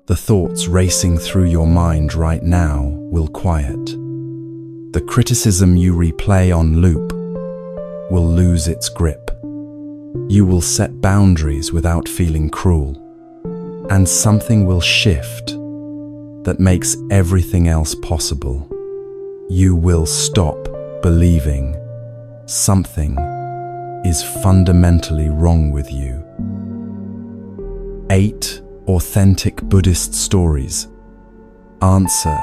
The thoughts racing through your mind right now will quiet. The criticism you replay on loop will lose its grip. You will set boundaries without feeling cruel, and something will shift that makes everything else possible. You will stop believing something is fundamentally wrong with you. 8 authentic Buddhist stories answer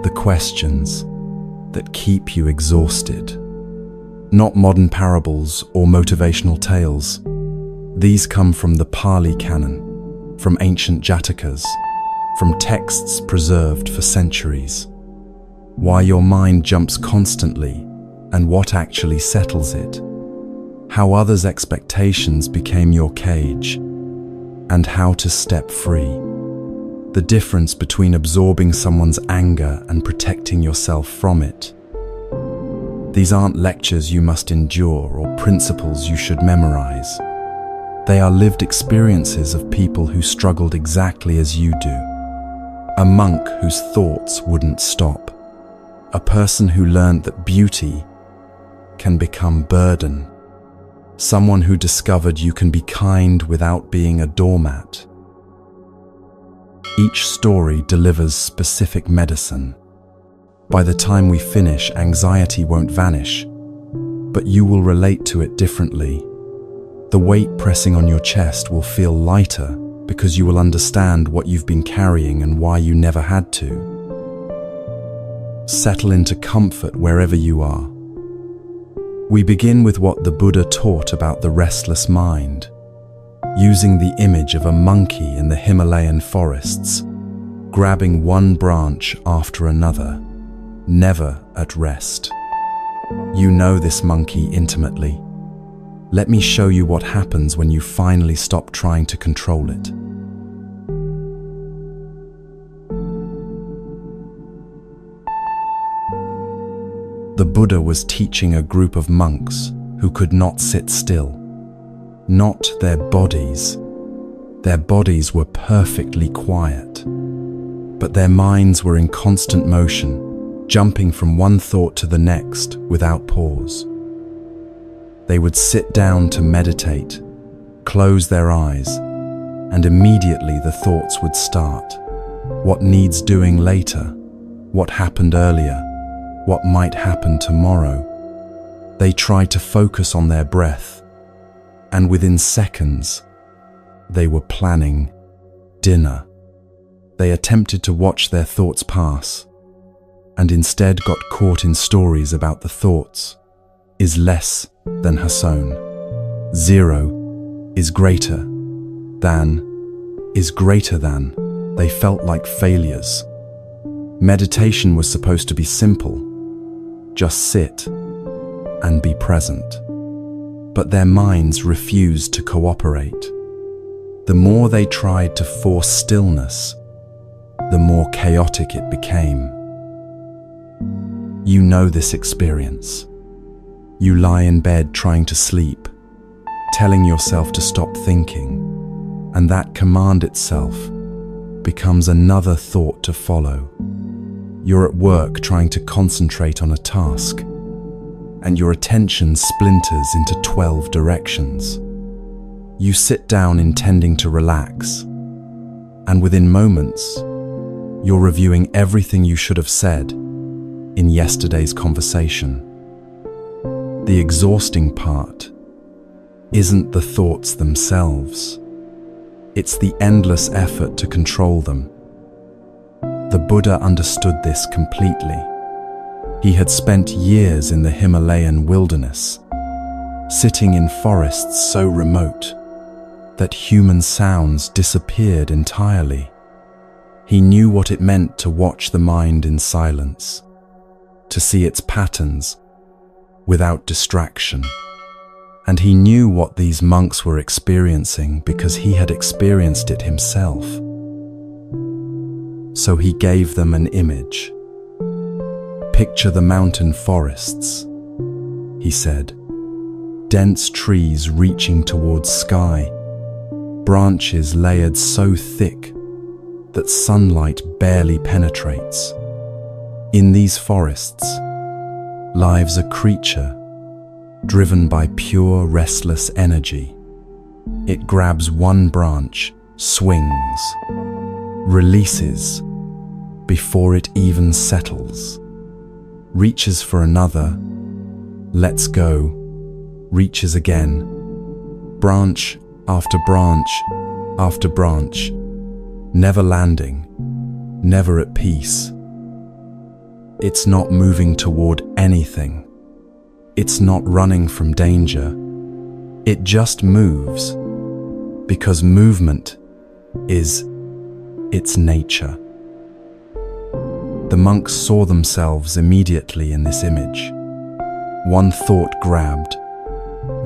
the questions that keep you exhausted. Not modern parables or motivational tales. These come from the Pali Canon, from ancient Jatakas, from texts preserved for centuries. Why your mind jumps constantly and what actually settles it. How others' expectations became your cage, and how to step free. The difference between absorbing someone's anger and protecting yourself from it. These aren't lectures you must endure or principles you should memorize. They are lived experiences of people who struggled exactly as you do. A monk whose thoughts wouldn't stop. A person who learned that beauty can become burden. Someone who discovered you can be kind without being a doormat. Each story delivers specific medicine. By the time we finish, anxiety won't vanish, but you will relate to it differently. The weight pressing on your chest will feel lighter because you will understand what you've been carrying and why you never had to. Settle into comfort wherever you are. We begin with what the Buddha taught about the restless mind, using the image of a monkey in the Himalayan forests, grabbing one branch after another, never at rest. You know this monkey intimately. Let me show you what happens when you finally stop trying to control it. The Buddha was teaching a group of monks who could not sit still. Not their bodies. Their bodies were perfectly quiet, but their minds were in constant motion, jumping from one thought to the next without pause. They would sit down to meditate, close their eyes, and immediately the thoughts would start. What needs doing later? What happened earlier? What might happen tomorrow? They tried to focus on their breath, and within seconds, they were planning dinner. They attempted to watch their thoughts pass, and instead got caught in stories about the thoughts is less than Hasson. 0 is greater than is greater than. They felt like failures. Meditation was supposed to be simple. Just sit and be present. But their minds refused to cooperate. The more they tried to force stillness, the more chaotic it became. You know this experience. You lie in bed trying to sleep, telling yourself to stop thinking, and that command itself becomes another thought to follow. You're at work trying to concentrate on a task, and your attention splinters into 12 directions. You sit down intending to relax, and within moments, you're reviewing everything you should have said in yesterday's conversation. The exhausting part isn't the thoughts themselves. It's the endless effort to control them. The Buddha understood this completely. He had spent years in the Himalayan wilderness, sitting in forests so remote that human sounds disappeared entirely. He knew what it meant to watch the mind in silence, to see its patterns without distraction. And he knew what these monks were experiencing because he had experienced it himself. So he gave them an image. Picture the mountain forests, he said. Dense trees reaching towards sky, branches layered so thick that sunlight barely penetrates. In these forests lives a creature driven by pure, restless energy. It grabs one branch, swings, releases before it even settles, reaches for another, lets go, reaches again, branch after branch after branch, never landing, never at peace. It's not moving toward anything. It's not running from danger. It just moves because movement is its nature. The monks saw themselves immediately in this image. One thought grabbed,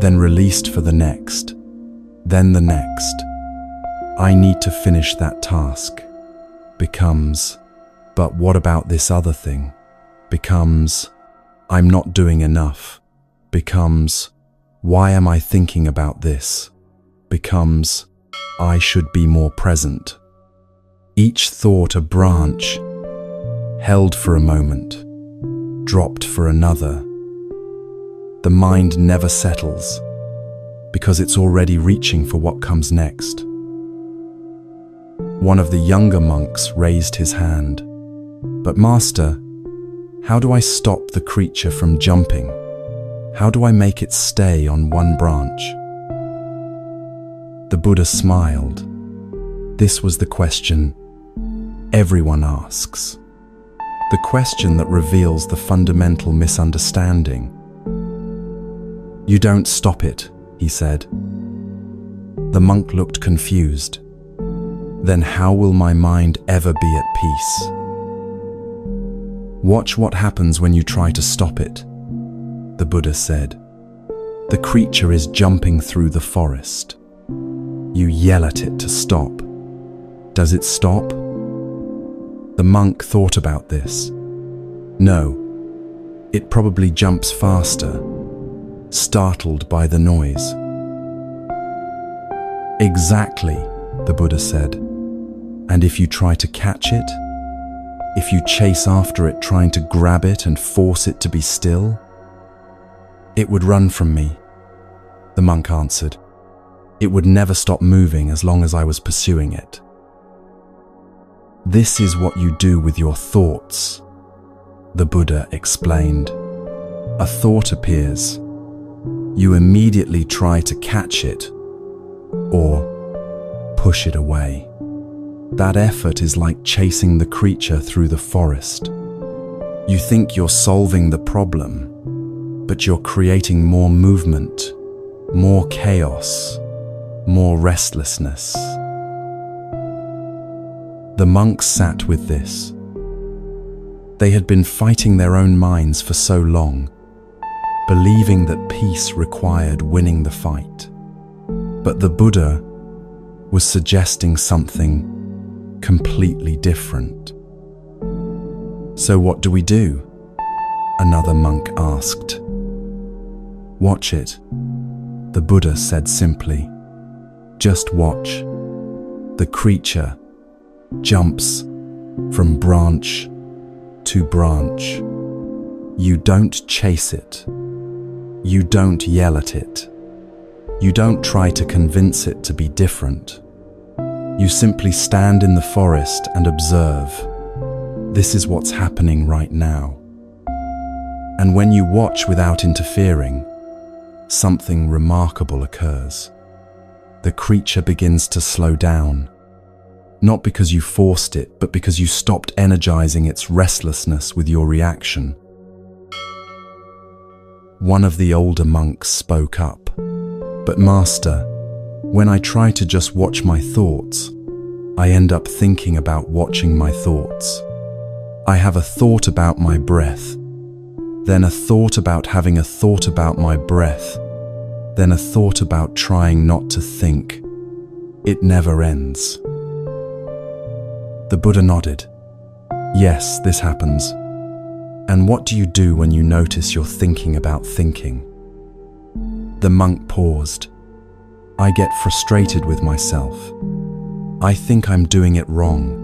then released for the next, then the next. I need to finish that task. Becomes, but what about this other thing? Becomes, I'm not doing enough. Becomes, why am I thinking about this? Becomes, I should be more present. Each thought a branch, held for a moment, dropped for another. The mind never settles, because it's already reaching for what comes next. One of the younger monks raised his hand. But Master, how do I stop the creature from jumping? How do I make it stay on one branch? The Buddha smiled. This was the question everyone asks. The question that reveals the fundamental misunderstanding. You don't stop it, he said. The monk looked confused. Then how will my mind ever be at peace? Watch what happens when you try to stop it, the Buddha said. The creature is jumping through the forest. You yell at it to stop. Does it stop? The monk thought about this. No, it probably jumps faster, startled by the noise. Exactly, the Buddha said. And if you try to catch it, if you chase after it trying to grab it and force it to be still, it would run from me, the monk answered. It would never stop moving as long as I was pursuing it. This is what you do with your thoughts, the Buddha explained. A thought appears. You immediately try to catch it or push it away. That effort is like chasing the creature through the forest. You think you're solving the problem, but you're creating more movement, more chaos, more restlessness. The monks sat with this. They had been fighting their own minds for so long, believing that peace required winning the fight. But the Buddha was suggesting something completely different. So what do we do? Another monk asked. Watch it, the Buddha said simply. Just watch. The creature jumps from branch to branch. You don't chase it. You don't yell at it. You don't try to convince it to be different. You simply stand in the forest and observe. This is what's happening right now. And when you watch without interfering, something remarkable occurs. The creature begins to slow down, not because you forced it, but because you stopped energizing its restlessness with your reaction. One of the older monks spoke up. But Master, when I try to just watch my thoughts, I end up thinking about watching my thoughts. I have a thought about my breath, then a thought about having a thought about my breath, then a thought about trying not to think. It never ends. The Buddha nodded. Yes, this happens. And what do you do when you notice you're thinking about thinking? The monk paused. I get frustrated with myself. I think I'm doing it wrong.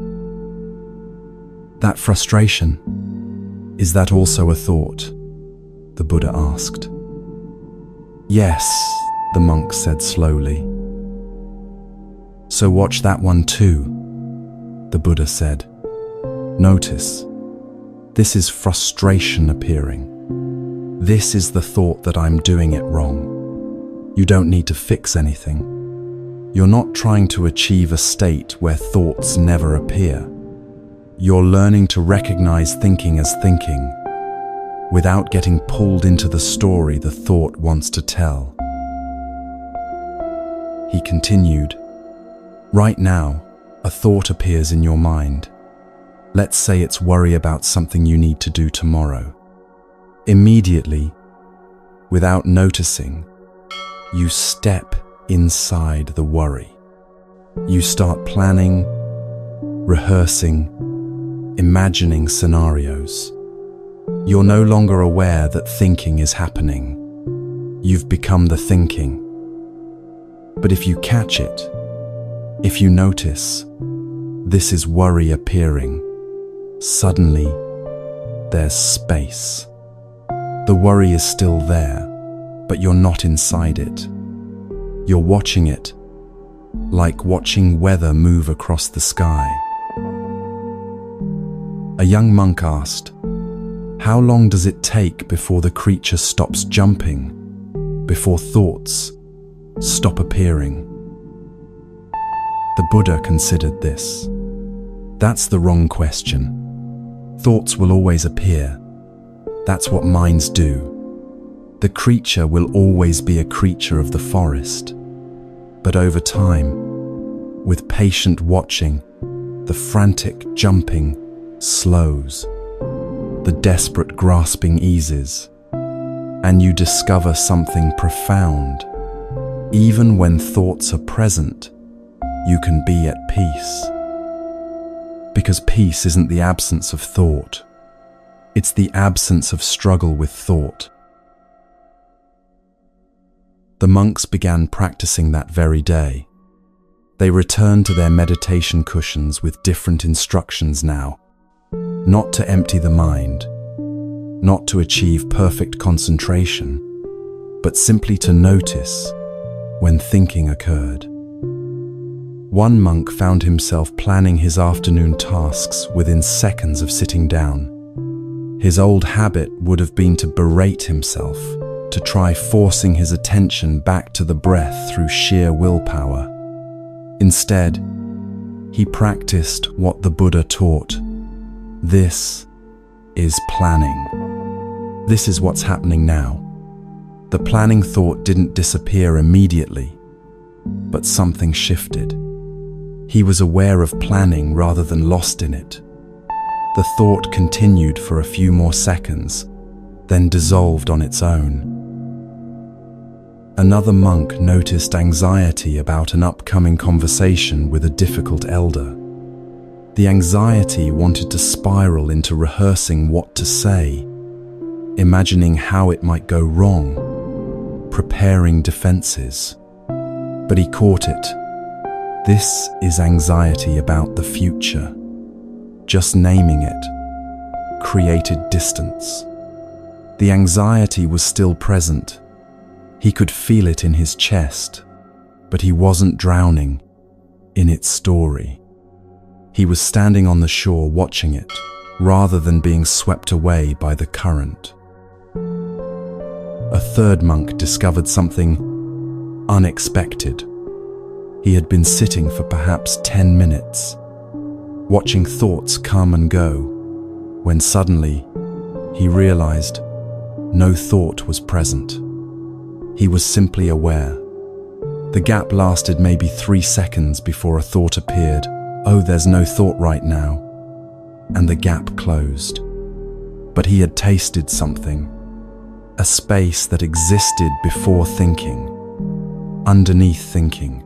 That frustration, is that also a thought? The Buddha asked. Yes, the monk said slowly. So watch that one too, the Buddha said. Notice, this is frustration appearing. This is the thought that I'm doing it wrong. You don't need to fix anything. You're not trying to achieve a state where thoughts never appear. You're learning to recognize thinking as thinking, without getting pulled into the story the thought wants to tell. He continued, right now, a thought appears in your mind. Let's say it's worry about something you need to do tomorrow. Immediately, without noticing, you step inside the worry. You start planning, rehearsing, imagining scenarios. You're no longer aware that thinking is happening. You've become the thinking. But if you catch it, if you notice, this is worry appearing. Suddenly, there's space. The worry is still there, but you're not inside it. You're watching it, like watching weather move across the sky. A young monk asked, how long does it take before the creature stops jumping, before thoughts stop appearing? The Buddha considered this. That's the wrong question. Thoughts will always appear. That's what minds do. The creature will always be a creature of the forest. But over time, with patient watching, the frantic jumping slows. The desperate grasping eases, and you discover something profound. Even when thoughts are present, you can be at peace. Because peace isn't the absence of thought. It's the absence of struggle with thought. The monks began practicing that very day. They returned to their meditation cushions with different instructions now. Not to empty the mind, not to achieve perfect concentration, but simply to notice when thinking occurred. One monk found himself planning his afternoon tasks within seconds of sitting down. His old habit would have been to berate himself, to try forcing his attention back to the breath through sheer willpower. Instead, he practiced what the Buddha taught. This is planning. This is what's happening now. The planning thought didn't disappear immediately, but something shifted. He was aware of planning rather than lost in it. The thought continued for a few more seconds, then dissolved on its own. Another monk noticed anxiety about an upcoming conversation with a difficult elder. The anxiety wanted to spiral into rehearsing what to say, imagining how it might go wrong, preparing defenses. But he caught it. This is anxiety about the future. Just naming it created distance. The anxiety was still present. He could feel it in his chest, but he wasn't drowning in its story. He was standing on the shore watching it, rather than being swept away by the current. A third monk discovered something unexpected. He had been sitting for perhaps 10 minutes, watching thoughts come and go, when suddenly he realized no thought was present. He was simply aware. The gap lasted maybe 3 seconds before a thought appeared. Oh, there's no thought right now. And the gap closed. But he had tasted something. A space that existed before thinking, underneath thinking,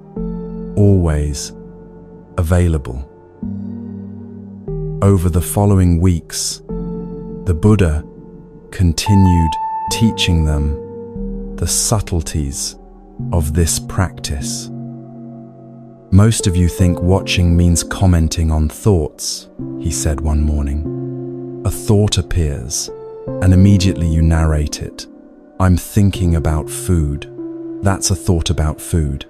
always available. Over the following weeks, the Buddha continued teaching them the subtleties of this practice. Most of you think watching means commenting on thoughts, he said one morning. A thought appears, and immediately you narrate it. I'm thinking about food. That's a thought about food.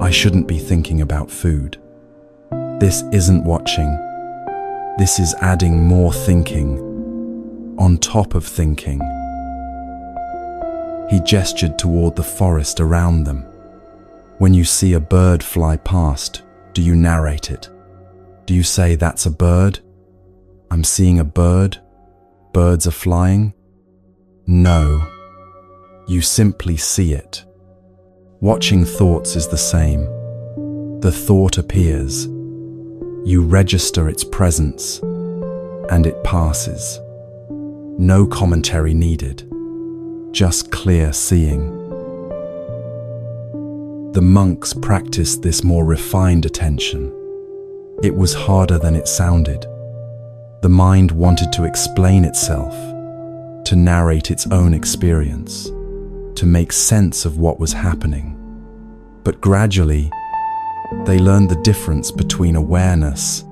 I shouldn't be thinking about food. This isn't watching. This is adding more thinking on top of thinking. He gestured toward the forest around them. When you see a bird fly past, do you narrate it? Do you say, that's a bird? I'm seeing a bird? Birds are flying? No. You simply see it. Watching thoughts is the same. The thought appears. You register its presence, and it passes. No commentary needed, just clear seeing. The monks practiced this more refined attention. It was harder than it sounded. The mind wanted to explain itself, to narrate its own experience, to make sense of what was happening. But gradually, they learned the difference between awareness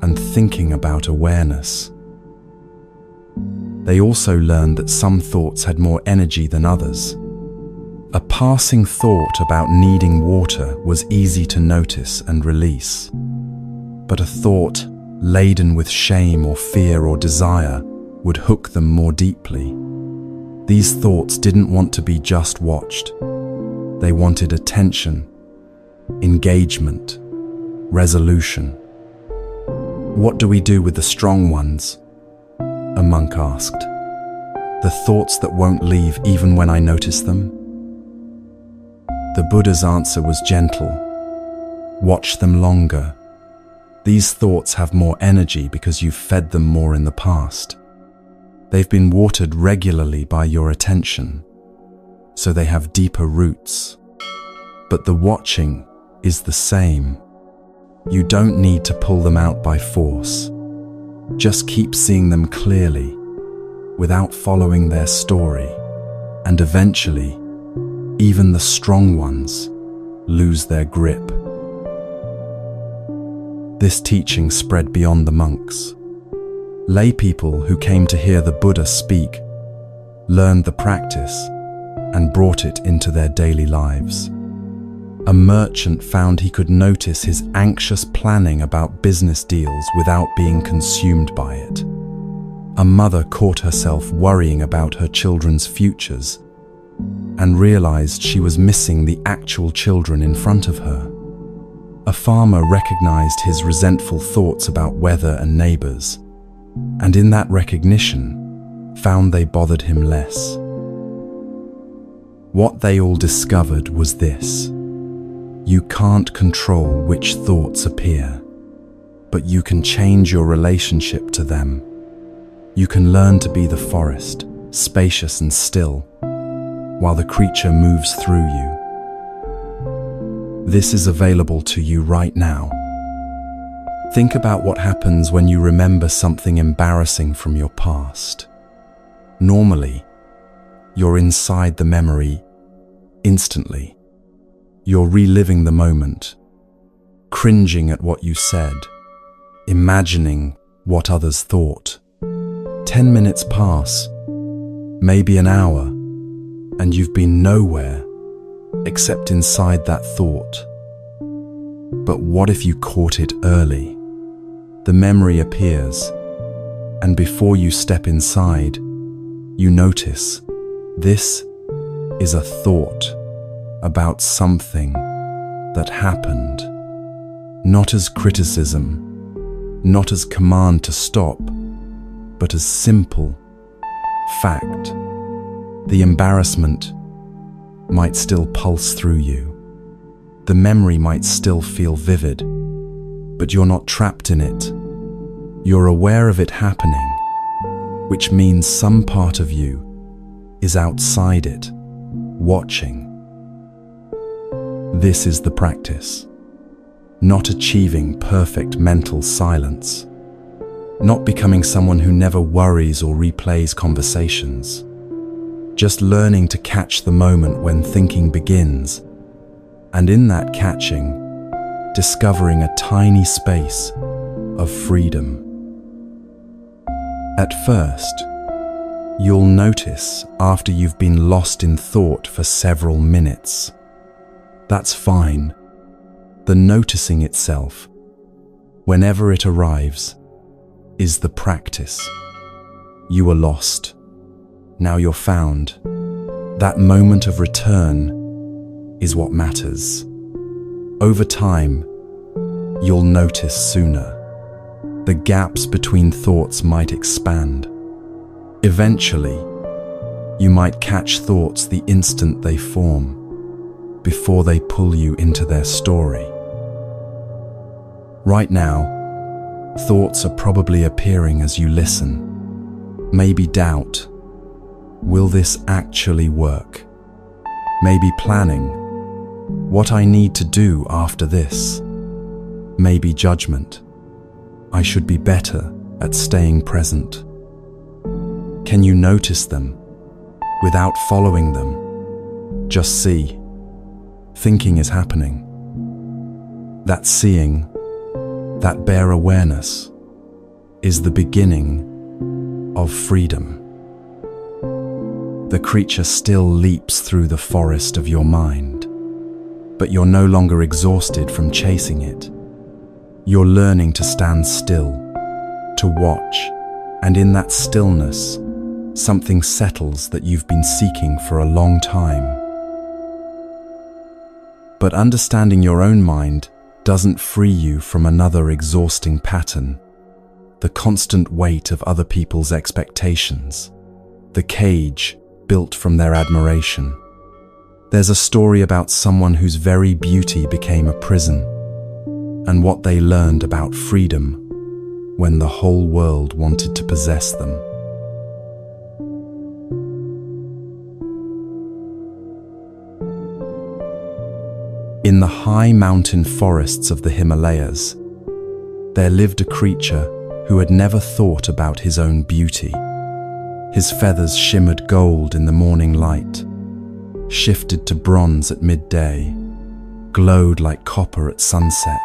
and thinking about awareness. They also learned that some thoughts had more energy than others. A passing thought about needing water was easy to notice and release. But a thought laden with shame or fear or desire would hook them more deeply. These thoughts didn't want to be just watched. They wanted attention, engagement, resolution. What do we do with the strong ones? A monk asked. The thoughts that won't leave even when I notice them? The Buddha's answer was gentle. Watch them longer. These thoughts have more energy because you've fed them more in the past. They've been watered regularly by your attention, so they have deeper roots. But the watching is the same. You don't need to pull them out by force. Just keep seeing them clearly, without following their story, and eventually, even the strong ones lose their grip. This teaching spread beyond the monks. Lay people who came to hear the Buddha speak learned the practice and brought it into their daily lives. A merchant found he could notice his anxious planning about business deals without being consumed by it. A mother caught herself worrying about her children's futures and realized she was missing the actual children in front of her. A farmer recognized his resentful thoughts about weather and neighbors, and in that recognition, found they bothered him less. What they all discovered was this: you can't control which thoughts appear, but you can change your relationship to them. You can learn to be the forest, spacious and still, while the creature moves through you. This is available to you right now. Think about what happens when you remember something embarrassing from your past. Normally, you're inside the memory instantly. You're reliving the moment, cringing at what you said, imagining what others thought. 10 minutes pass, maybe an hour, and you've been nowhere except inside that thought. But what if you caught it early? The memory appears, and before you step inside, you notice this is a thought about something that happened. Not as criticism, not as command to stop, but as simple fact. The embarrassment might still pulse through you. The memory might still feel vivid, but you're not trapped in it. You're aware of it happening, which means some part of you is outside it, watching. This is the practice. Not achieving perfect mental silence. Not becoming someone who never worries or replays conversations. Just learning to catch the moment when thinking begins, and in that catching, discovering a tiny space of freedom. At first, you'll notice after you've been lost in thought for several minutes. That's fine. The noticing itself, whenever it arrives, is the practice. You were lost. Now you're found. That moment of return is what matters. Over time, you'll notice sooner. The gaps between thoughts might expand. Eventually, you might catch thoughts the instant they form, before they pull you into their story. Right now, thoughts are probably appearing as you listen. Maybe doubt. Will this actually work? Maybe planning. What I need to do after this. Maybe judgment. I should be better at staying present. Can you notice them without following them? Just see. Thinking is happening. That seeing, that bare awareness, is the beginning of freedom. The creature still leaps through the forest of your mind, but you're no longer exhausted from chasing it. You're learning to stand still, to watch, and in that stillness, something settles that you've been seeking for a long time. But understanding your own mind doesn't free you from another exhausting pattern, the constant weight of other people's expectations, the cage built from their admiration. There's a story about someone whose very beauty became a prison, and what they learned about freedom when the whole world wanted to possess them. In the high mountain forests of the Himalayas, there lived a creature who had never thought about his own beauty. His feathers shimmered gold in the morning light, shifted to bronze at midday, glowed like copper at sunset.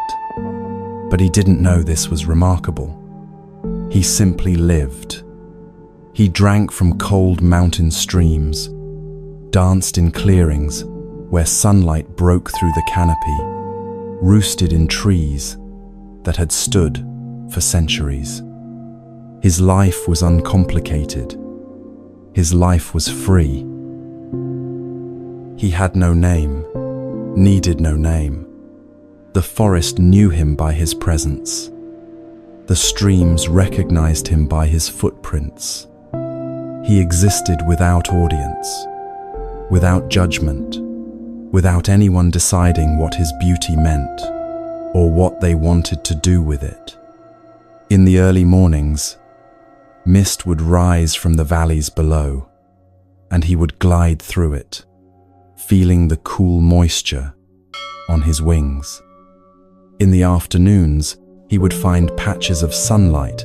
But he didn't know this was remarkable. He simply lived. He drank from cold mountain streams, danced in clearings where sunlight broke through the canopy, roosted in trees that had stood for centuries. His life was uncomplicated. His life was free. He had no name, needed no name. The forest knew him by his presence. The streams recognized him by his footprints. He existed without audience, without judgment, without anyone deciding what his beauty meant or what they wanted to do with it. In the early mornings, mist would rise from the valleys below, and he would glide through it, feeling the cool moisture on his wings. In the afternoons, he would find patches of sunlight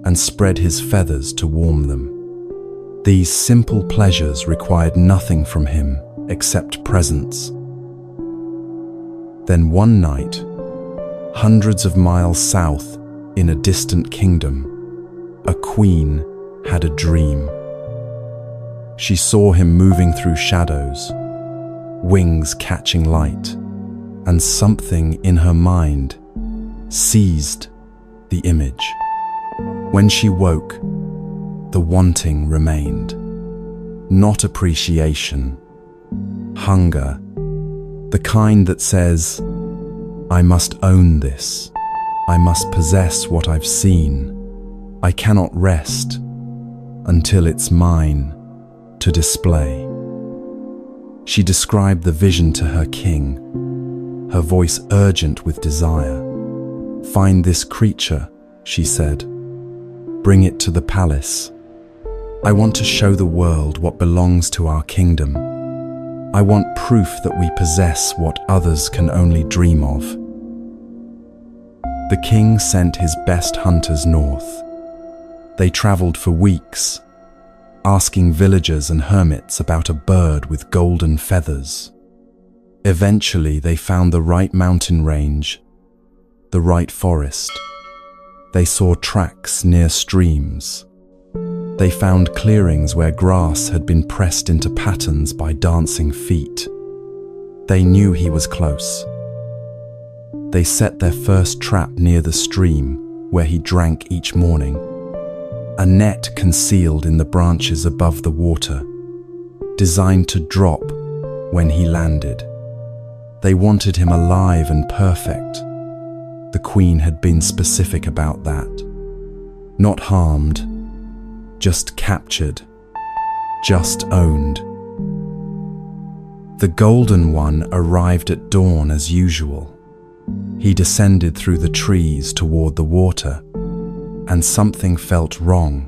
and spread his feathers to warm them. These simple pleasures required nothing from him except presence. Then one night, hundreds of miles south in a distant kingdom, a queen had a dream. She saw him moving through shadows, wings catching light, and something in her mind seized the image. When she woke, the wanting remained. Not appreciation, hunger, the kind that says, I must own this. I must possess what I've seen. I cannot rest until it's mine to display. She described the vision to her king, her voice urgent with desire. Find this creature, she said. Bring it to the palace. I want to show the world what belongs to our kingdom. I want proof that we possess what others can only dream of. The king sent his best hunters north. They traveled for weeks, asking villagers and hermits about a bird with golden feathers. Eventually, they found the right mountain range, the right forest. They saw tracks near streams. They found clearings where grass had been pressed into patterns by dancing feet. They knew he was close. They set their first trap near the stream where he drank each morning, a net concealed in the branches above the water, designed to drop when he landed. They wanted him alive and perfect. The Queen had been specific about that. Not harmed, just captured, just owned. The Golden One arrived at dawn as usual. He descended through the trees toward the water, and something felt wrong.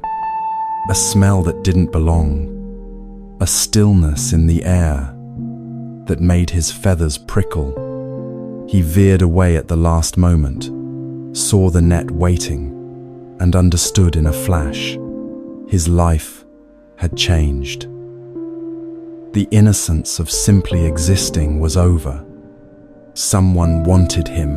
A smell that didn't belong, a stillness in the air that made his feathers prickle. He veered away at the last moment, saw the net waiting, and understood in a flash. His life had changed. The innocence of simply existing was over. Someone wanted him,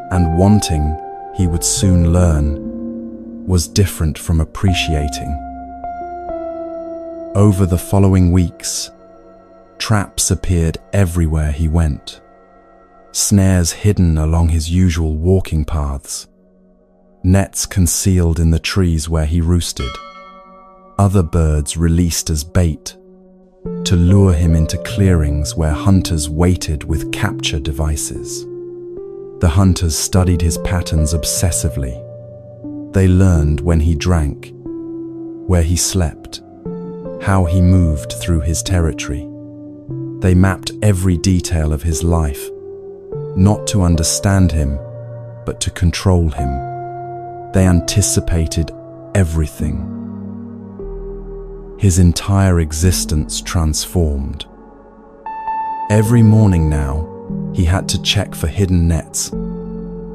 and wanting, he would soon learn, was different from appreciating. Over the following weeks, traps appeared everywhere he went, snares hidden along his usual walking paths, nets concealed in the trees where he roosted, other birds released as bait to lure him into clearings where hunters waited with capture devices. The hunters studied his patterns obsessively. They learned when he drank, where he slept, how he moved through his territory. They mapped every detail of his life, not to understand him, but to control him. They anticipated everything. His entire existence transformed. Every morning now, he had to check for hidden nets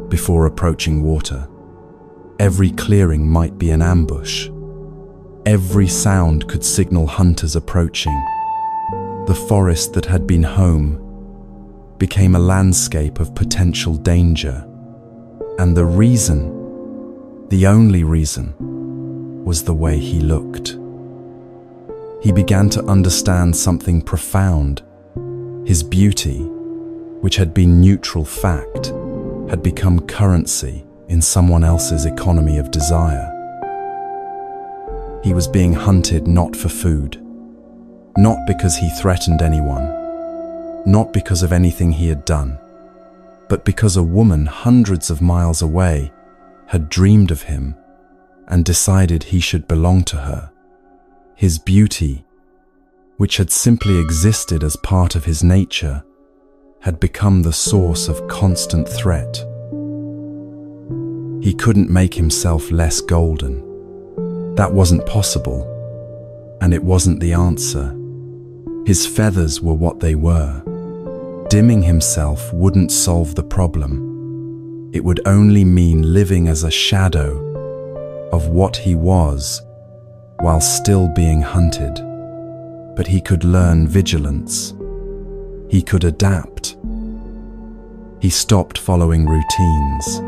before approaching water. Every clearing might be an ambush. Every sound could signal hunters approaching. The forest that had been home became a landscape of potential danger. And the reason, the only reason, was the way he looked. He began to understand something profound. His beauty, which had been neutral fact, had become currency in someone else's economy of desire. He was being hunted not for food, not because he threatened anyone, not because of anything he had done, but because a woman hundreds of miles away had dreamed of him and decided he should belong to her. His beauty, which had simply existed as part of his nature, had become the source of constant threat. He couldn't make himself less golden. That wasn't possible, and it wasn't the answer. His feathers were what they were. Dimming himself wouldn't solve the problem. It would only mean living as a shadow of what he was while still being hunted. But he could learn vigilance. He could adapt. He stopped following routines.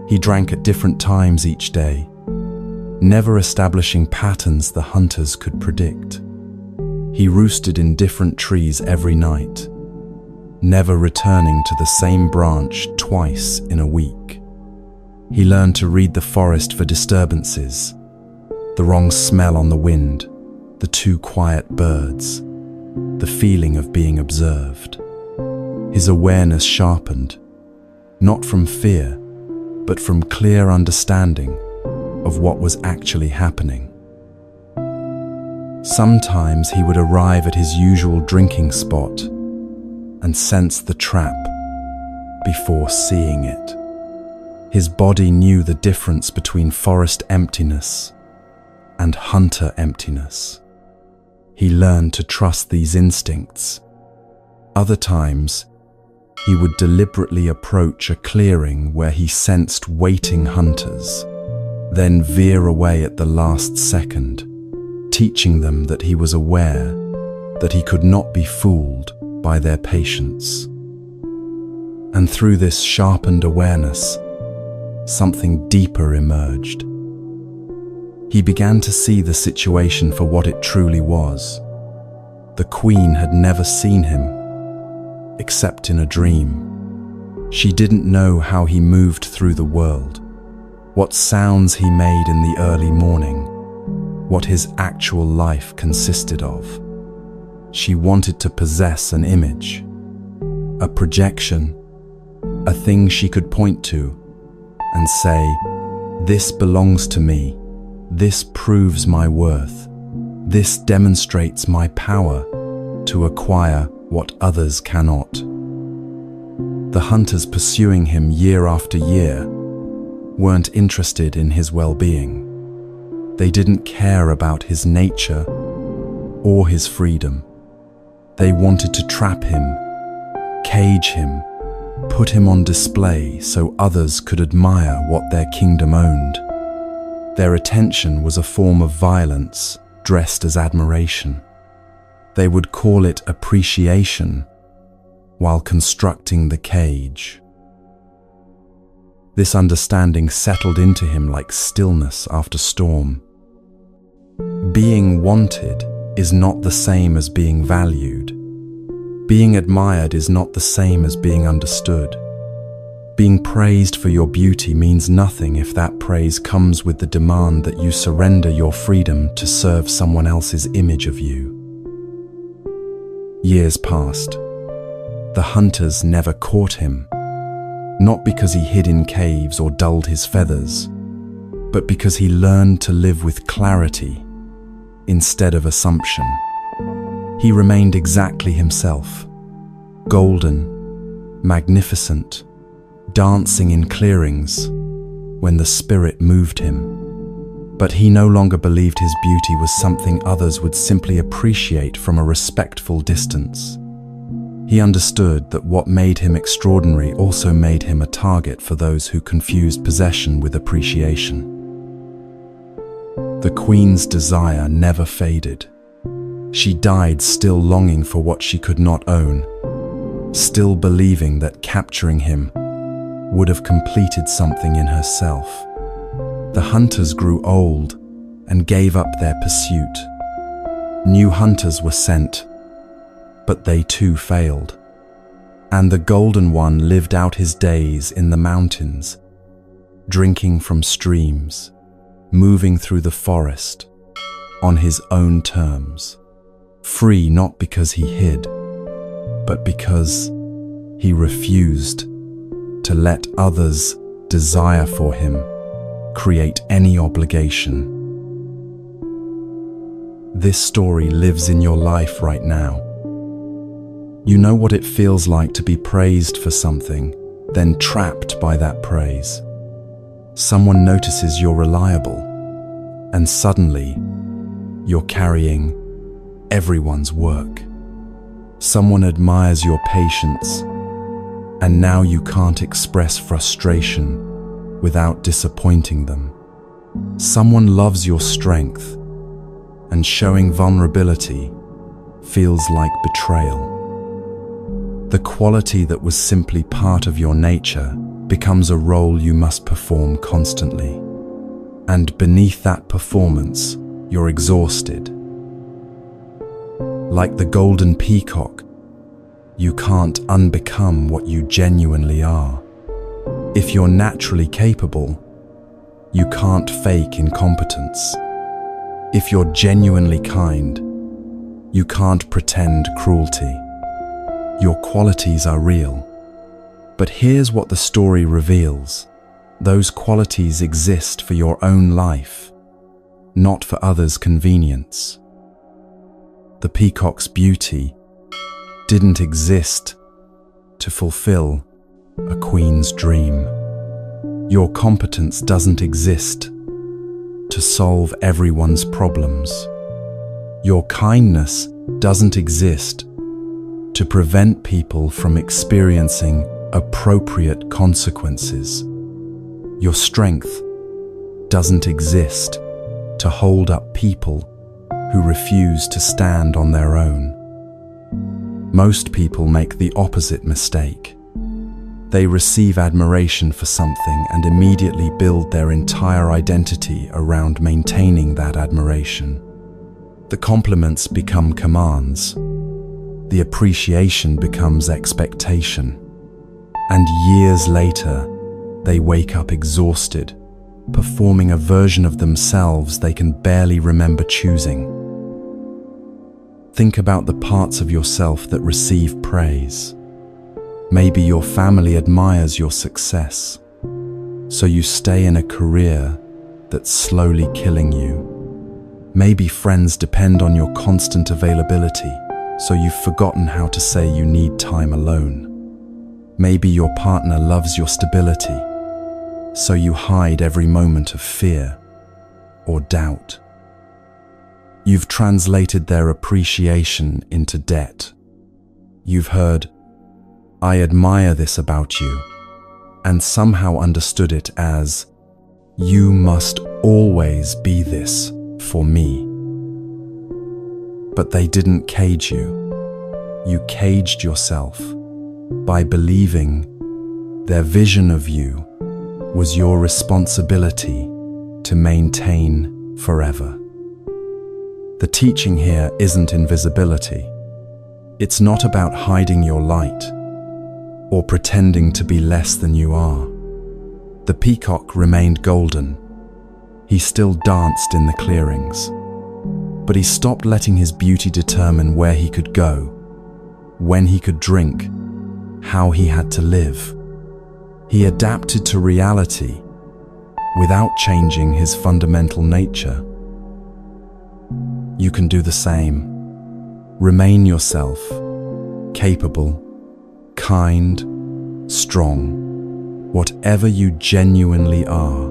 He drank at different times each day, never establishing patterns the hunters could predict. He roosted in different trees every night, never returning to the same branch twice in a week. He learned to read the forest for disturbances, the wrong smell on the wind, the too quiet birds, the feeling of being observed. His awareness sharpened, not from fear, but from clear understanding of what was actually happening. Sometimes he would arrive at his usual drinking spot and sense the trap before seeing it. His body knew the difference between forest emptiness and hunter emptiness. He learned to trust these instincts. Other times, he would deliberately approach a clearing where he sensed waiting hunters, then veer away at the last second, teaching them that he was aware, that he could not be fooled, by their patience. And through this sharpened awareness, something deeper emerged. He began to see the situation for what it truly was. The queen had never seen him, except in a dream. She didn't know how he moved through the world, what sounds he made in the early morning, what his actual life consisted of. She wanted to possess an image, a projection, a thing she could point to and say, "This belongs to me. This proves my worth. This demonstrates my power to acquire what others cannot." The hunters pursuing him year after year weren't interested in his well-being. They didn't care about his nature or his freedom. They wanted to trap him, cage him, put him on display so others could admire what their kingdom owned. Their attention was a form of violence dressed as admiration. They would call it appreciation while constructing the cage. This understanding settled into him like stillness after storm. Being wanted is not the same as being valued. Being admired is not the same as being understood. Being praised for your beauty means nothing if that praise comes with the demand that you surrender your freedom to serve someone else's image of you. Years passed. The hunters never caught him, not because he hid in caves or dulled his feathers, but because he learned to live with clarity instead of assumption. He remained exactly himself, golden, magnificent, dancing in clearings when the spirit moved him. But he no longer believed his beauty was something others would simply appreciate from a respectful distance. He understood that what made him extraordinary also made him a target for those who confused possession with appreciation. The queen's desire never faded. She died still longing for what she could not own, still believing that capturing him would have completed something in herself. The hunters grew old and gave up their pursuit. New hunters were sent, but they too failed. And the Golden One lived out his days in the mountains, drinking from streams, moving through the forest on his own terms, free not because he hid, but because he refused to let others' desire for him create any obligation. This story lives in your life right now. You know what it feels like to be praised for something, then trapped by that praise. Someone notices you're reliable, and suddenly you're carrying everyone's work. Someone admires your patience, and now you can't express frustration without disappointing them. Someone loves your strength, and showing vulnerability feels like betrayal. The quality that was simply part of your nature becomes a role you must perform constantly. And beneath that performance, you're exhausted. Like the golden peacock, you can't unbecome what you genuinely are. If you're naturally capable, you can't fake incompetence. If you're genuinely kind, you can't pretend cruelty. Your qualities are real. But here's what the story reveals. Those qualities exist for your own life, not for others' convenience. The peacock's beauty didn't exist to fulfill a queen's dream. Your competence doesn't exist to solve everyone's problems. Your kindness doesn't exist to prevent people from experiencing appropriate consequences. Your strength doesn't exist to hold up people who refuse to stand on their own. Most people make the opposite mistake. They receive admiration for something and immediately build their entire identity around maintaining that admiration. The compliments become commands. The appreciation becomes expectation. And years later, they wake up exhausted, performing a version of themselves they can barely remember choosing. Think about the parts of yourself that receive praise. Maybe your family admires your success, so you stay in a career that's slowly killing you. Maybe friends depend on your constant availability, so you've forgotten how to say you need time alone. Maybe your partner loves your stability, so you hide every moment of fear or doubt. You've translated their appreciation into debt. You've heard, "I admire this about you," and somehow understood it as, "You must always be this for me." But they didn't cage you. You caged yourself by believing their vision of you was your responsibility to maintain forever. The teaching here isn't invisibility. It's not about hiding your light or pretending to be less than you are. The peacock remained golden. He still danced in the clearings, but he stopped letting his beauty determine where he could go, when he could drink, how he had to live. He adapted to reality without changing his fundamental nature. You can do the same. Remain yourself, capable, kind, strong, whatever you genuinely are.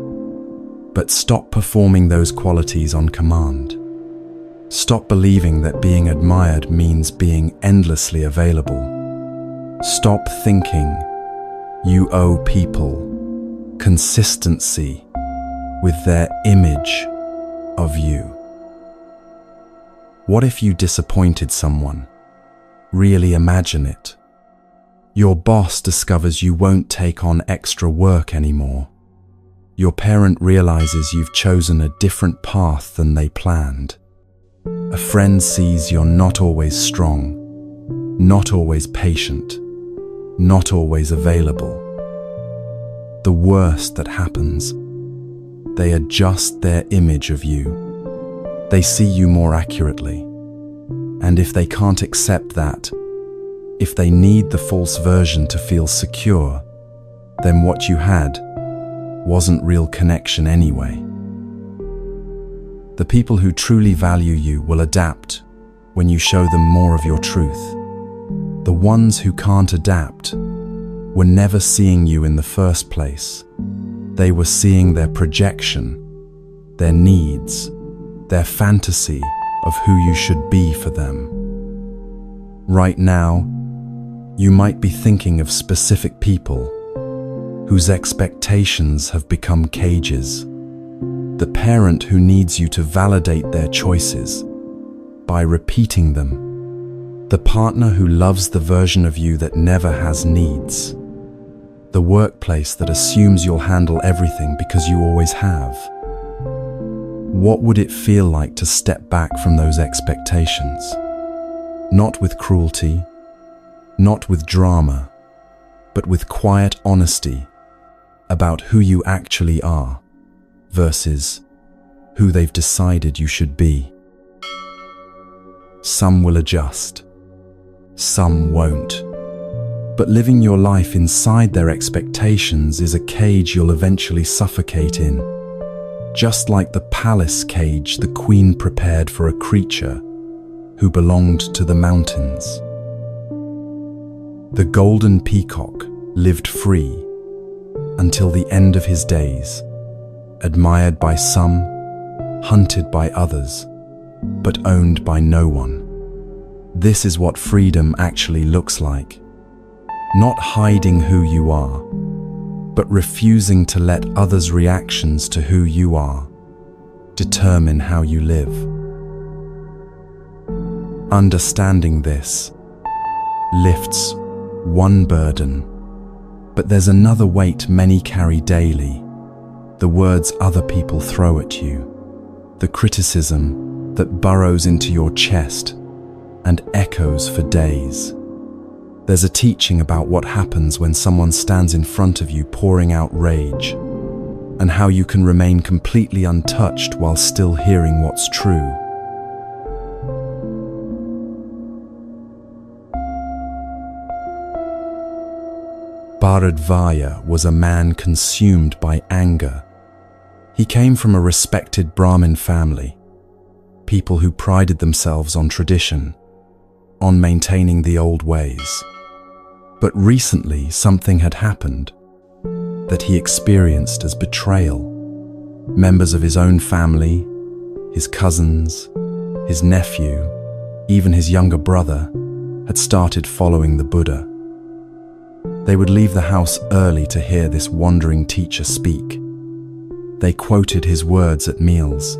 But stop performing those qualities on command. Stop believing that being admired means being endlessly available. Stop thinking you owe people consistency with their image of you. What if you disappointed someone? Really imagine it. Your boss discovers you won't take on extra work anymore. Your parent realizes you've chosen a different path than they planned. A friend sees you're not always strong, not always patient, not always available. The worst that happens, they adjust their image of you. They see you more accurately. And if they can't accept that, if they need the false version to feel secure, then what you had wasn't real connection anyway. The people who truly value you will adapt when you show them more of your truth. The ones who can't adapt were never seeing you in the first place. They were seeing their projection, their needs, their fantasy of who you should be for them. Right now, you might be thinking of specific people whose expectations have become cages. The parent who needs you to validate their choices by repeating them. The partner who loves the version of you that never has needs. The workplace that assumes you'll handle everything because you always have. What would it feel like to step back from those expectations? Not with cruelty, not with drama, but with quiet honesty about who you actually are versus who they've decided you should be. Some will adjust, some won't. But living your life inside their expectations is a cage you'll eventually suffocate in, just like the palace cage the queen prepared for a creature who belonged to the mountains. The golden peacock lived free until the end of his days, admired by some, hunted by others, but owned by no one. This is what freedom actually looks like. Not hiding who you are, but refusing to let others' reactions to who you are determine how you live. Understanding this, lifts one burden, but there's another weight many carry daily, the words other people throw at you, the criticism that burrows into your chest and echoes for days. There's a teaching about what happens when someone stands in front of you pouring out rage, and how you can remain completely untouched while still hearing what's true. Bharadvaja was a man consumed by anger. He came from a respected Brahmin family, people who prided themselves on tradition, on maintaining the old ways. But recently something had happened that he experienced as betrayal. Members of his own family, his cousins, his nephew, even his younger brother, had started following the Buddha. They would leave the house early to hear this wandering teacher speak. They quoted his words at meals.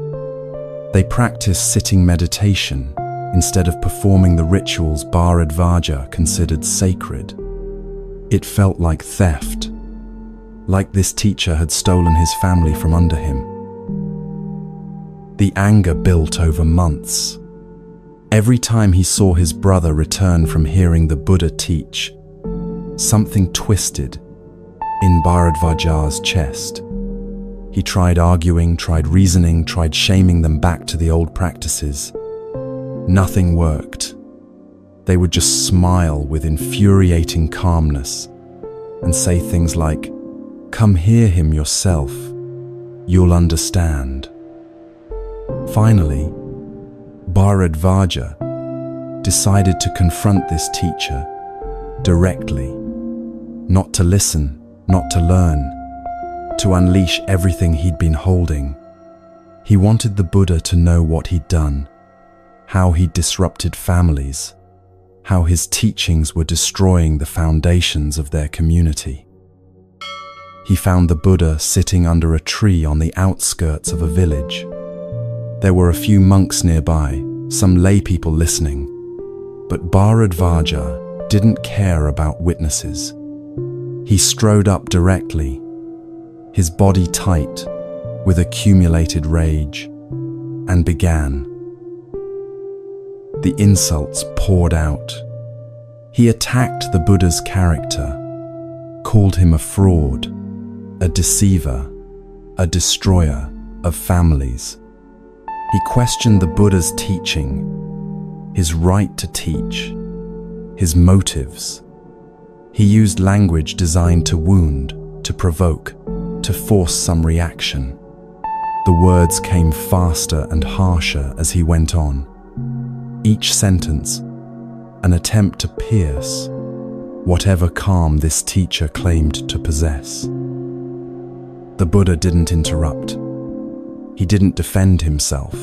They practiced sitting meditation instead of performing the rituals Bharadvaja considered sacred. It felt like theft, like this teacher had stolen his family from under him. The anger built over months. Every time he saw his brother return from hearing the Buddha teach, something twisted in Bharadvaja's chest. He tried arguing, tried reasoning, tried shaming them back to the old practices. Nothing worked. They would just smile with infuriating calmness and say things like, "Come hear him yourself. You'll understand." Finally, Bharadvaja decided to confront this teacher directly, not to listen, not to learn, to unleash everything he'd been holding. He wanted the Buddha to know what he'd done, how he'd disrupted families, how his teachings were destroying the foundations of their community. He found the Buddha sitting under a tree on the outskirts of a village. There were a few monks nearby, some lay people listening, but Bharadvaja didn't care about witnesses. He strode up directly, his body tight with accumulated rage, and began. The insults poured out. He attacked the Buddha's character, called him a fraud, a deceiver, a destroyer of families. He questioned the Buddha's teaching, his right to teach, his motives. He used language designed to wound, to provoke, to force some reaction. The words came faster and harsher as he went on. Each sentence, an attempt to pierce whatever calm this teacher claimed to possess. The Buddha didn't interrupt. He didn't defend himself.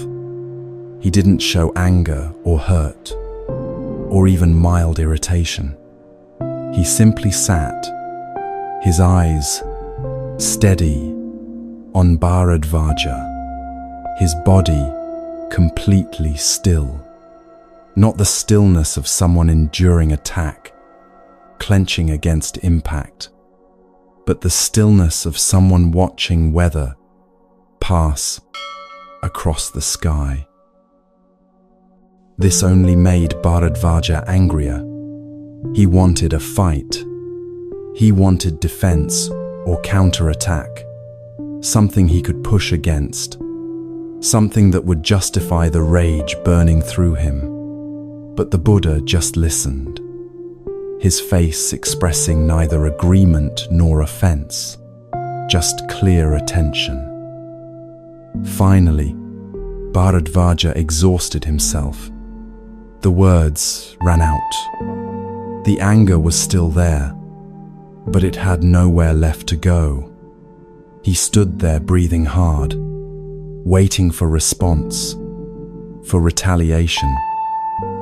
He didn't show anger or hurt, or even mild irritation. He simply sat, his eyes steady on Bharadvaja, his body completely still. Not the stillness of someone enduring attack, clenching against impact, but the stillness of someone watching weather pass across the sky. This only made Bharadvaja angrier. He wanted a fight. He wanted defense or counterattack, something he could push against, something that would justify the rage burning through him. But the Buddha just listened, his face expressing neither agreement nor offense, just clear attention. Finally, Bharadvaja exhausted himself. The words ran out. The anger was still there, but it had nowhere left to go. He stood there breathing hard, waiting for response, for retaliation,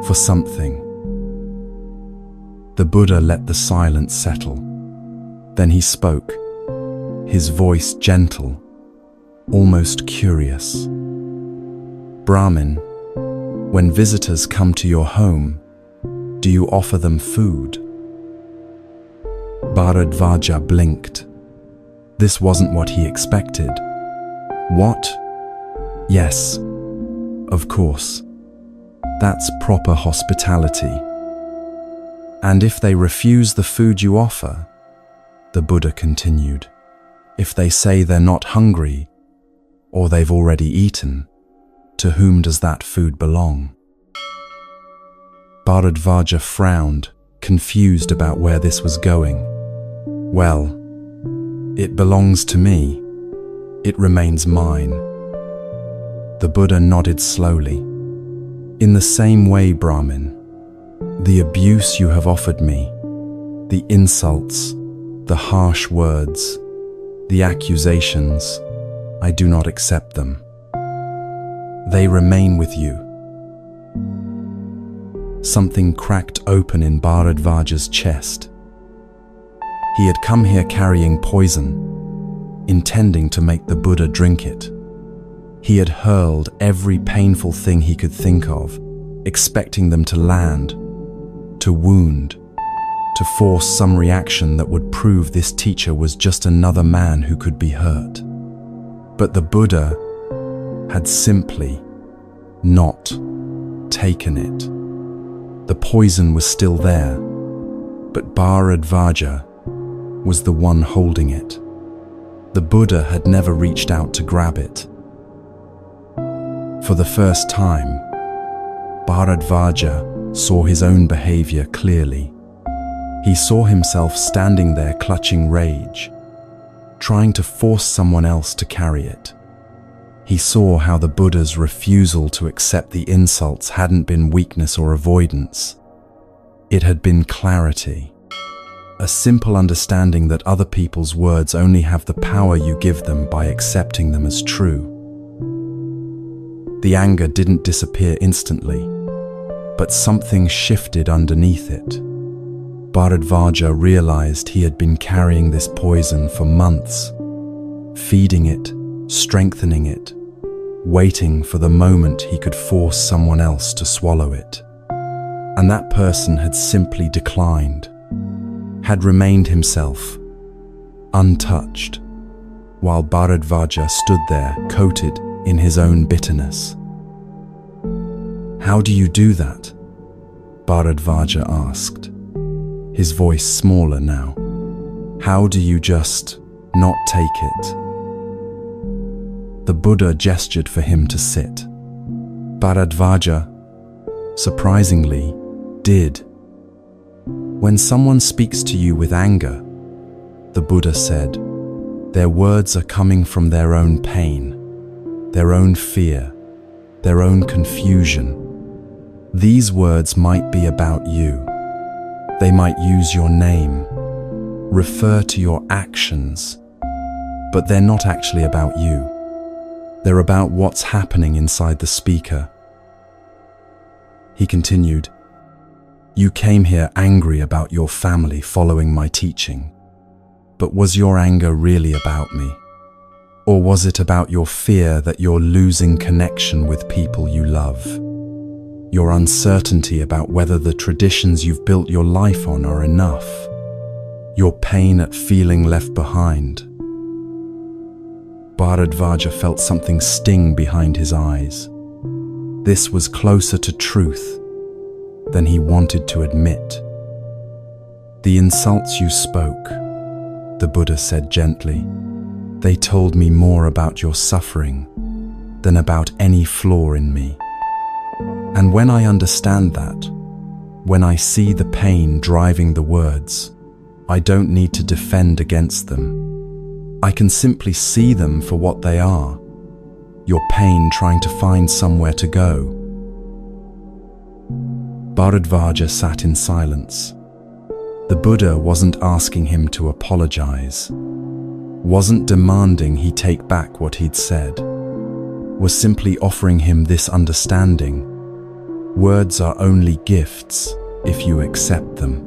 for something. The Buddha let the silence settle. Then he spoke, his voice gentle, almost curious. "Brahmin, when visitors come to your home, Do you offer them food? Bharadvaja blinked. This wasn't what he expected. What? Yes, of course. That's proper hospitality. And if they refuse the food you offer, the Buddha continued, if they say they're not hungry or they've already eaten, to whom does that food belong? Bharadvaja frowned, confused about where this was going. Well, it belongs to me. It remains mine. The Buddha nodded slowly. In the same way, Brahmin, the abuse you have offered me, the insults, the harsh words, the accusations, I do not accept them. They remain with you. Something cracked open in Bharadvaja's chest. He had come here carrying poison, intending to make the Buddha drink it. He had hurled every painful thing he could think of, expecting them to land, to wound, to force some reaction that would prove this teacher was just another man who could be hurt. But the Buddha had simply not taken it. The poison was still there, but Bharadvaja was the one holding it. The Buddha had never reached out to grab it. For the first time, Bharadvaja saw his own behavior clearly. He saw himself standing there clutching rage, trying to force someone else to carry it. He saw how the Buddha's refusal to accept the insults hadn't been weakness or avoidance. It had been clarity, a simple understanding that other people's words only have the power you give them by accepting them as true. The anger didn't disappear instantly, but something shifted underneath it. Bharadvaja realized he had been carrying this poison for months, feeding it, strengthening it, waiting for the moment he could force someone else to swallow it. And that person had simply declined, had remained himself, untouched, while Bharadvaja stood there coated in his own bitterness. How do you do that? Bharadvaja asked, his voice smaller now. How do you just not take it? The Buddha gestured for him to sit. Bharadvaja, surprisingly, did. When someone speaks to you with anger, the Buddha said, their words are coming from their own pain, their own fear, their own confusion. These words might be about you. They might use your name, refer to your actions, but they're not actually about you. They're about what's happening inside the speaker. He continued, you came here angry about your family following my teaching, but was your anger really about me? Or was it about your fear that you're losing connection with people you love? Your uncertainty about whether the traditions you've built your life on are enough? Your pain at feeling left behind? Bharadvaja felt something sting behind his eyes. This was closer to truth than he wanted to admit. The insults you spoke, the Buddha said gently, they told me more about your suffering than about any flaw in me. And when I understand that, when I see the pain driving the words, I don't need to defend against them. I can simply see them for what they are, your pain trying to find somewhere to go. Bharadvaja sat in silence. The Buddha wasn't asking him to apologize, wasn't demanding he take back what he'd said, was simply offering him this understanding. Words are only gifts if you accept them.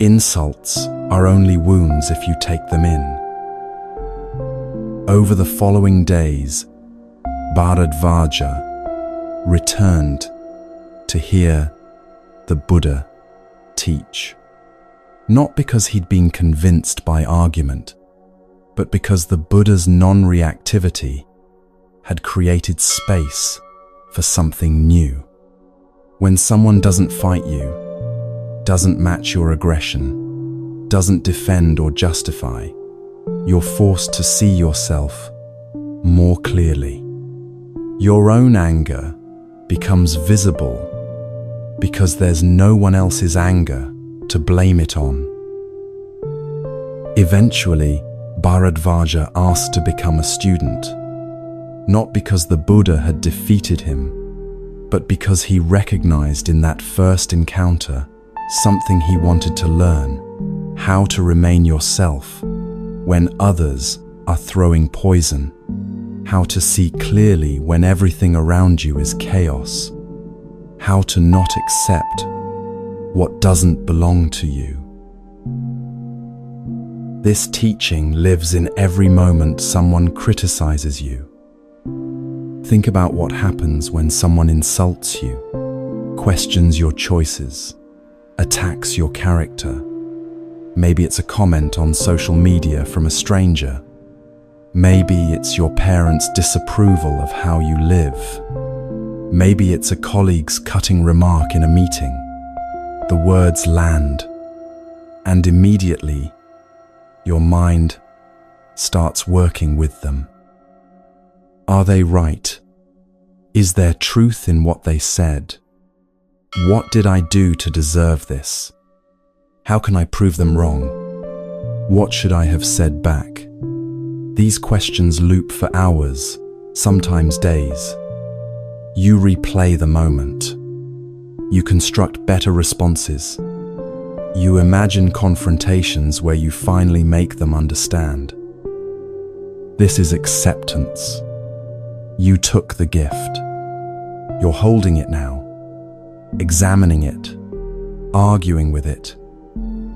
Insults are only wounds if you take them in. Over the following days, Bharadvaja returned to hear the Buddha teach. Not because he'd been convinced by argument, but because the Buddha's non-reactivity had created space for something new. When someone doesn't fight you, doesn't match your aggression, doesn't defend or justify, you're forced to see yourself more clearly. Your own anger becomes visible because there's no one else's anger to blame it on. Eventually, Bharadvaja asked to become a student, not because the Buddha had defeated him, but because he recognized in that first encounter something he wanted to learn: how to remain yourself when others are throwing poison, how to see clearly when everything around you is chaos, how to not accept what doesn't belong to you. This teaching lives in every moment someone criticizes you. Think about what happens when someone insults you, questions your choices, attacks your character. Maybe it's a comment on social media from a stranger. Maybe it's your parents' disapproval of how you live. Maybe it's a colleague's cutting remark in a meeting. The words land, and immediately your mind starts working with them. Are they right? Is there truth in what they said? What did I do to deserve this? How can I prove them wrong? What should I have said back? These questions loop for hours, sometimes days. You replay the moment. You construct better responses. You imagine confrontations where you finally make them understand. This is acceptance. You took the gift. You're holding it now, examining it, arguing with it,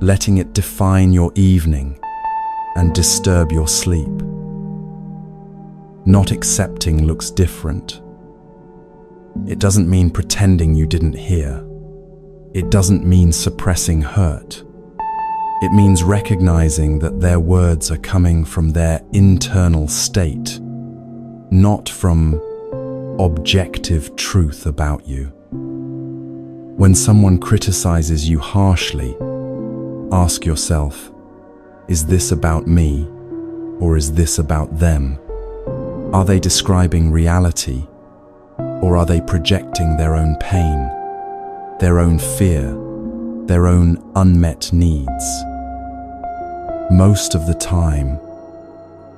letting it define your evening and disturb your sleep. Not accepting looks different. It doesn't mean pretending you didn't hear. It doesn't mean suppressing hurt. It means recognizing that their words are coming from their internal state, not from objective truth about you. When someone criticizes you harshly, ask yourself, is this about me or is this about them? Are they describing reality or are they projecting their own pain, their own fear, their own unmet needs? Most of the time,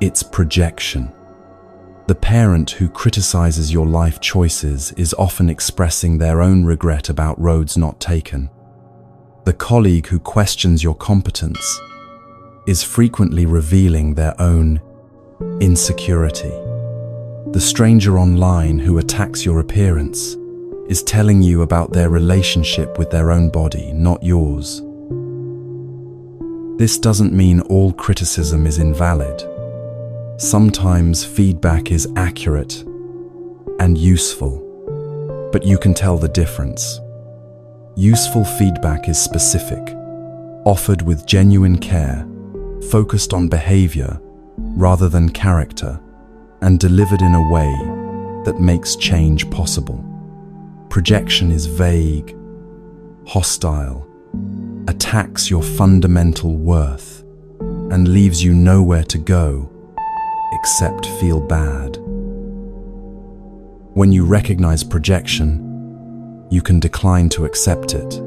it's projection. The parent who criticizes your life choices is often expressing their own regret about roads not taken. The colleague who questions your competence is frequently revealing their own insecurity. The stranger online who attacks your appearance is telling you about their relationship with their own body, not yours. This doesn't mean all criticism is invalid. Sometimes feedback is accurate and useful, but you can tell the difference. Useful feedback is specific, offered with genuine care, focused on behavior rather than character, and delivered in a way that makes change possible. Projection is vague, hostile, attacks your fundamental worth, and leaves you nowhere to go except feel bad. When you recognize projection, you can decline to accept it.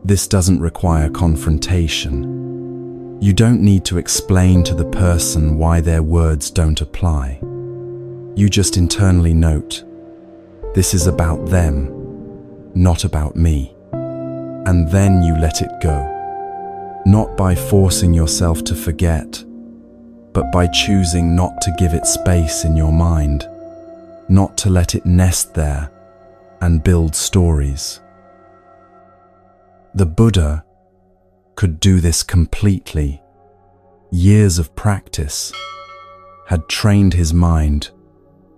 This doesn't require confrontation. You don't need to explain to the person why their words don't apply. You just internally note, this is about them, not about me. And then you let it go. Not by forcing yourself to forget, but by choosing not to give it space in your mind, not to let it nest there and build stories. The Buddha could do this completely. Years of practice had trained his mind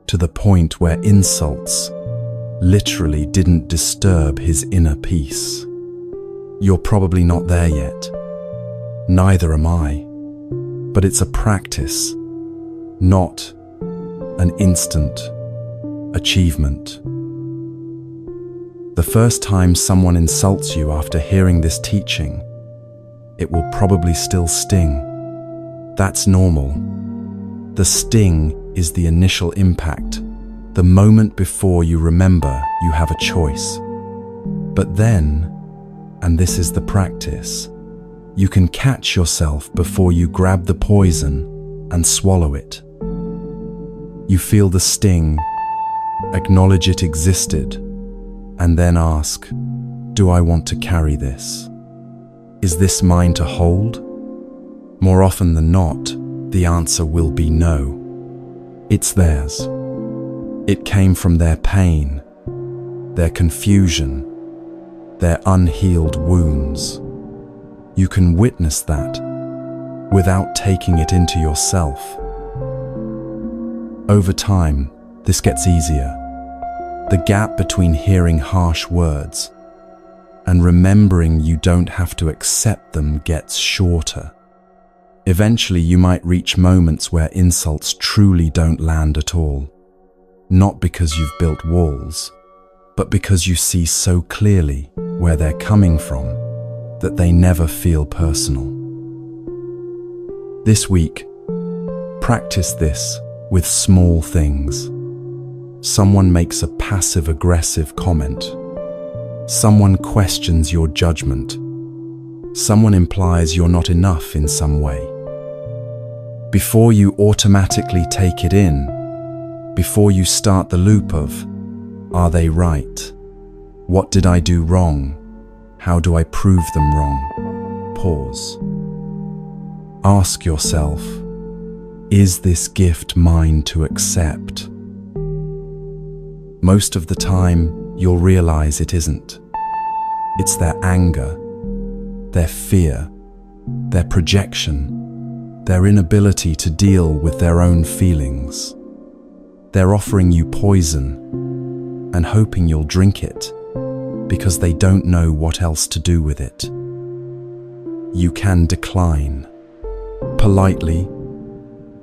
to the point where insults literally didn't disturb his inner peace. You're probably not there yet. Neither am I. But it's a practice, not an instant achievement. The first time someone insults you after hearing this teaching, it will probably still sting. That's normal. The sting is the initial impact, the moment before you remember you have a choice. But then, and this is the practice, you can catch yourself before you grab the poison and swallow it. You feel the sting, acknowledge it existed, and then ask, do I want to carry this? Is this mine to hold? More often than not, the answer will be no. It's theirs. It came from their pain, their confusion, their unhealed wounds. You can witness that without taking it into yourself. Over time, this gets easier. The gap between hearing harsh words and remembering you don't have to accept them gets shorter. Eventually, you might reach moments where insults truly don't land at all. Not because you've built walls, but because you see so clearly where they're coming from that they never feel personal. This week, practice this with small things. Someone makes a passive-aggressive comment. Someone questions your judgment. Someone implies you're not enough in some way. Before you automatically take it in, before you start the loop of, are they right? What did I do wrong? How do I prove them wrong? Pause. Ask yourself, is this gift mine to accept? Most of the time, you'll realize it isn't. It's their anger, their fear, their projection, their inability to deal with their own feelings. They're offering you poison and hoping you'll drink it because they don't know what else to do with it. You can decline, politely,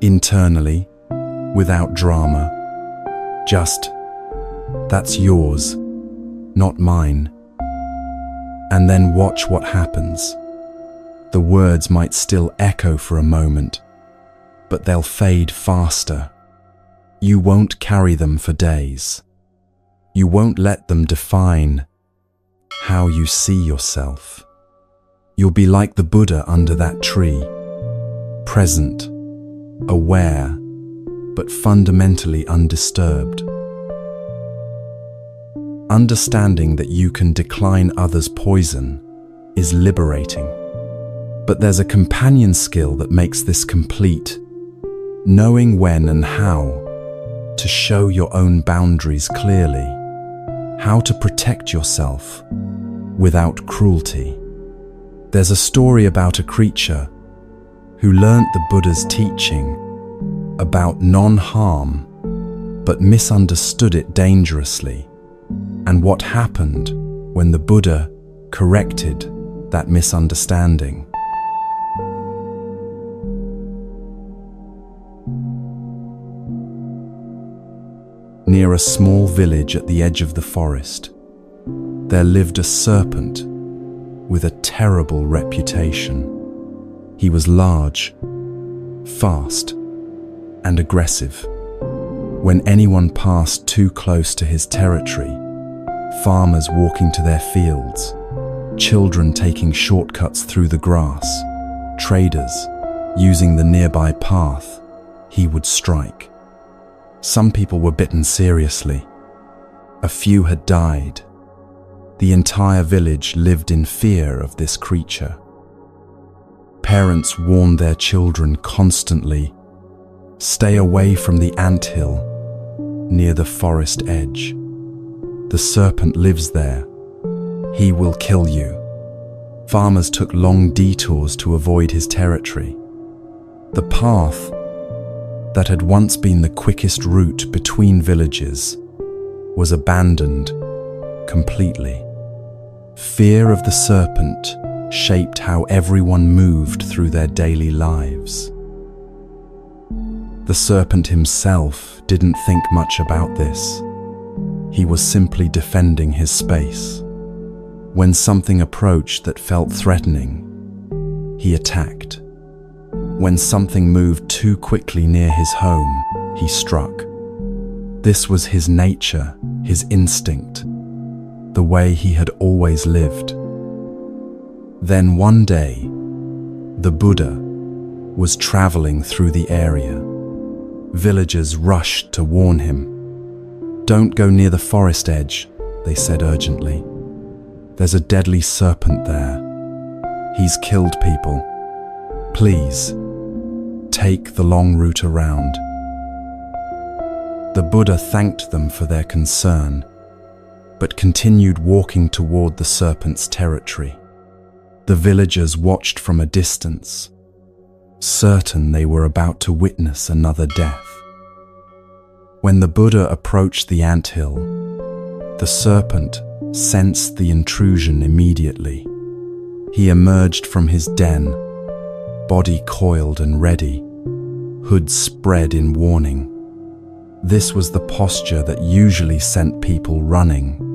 internally, without drama. Just, that's yours, not mine. And then watch what happens. The words might still echo for a moment, but they'll fade faster. You won't carry them for days. You won't let them define how you see yourself. You'll be like the Buddha under that tree, present, aware, but fundamentally undisturbed. Understanding that you can decline others' poison is liberating. But there's a companion skill that makes this complete, knowing when and how to show your own boundaries clearly, how to protect yourself without cruelty. There's a story about a creature who learnt the Buddha's teaching about non-harm, but misunderstood it dangerously, and what happened when the Buddha corrected that misunderstanding. Near a small village at the edge of the forest, there lived a serpent with a terrible reputation. He was large, fast, and aggressive. When anyone passed too close to his territory, farmers walking to their fields, children taking shortcuts through the grass, traders using the nearby path, he would strike. Some people were bitten seriously. A few had died. The entire village lived in fear of this creature. Parents warned their children constantly, stay away from the anthill near the forest edge. The serpent lives there. He will kill you. Farmers took long detours to avoid his territory. The path that had once been the quickest route between villages was abandoned completely. Fear of the serpent shaped how everyone moved through their daily lives. The serpent himself didn't think much about this. He was simply defending his space. When something approached that felt threatening, he attacked. When something moved too quickly near his home, he struck. This was his nature, his instinct, the way he had always lived. Then one day, the Buddha was traveling through the area. Villagers rushed to warn him. "Don't go near the forest edge," they said urgently. "There's a deadly serpent there. He's killed people. Please, take the long route around." The Buddha thanked them for their concern, but continued walking toward the serpent's territory. The villagers watched from a distance, certain they were about to witness another death. When the Buddha approached the anthill, the serpent sensed the intrusion immediately. He emerged from his den, body coiled and ready, hood spread in warning. This was the posture that usually sent people running.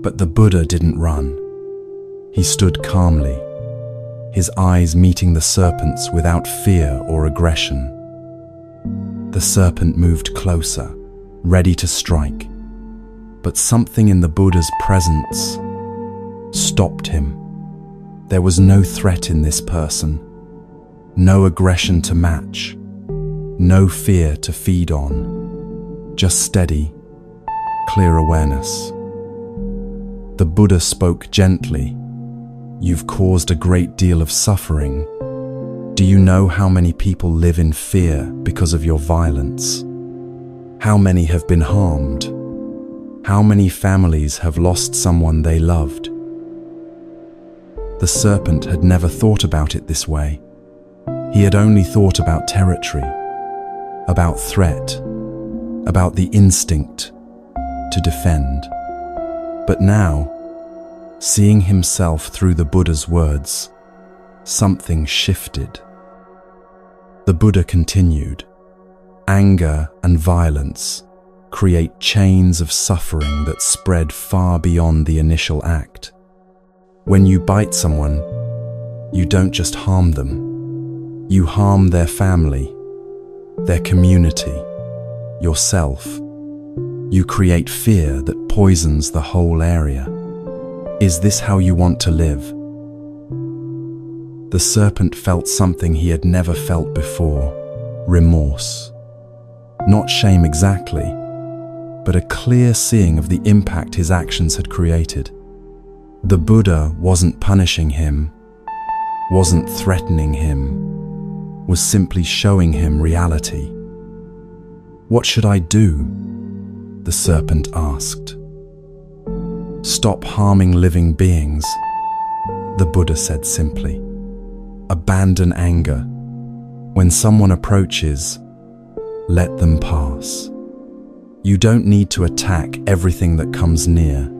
But the Buddha didn't run. He stood calmly, his eyes meeting the serpent's without fear or aggression. The serpent moved closer, ready to strike. But something in the Buddha's presence stopped him. There was no threat in this person, no aggression to match, no fear to feed on, just steady, clear awareness. The Buddha spoke gently. "You've caused a great deal of suffering. Do you know how many people live in fear because of your violence? How many have been harmed? How many families have lost someone they loved?" The serpent had never thought about it this way. He had only thought about territory, about threat, about the instinct to defend. But now, seeing himself through the Buddha's words, something shifted. The Buddha continued, "Anger and violence create chains of suffering that spread far beyond the initial act. When you bite someone, you don't just harm them. You harm their family, their community, yourself. You create fear that poisons the whole area. Is this how you want to live?" The serpent felt something he had never felt before, remorse. Not shame exactly, but a clear seeing of the impact his actions had created. The Buddha wasn't punishing him, wasn't threatening him, was simply showing him reality. "What should I do?" the serpent asked. "Stop harming living beings," the Buddha said simply. "Abandon anger. When someone approaches, let them pass. You don't need to attack everything that comes near."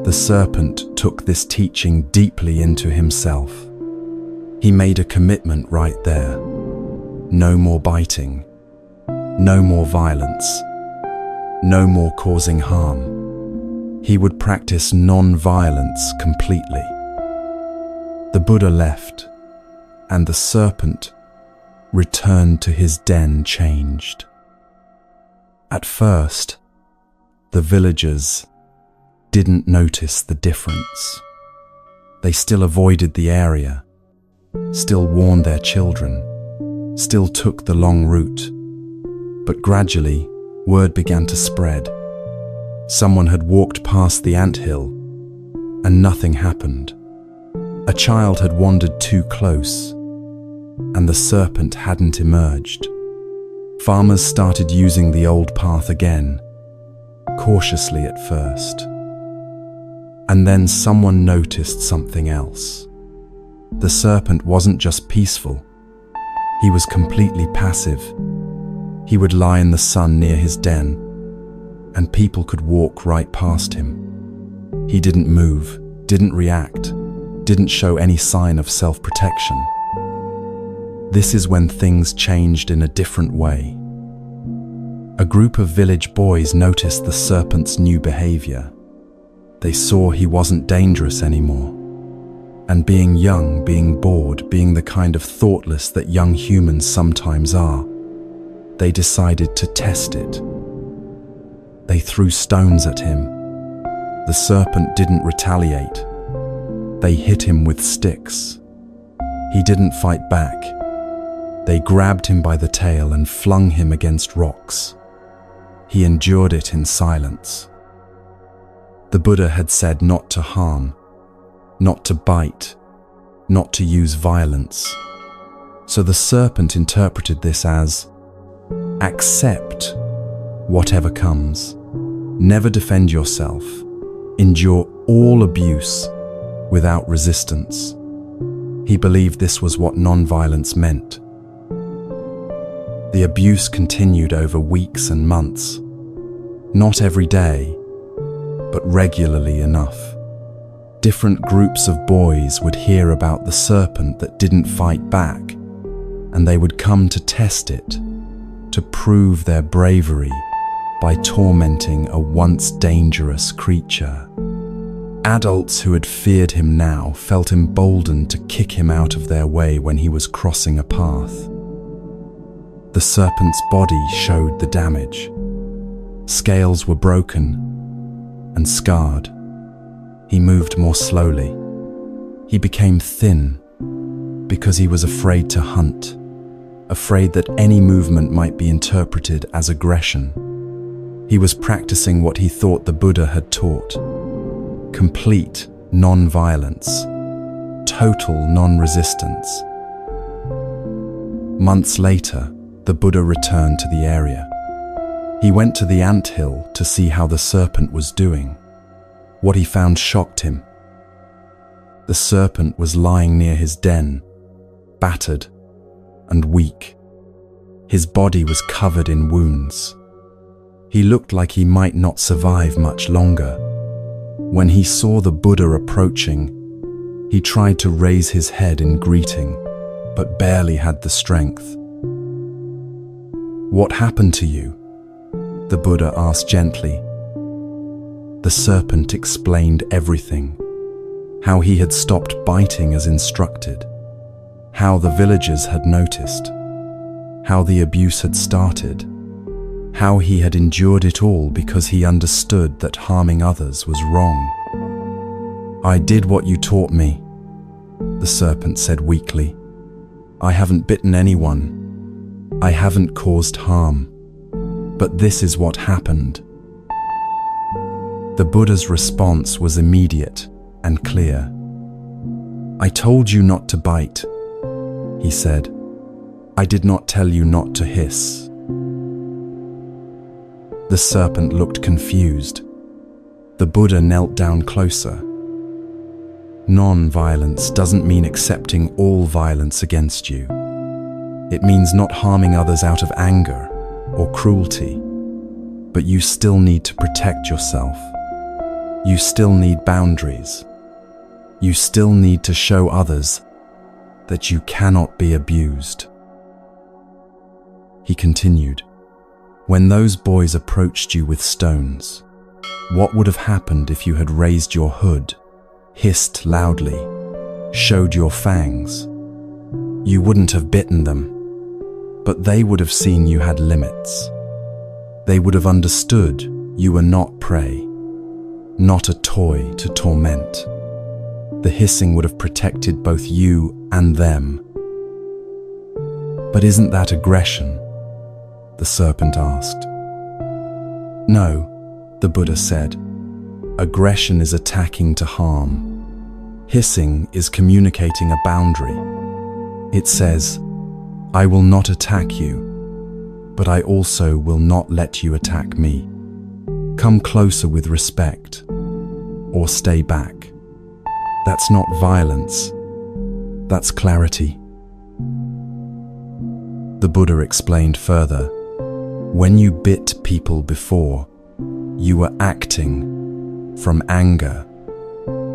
The serpent took this teaching deeply into himself. He made a commitment right there. No more biting, no more violence, no more causing harm. He would practice non-violence completely. The Buddha left, and the serpent returned to his den changed. At first, the villagers didn't notice the difference. They still avoided the area, still warned their children, still took the long route. But gradually, word began to spread. Someone had walked past the anthill, and nothing happened. A child had wandered too close, and the serpent hadn't emerged. Farmers started using the old path again, cautiously at first. And then someone noticed something else. The serpent wasn't just peaceful. He was completely passive. He would lie in the sun near his den, and people could walk right past him. He didn't move, didn't react, didn't show any sign of self-protection. This is when things changed in a different way. A group of village boys noticed the serpent's new behavior. They saw he wasn't dangerous anymore. And being young, being bored, being the kind of thoughtless that young humans sometimes are, they decided to test it. They threw stones at him. The serpent didn't retaliate. They hit him with sticks. He didn't fight back. They grabbed him by the tail and flung him against rocks. He endured it in silence. The Buddha had said not to harm, not to bite, not to use violence. So the serpent interpreted this as, accept whatever comes. Never defend yourself. Endure all abuse without resistance. He believed this was what non-violence meant. The abuse continued over weeks and months. Not every day, but regularly enough. Different groups of boys would hear about the serpent that didn't fight back, and they would come to test it, to prove their bravery by tormenting a once dangerous creature. Adults who had feared him now felt emboldened to kick him out of their way when he was crossing a path. The serpent's body showed the damage. Scales were broken and scarred. He moved more slowly. He became thin because he was afraid to hunt, afraid that any movement might be interpreted as aggression. He was practicing what he thought the Buddha had taught: complete non-violence, total non-resistance. Months later, the Buddha returned to the area. He went to the anthill to see how the serpent was doing. What he found shocked him. The serpent was lying near his den, battered and weak. His body was covered in wounds. He looked like he might not survive much longer. When he saw the Buddha approaching, he tried to raise his head in greeting, but barely had the strength. "What happened to you?" the Buddha asked gently. The serpent explained everything: how he had stopped biting as instructed, how the villagers had noticed, how the abuse had started, how he had endured it all because he understood that harming others was wrong. "I did what you taught me," the serpent said weakly. "I haven't bitten anyone. I haven't caused harm. But this is what happened." The Buddha's response was immediate and clear. "I told you not to bite," he said. "I did not tell you not to hiss." The serpent looked confused. The Buddha knelt down closer. Non-violence doesn't mean accepting all violence against you. It means not harming others out of anger or cruelty. But you still need to protect yourself. You still need boundaries. You still need to show others that you cannot be abused. He continued, "When those boys approached you with stones, what would have happened if you had raised your hood, hissed loudly, showed your fangs? You wouldn't have bitten them, but they would have seen you had limits. They would have understood you were not prey, not a toy to torment. The hissing would have protected both you and them." "But isn't that aggression?" the serpent asked. "No," the Buddha said. "Aggression is attacking to harm. Hissing is communicating a boundary. It says, I will not attack you, but I also will not let you attack me. Come closer with respect, or stay back. That's not violence. That's clarity." The Buddha explained further, "When you bit people before, you were acting from anger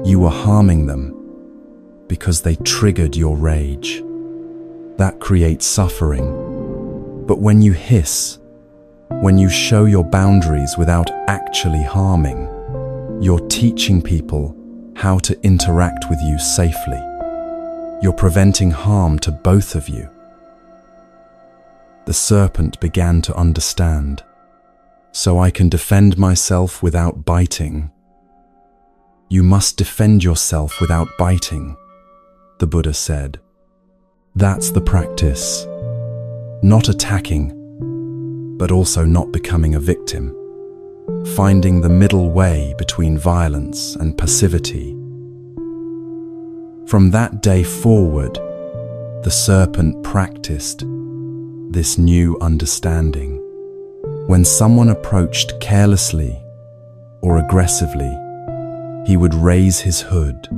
You were harming them because they triggered your rage. That creates suffering. But when you hiss, when you show your boundaries without actually harming, you're teaching people how to interact with you safely. You're preventing harm to both of you. The serpent began to understand. So I can defend myself without biting. You must defend yourself without biting, the Buddha said. That's the practice. Not attacking, but also not becoming a victim. Finding the middle way between violence and passivity. From that day forward, the serpent practiced this new understanding. When someone approached carelessly or aggressively, he would raise his hood,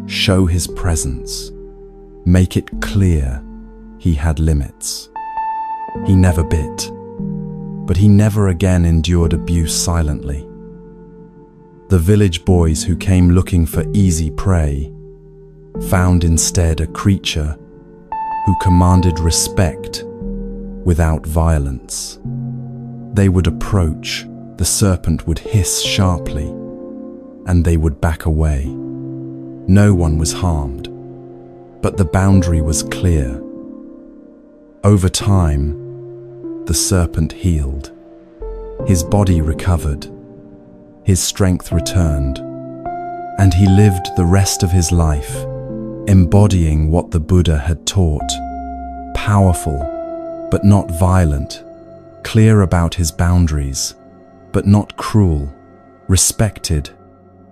show his presence, make it clear he had limits. He never bit, but he never again endured abuse silently. The village boys who came looking for easy prey found instead a creature who commanded respect without violence. They would approach, the serpent would hiss sharply, and they would back away. No one was harmed, but the boundary was clear. Over time, the serpent healed. His body recovered, his strength returned, and he lived the rest of his life embodying what the Buddha had taught, powerful but not violent, clear about his boundaries but not cruel, respected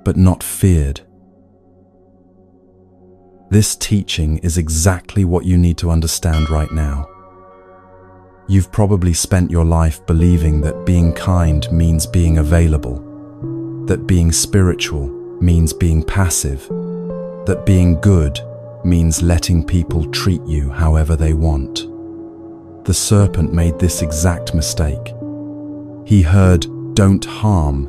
but not feared. This teaching is exactly what you need to understand right now. You've probably spent your life believing that being kind means being available, that being spiritual means being passive, that being good means letting people treat you however they want. The serpent made this exact mistake. He heard "don't harm"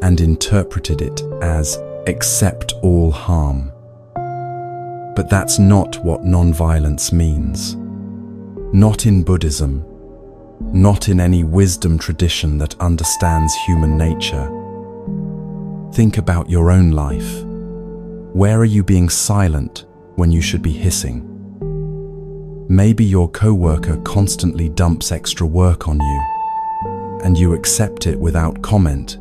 and interpreted it as "accept all harm." But that's not what non-violence means. Not in Buddhism, not in any wisdom tradition that understands human nature. Think about your own life. Where are you being silent when you should be hissing? Maybe your coworker constantly dumps extra work on you, and you accept it without comment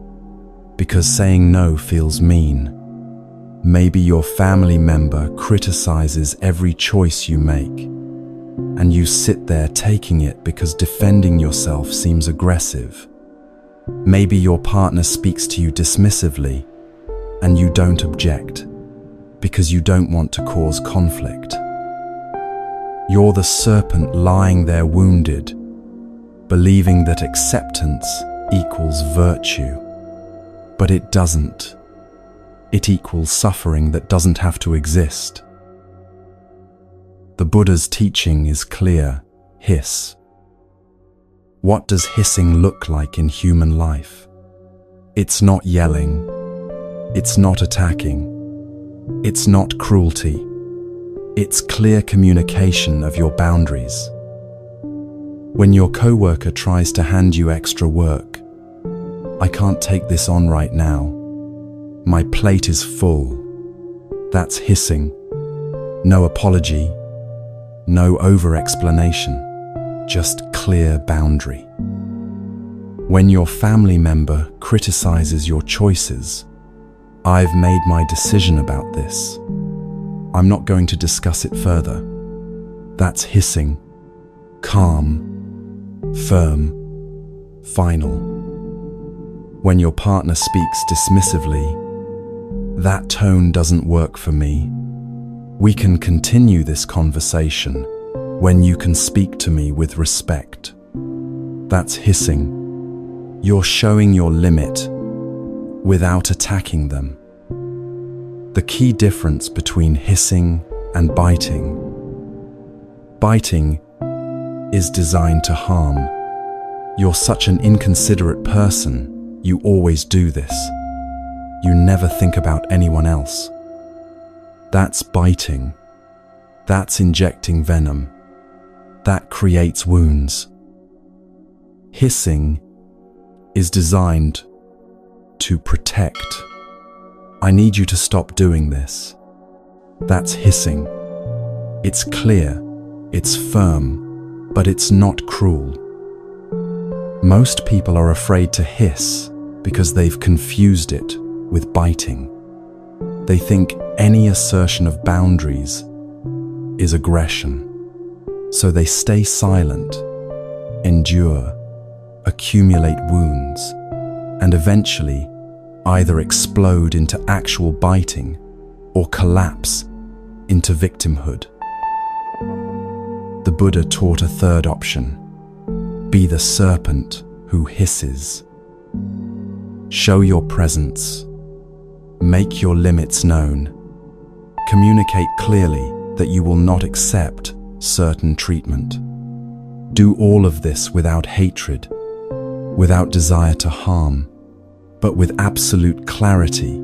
because saying no feels mean. Maybe your family member criticizes every choice you make, and you sit there taking it because defending yourself seems aggressive. Maybe your partner speaks to you dismissively, and you don't object because you don't want to cause conflict. You're the serpent lying there wounded, believing that acceptance equals virtue. But it doesn't. It equals suffering that doesn't have to exist. The Buddha's teaching is clear: hiss. What does hissing look like in human life? It's not yelling. It's not attacking. It's not cruelty. It's clear communication of your boundaries. When your coworker tries to hand you extra work, "I can't take this on right now. My plate is full." That's hissing. No apology, no over-explanation, just clear boundary. When your family member criticizes your choices, "I've made my decision about this. I'm not going to discuss it further." That's hissing. Calm, firm, final. When your partner speaks dismissively, "That tone doesn't work for me. We can continue this conversation when you can speak to me with respect." That's hissing. You're showing your limit without attacking them. The key difference between hissing and biting. Biting is designed to harm. "You're such an inconsiderate person. You always do this. you never think about anyone else. That's biting. That's injecting venom. That creates wounds. Hissing is designed to protect. I need you to stop doing this. That's hissing. It's clear, it's firm, but it's not cruel. Most people are afraid to hiss because they've confused it with biting. They think any assertion of boundaries is aggression. So they stay silent, endure, accumulate wounds, and eventually either explode into actual biting or collapse into victimhood. The Buddha taught a third option: be the serpent who hisses. Show your presence. Make your limits known. Communicate clearly that you will not accept certain treatment. Do all of this without hatred, without desire to harm, but with absolute clarity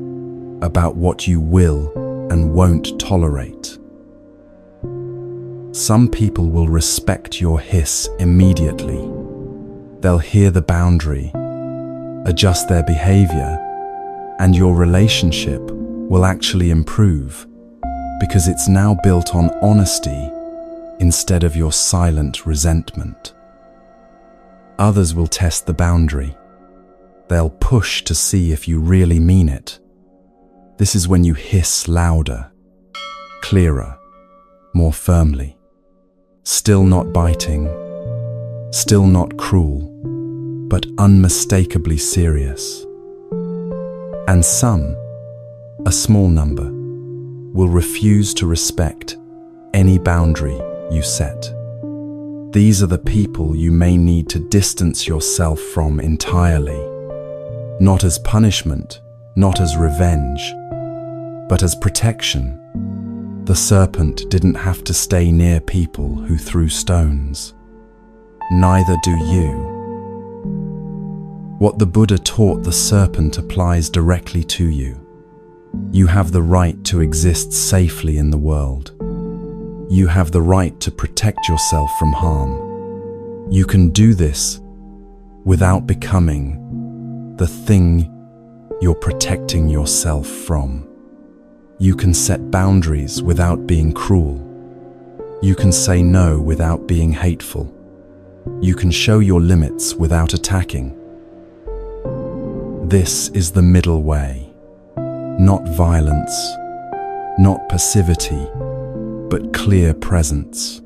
about what you will and won't tolerate. Some people will respect your hiss immediately. They'll hear the boundary, adjust their behavior, and your relationship will actually improve because it's now built on honesty instead of your silent resentment. Others will test the boundary. They'll push to see if you really mean it. This is when you hiss louder, clearer, more firmly. Still not biting, still not cruel, but unmistakably serious. And some, a small number, will refuse to respect any boundary you set. These are the people you may need to distance yourself from entirely, not as punishment, not as revenge, but as protection. The serpent didn't have to stay near people who threw stones. Neither do you. What the Buddha taught the serpent applies directly to you. You have the right to exist safely in the world. You have the right to protect yourself from harm. You can do this without becoming the thing you're protecting yourself from. You can set boundaries without being cruel. You can say no without being hateful. You can show your limits without attacking. This is the middle way. Not violence, not passivity, but clear presence.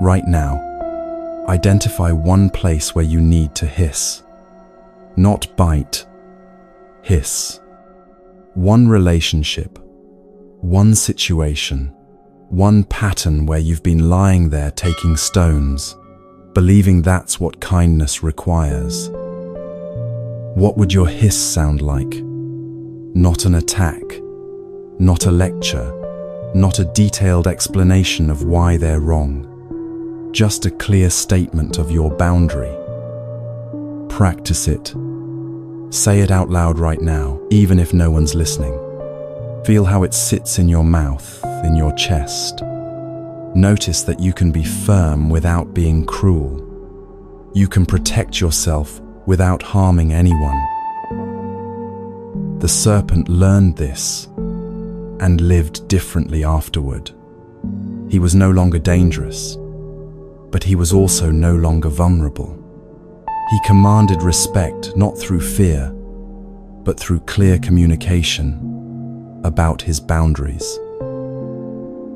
Right now, identify one place where you need to hiss. Not bite, hiss. One relationship, one situation, one pattern where you've been lying there taking stones, believing that's what kindness requires. What would your hiss sound like? Not an attack, not a lecture, not a detailed explanation of why they're wrong. Just a clear statement of your boundary. Practice it. Say it out loud right now, even if no one's listening. Feel how it sits in your mouth, in your chest. Notice that you can be firm without being cruel. You can protect yourself without harming anyone. The serpent learned this and lived differently afterward. He was no longer dangerous, but he was also no longer vulnerable. He commanded respect not through fear, but through clear communication about his boundaries.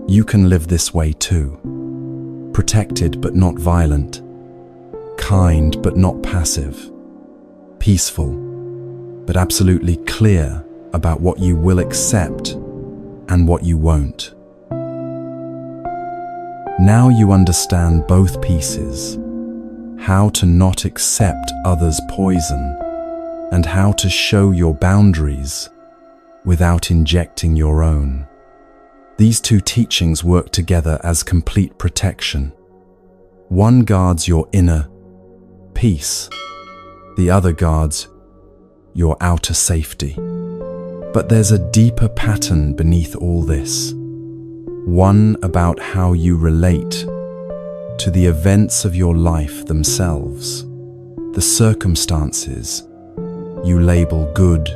You can live this way too, protected but not violent, kind but not passive, peaceful but absolutely clear about what you will accept and what you won't. Now you understand both pieces, how to not accept others' poison and how to show your boundaries without injecting your own. These two teachings work together as complete protection. One guards your inner peace, the other guards your outer safety. But there's a deeper pattern beneath all this, one about how you relate to the events of your life themselves, the circumstances you label good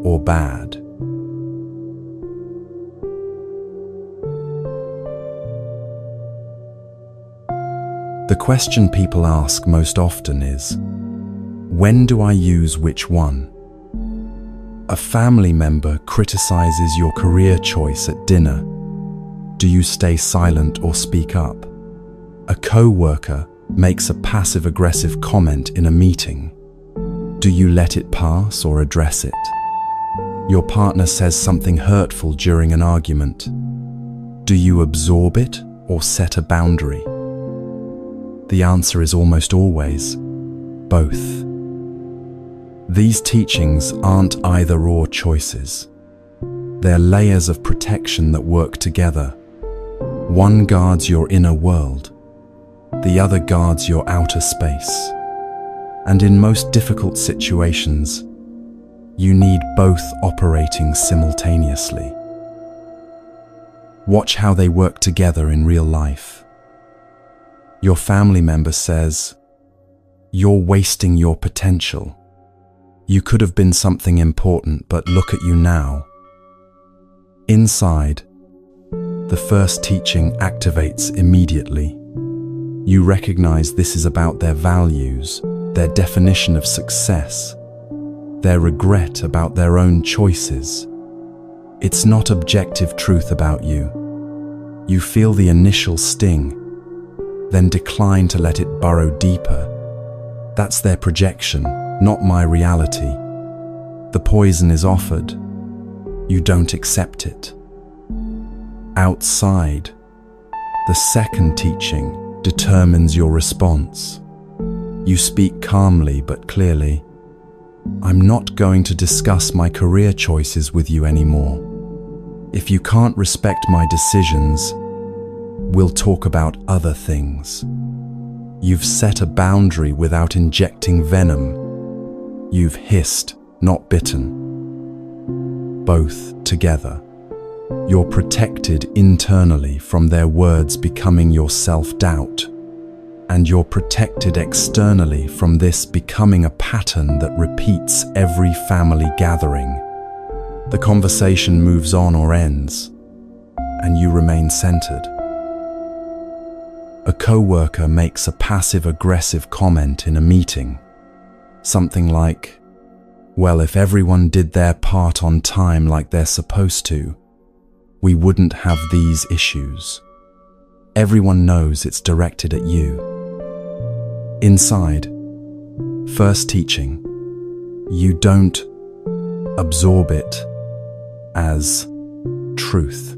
or bad. The question people ask most often is, when do I use which one? A family member criticizes your career choice at dinner. Do you stay silent or speak up? A co-worker makes a passive-aggressive comment in a meeting. Do you let it pass or address it? Your partner says something hurtful during an argument. Do you absorb it or set a boundary? The answer is almost always both. These teachings aren't either-or choices. They're layers of protection that work together. One guards your inner world, the other guards your outer space. And in most difficult situations, you need both operating simultaneously. Watch how they work together in real life. Your family member says, "You're wasting your potential. You could have been something important, but look at you now." Inside, the first teaching activates immediately. You recognize this is about their values, their definition of success, their regret about their own choices. It's not objective truth about you. You feel the initial sting, then decline to let it burrow deeper. That's their projection, not my reality. The poison is offered. You don't accept it. Outside, the second teaching determines your response. You speak calmly but clearly. "I'm not going to discuss my career choices with you anymore. If you can't respect my decisions, we'll talk about other things." You've set a boundary without injecting venom. You've hissed, not bitten. Both together. You're protected internally from their words becoming your self-doubt. And you're protected externally from this becoming a pattern that repeats every family gathering. The conversation moves on or ends, and you remain centered. A co-worker makes a passive-aggressive comment in a meeting. Something like, "Well, if everyone did their part on time like they're supposed to, we wouldn't have these issues." Everyone knows it's directed at you. Inside, first teaching, you don't absorb it as truth.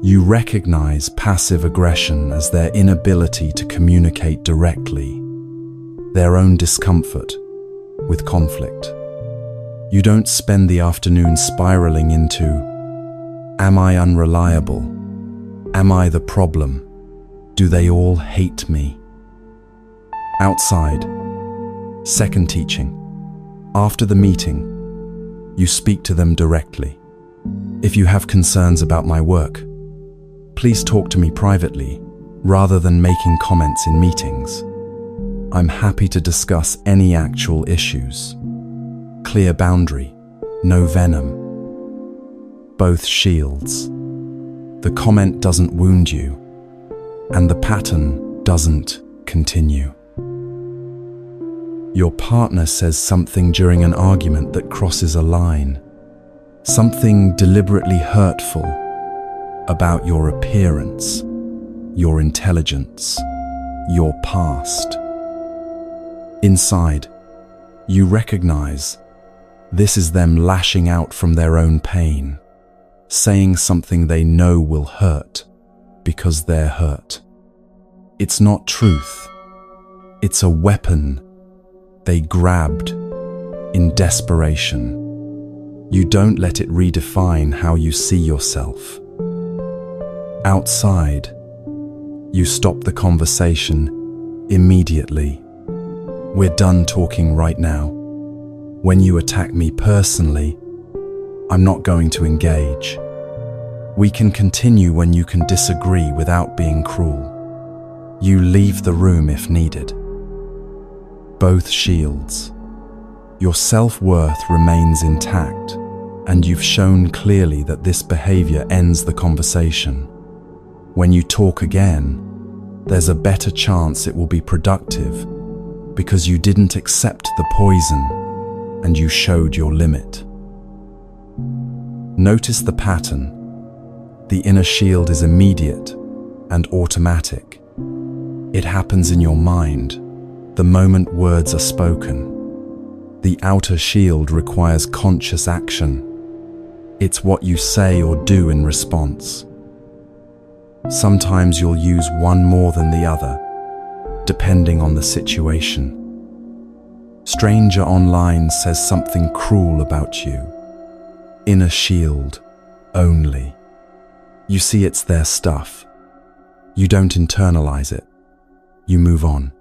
You recognize passive aggression as their inability to communicate directly, their own discomfort with conflict. You don't spend the afternoon spiraling into, "Am I unreliable? Am I the problem? Do they all hate me?" Outside, second teaching. After the meeting, you speak to them directly. "If you have concerns about my work, please talk to me privately rather than making comments in meetings. I'm happy to discuss any actual issues." Clear boundary, no venom. Both shields. The comment doesn't wound you, and the pattern doesn't continue. Your partner says something during an argument that crosses a line, something deliberately hurtful about your appearance, your intelligence, your past. Inside, you recognize this is them lashing out from their own pain, saying something they know will hurt because they're hurt. It's not truth. It's a weapon they grabbed in desperation. You don't let it redefine how you see yourself. Outside, you stop the conversation immediately. "We're done talking right now. When you attack me personally, I'm not going to engage. We can continue when you can disagree without being cruel. You leave the room if needed. Both shields. Your self-worth remains intact, and you've shown clearly that this behavior ends the conversation. When you talk again, there's a better chance it will be productive because you didn't accept the poison and you showed your limit. Notice the pattern. The inner shield is immediate and automatic. It happens in your mind, the moment words are spoken. The outer shield requires conscious action. It's what you say or do in response. Sometimes you'll use one more than the other, depending on the situation. Stranger online says something cruel about you. Inner shield only. You see, it's their stuff. You don't internalize it. You move on.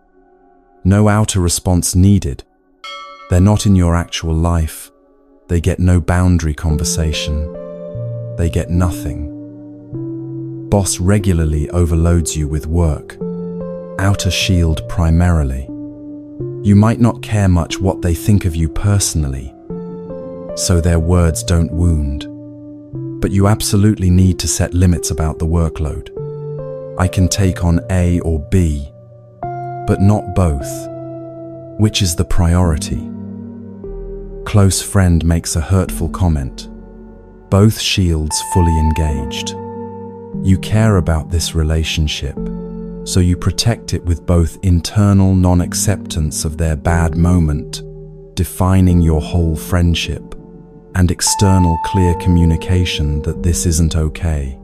No outer response needed. They're not in your actual life. They get no boundary conversation. They get nothing. Boss regularly overloads you with work. Outer shield primarily. You might not care much what they think of you personally, so their words don't wound. But you absolutely need to set limits about the workload. I can take on A or B, but not both. Which is the priority? Close friend makes a hurtful comment. Both shields fully engaged. You care about this relationship, so you protect it with both internal non-acceptance of their bad moment, defining your whole friendship, and external clear communication that this isn't okay.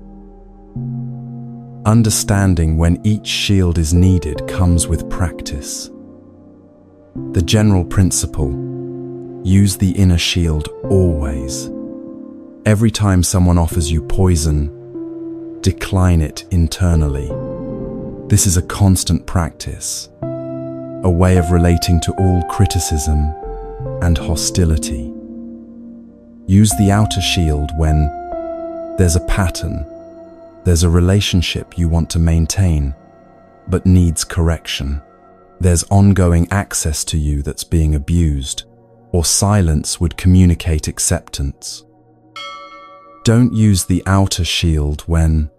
Understanding when each shield is needed comes with practice. The general principle: use the inner shield always. Every time someone offers you poison, decline it internally. This is a constant practice, a way of relating to all criticism and hostility. Use the outer shield when there's a pattern, there's a relationship you want to maintain, but needs correction. There's ongoing access to you that's being abused, or silence would communicate acceptance. Don't use the outer shield when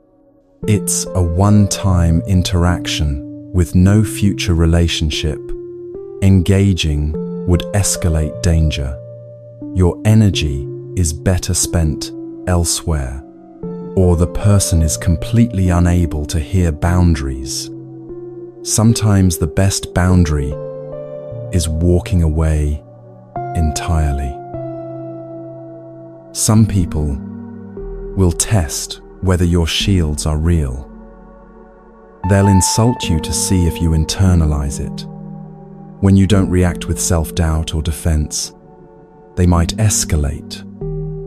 it's a one-time interaction with no future relationship. Engaging would escalate danger. Your energy is better spent elsewhere, or the person is completely unable to hear boundaries. Sometimes the best boundary is walking away entirely. Some people will test whether your shields are real. They'll insult you to see if you internalize it. When you don't react with self-doubt or defense, they might escalate,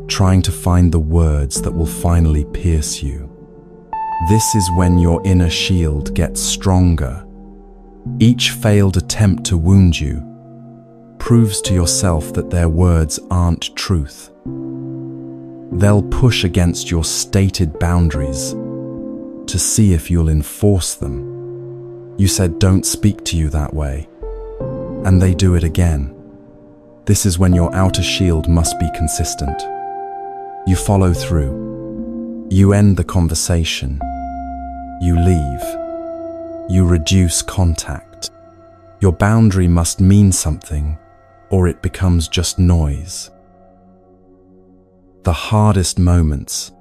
trying to find the words that will finally pierce you. This is when your inner shield gets stronger. Each failed attempt to wound you proves to yourself that their words aren't truth. They'll push against your stated boundaries to see if you'll enforce them. You said don't speak to you that way, and they do it again. This is when your outer shield must be consistent. You follow through. You end the conversation. You leave. You reduce contact. Your boundary must mean something, or it becomes just noise. The hardest moments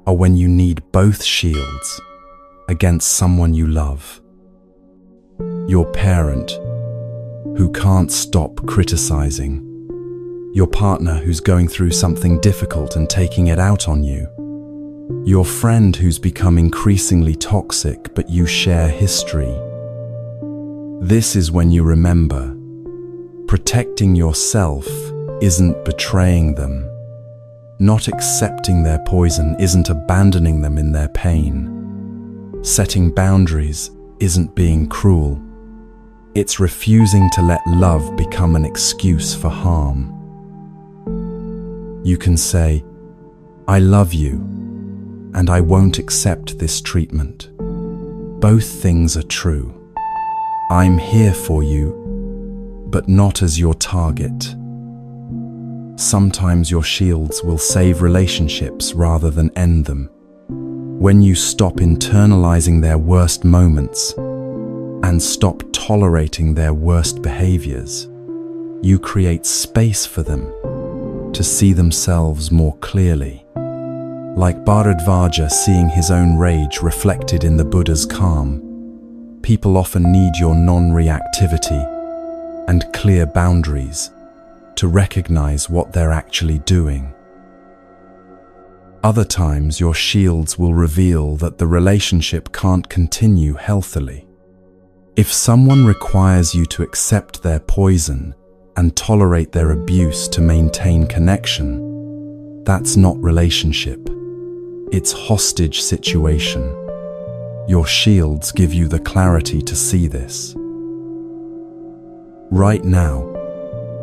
are when you need both shields against someone you love. Your parent who can't stop criticizing. Your partner who's going through something difficult and taking it out on you. Your friend who's become increasingly toxic, but you share history. This is when you remember, protecting yourself isn't betraying them. Not accepting their poison isn't abandoning them in their pain. Setting boundaries isn't being cruel. It's refusing to let love become an excuse for harm. You can say, "I love you, and I won't accept this treatment." Both things are true. I'm here for you, but not as your target. Sometimes your shields will save relationships rather than end them. When you stop internalizing their worst moments and stop tolerating their worst behaviors, you create space for them to see themselves more clearly. Like Bharadvaja seeing his own rage reflected in the Buddha's calm, people often need your non-reactivity and clear boundaries to recognize what they're actually doing. Other times, your shields will reveal that the relationship can't continue healthily. If someone requires you to accept their poison and tolerate their abuse to maintain connection, that's not relationship. It's hostage situation. Your shields give you the clarity to see this. Right now,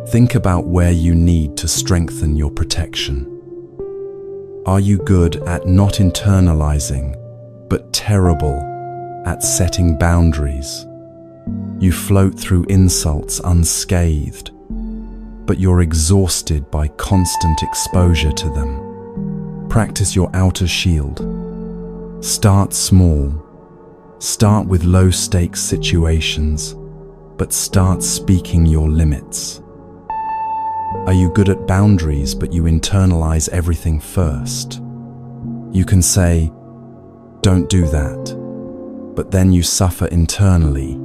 think about where you need to strengthen your protection. Are you good at not internalizing, but terrible at setting boundaries? You float through insults unscathed, but you're exhausted by constant exposure to them. Practice your outer shield. Start small. Start with low-stakes situations, but start speaking your limits. Are you good at boundaries, but you internalize everything first? You can say, "Don't do that," but then you suffer internally,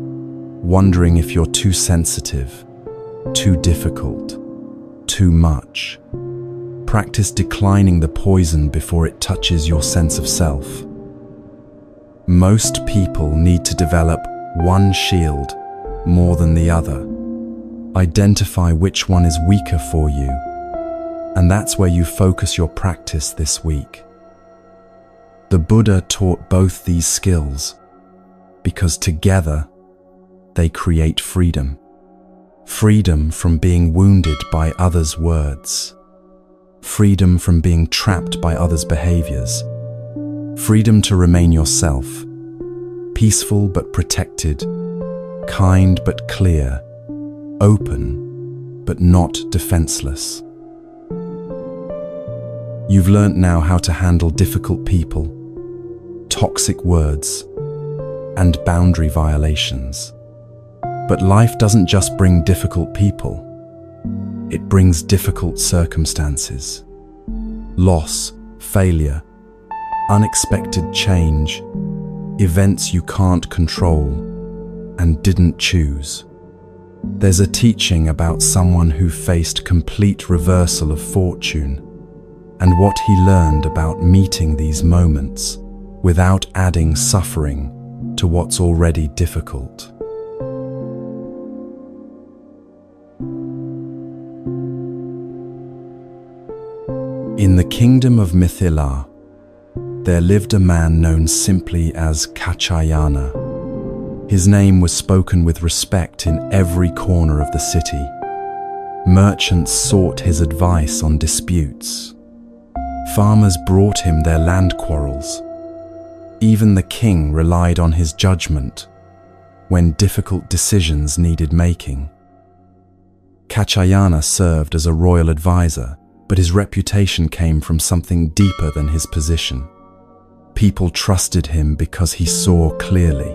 wondering if you're too sensitive, too difficult, too much. Practice declining the poison before it touches your sense of self. Most people need to develop one shield more than the other. Identify which one is weaker for you, and that's where you focus your practice this week. The Buddha taught both these skills because together they create freedom. Freedom from being wounded by others' words. Freedom from being trapped by others' behaviors. Freedom to remain yourself, peaceful but protected, kind but clear, open but not defenseless. You've learned now how to handle difficult people, toxic words, and boundary violations. But life doesn't just bring difficult people. It brings difficult circumstances. Loss, failure, unexpected change, events you can't control and didn't choose. There's a teaching about someone who faced complete reversal of fortune and what he learned about meeting these moments without adding suffering to what's already difficult. In the kingdom of Mithila, there lived a man known simply as Kaccayana. His name was spoken with respect in every corner of the city. Merchants sought his advice on disputes. Farmers brought him their land quarrels. Even the king relied on his judgment when difficult decisions needed making. Kaccayana served as a royal advisor, but his reputation came from something deeper than his position. People trusted him because he saw clearly.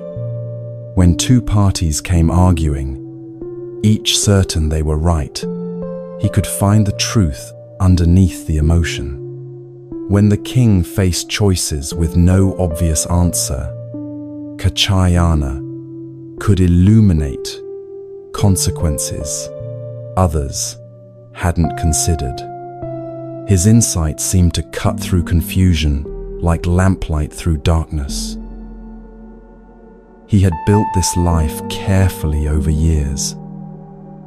When two parties came arguing, each certain they were right, he could find the truth underneath the emotion. When the king faced choices with no obvious answer, Kaccayana could illuminate consequences others hadn't considered. His insight seemed to cut through confusion like lamplight through darkness. He had built this life carefully over years.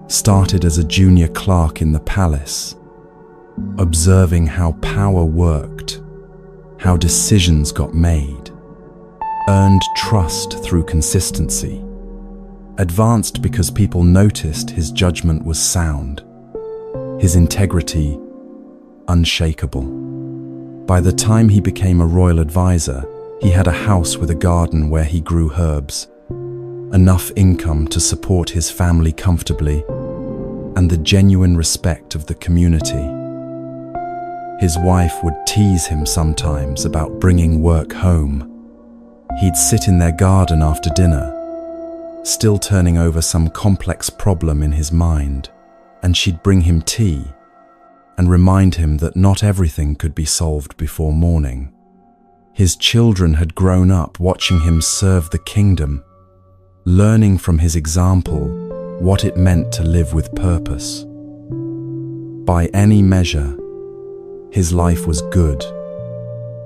Started as a junior clerk in the palace, observing how power worked, how decisions got made, earned trust through consistency, advanced because people noticed his judgment was sound, his integrity unshakable. By the time he became a royal advisor, he had a house with a garden where he grew herbs, enough income to support his family comfortably, and the genuine respect of the community. His wife would tease him sometimes about bringing work home. He'd sit in their garden after dinner, still turning over some complex problem in his mind, and she'd bring him tea and remind him that not everything could be solved before morning. His children had grown up watching him serve the kingdom, learning from his example what it meant to live with purpose. By any measure, his life was good,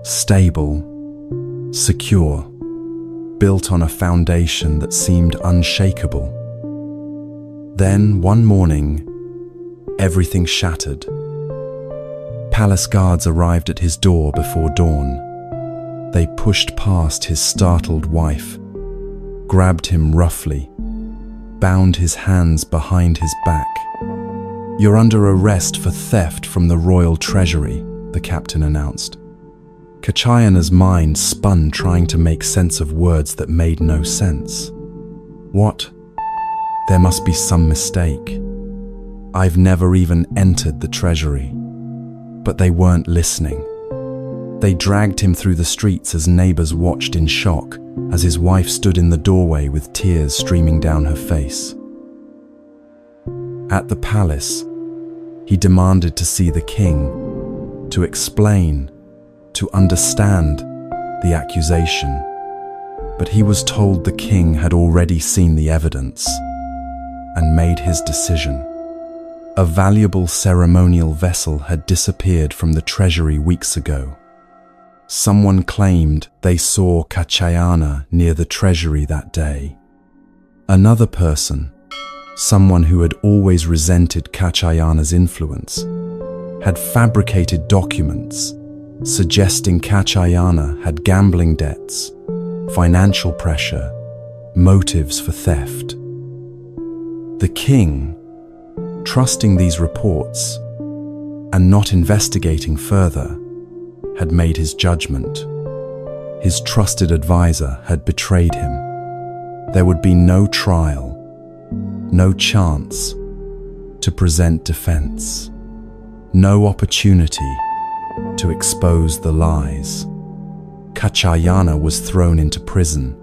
stable, secure, built on a foundation that seemed unshakable. Then, one morning, everything shattered. Palace guards arrived at his door before dawn. They pushed past his startled wife, grabbed him roughly, bound his hands behind his back. "You're under arrest for theft from the royal treasury," the captain announced. Kachayana's mind spun trying to make sense of words that made no sense. What? There must be some mistake. I've never even entered the treasury. But they weren't listening. They dragged him through the streets as neighbors watched in shock as his wife stood in the doorway with tears streaming down her face. At the palace, he demanded to see the king, to explain, to understand the accusation. But he was told the king had already seen the evidence and made his decision. A valuable ceremonial vessel had disappeared from the treasury weeks ago. Someone claimed they saw Kachayana near the treasury that day. Another person, someone who had always resented Kachayana's influence, had fabricated documents suggesting Kachayana had gambling debts, financial pressure, motives for theft. The king, trusting these reports and not investigating further, had made his judgment. His trusted advisor had betrayed him. There would be no trial, no chance to present defense, no opportunity to expose the lies. Kachayana was thrown into prison.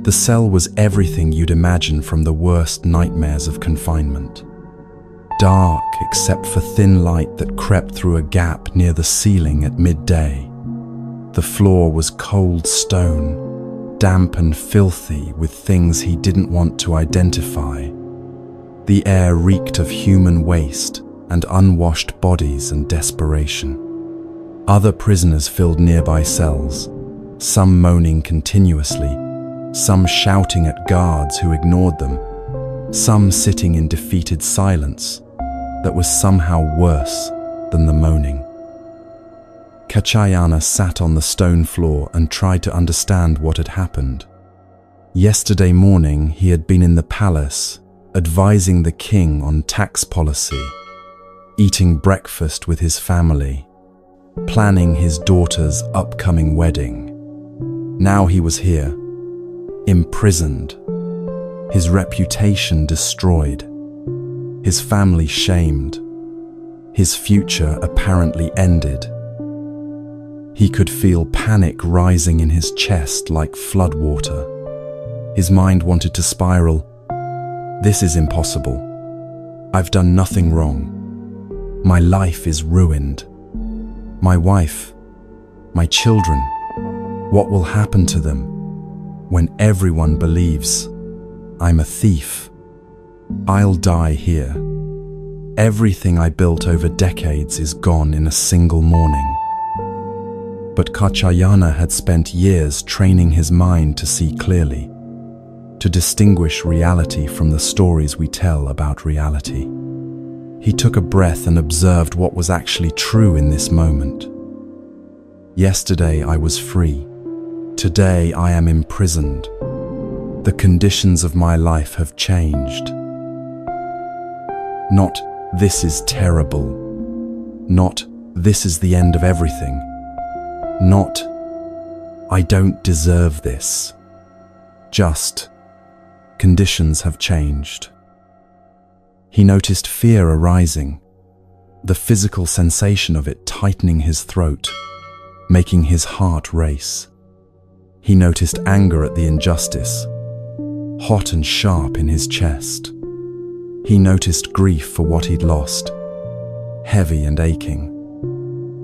The cell was everything you'd imagine from the worst nightmares of confinement. Dark except for thin light that crept through a gap near the ceiling at midday. The floor was cold stone, damp and filthy with things he didn't want to identify. The air reeked of human waste and unwashed bodies and desperation. Other prisoners filled nearby cells, some moaning continuously, some shouting at guards who ignored them, some sitting in defeated silence that was somehow worse than the moaning. Kachayana sat on the stone floor and tried to understand what had happened. Yesterday morning he had been in the palace, advising the king on tax policy, eating breakfast with his family, planning his daughter's upcoming wedding. Now he was here, imprisoned, his reputation destroyed, his family shamed, his future apparently ended. He could feel panic rising in his chest like floodwater. His mind wanted to spiral. This is impossible. I've done nothing wrong. My life is ruined. My wife, my children, what will happen to them when everyone believes I'm a thief? I'll die here. Everything I built over decades is gone in a single morning. But Kachayana had spent years training his mind to see clearly, to distinguish reality from the stories we tell about reality. He took a breath and observed what was actually true in this moment. Yesterday I was free. Today I am imprisoned. The conditions of my life have changed. Not, this is terrible. Not, this is the end of everything. Not, I don't deserve this. Just, conditions have changed. He noticed fear arising, the physical sensation of it tightening his throat, making his heart race. He noticed anger at the injustice, hot and sharp in his chest. He noticed grief for what he'd lost, heavy and aching.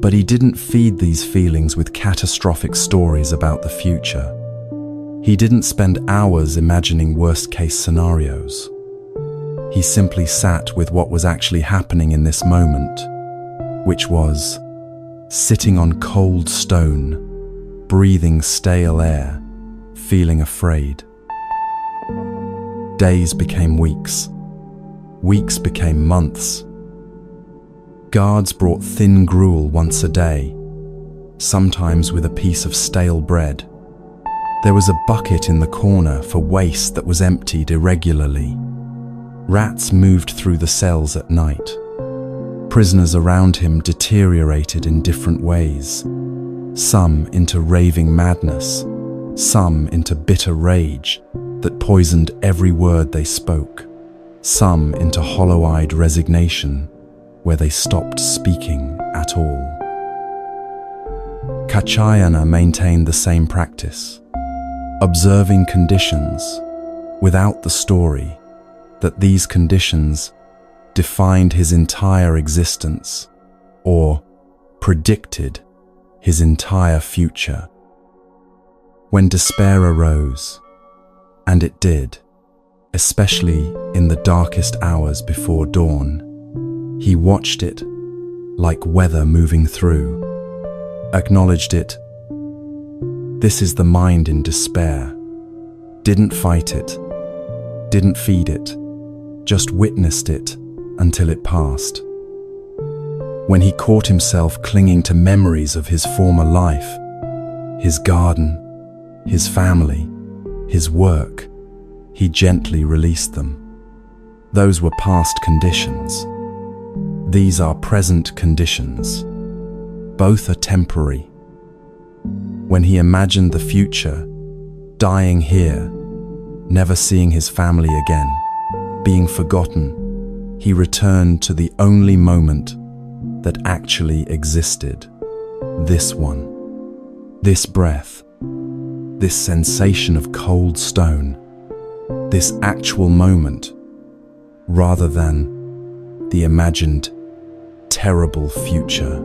But he didn't feed these feelings with catastrophic stories about the future. He didn't spend hours imagining worst-case scenarios. He simply sat with what was actually happening in this moment, which was sitting on cold stone, breathing stale air, feeling afraid. Days became weeks. Weeks became months. Guards brought thin gruel once a day, sometimes with a piece of stale bread. There was a bucket in the corner for waste that was emptied irregularly. Rats moved through the cells at night. Prisoners around him deteriorated in different ways, some into raving madness, some into bitter rage that poisoned every word they spoke, some into hollow-eyed resignation where they stopped speaking at all. Kachayana maintained the same practice, observing conditions without the story that these conditions defined his entire existence or predicted his entire future. When despair arose, and it did, especially in the darkest hours before dawn, he watched it like weather moving through, acknowledged it. This is the mind in despair. Didn't fight it, didn't feed it, just witnessed it until it passed. When he caught himself clinging to memories of his former life, his garden, his family, his work, he gently released them. Those were past conditions. These are present conditions. Both are temporary. When he imagined the future, dying here, never seeing his family again, being forgotten, he returned to the only moment that actually existed. This one, this breath, this sensation of cold stone, this actual moment, rather than the imagined terrible future.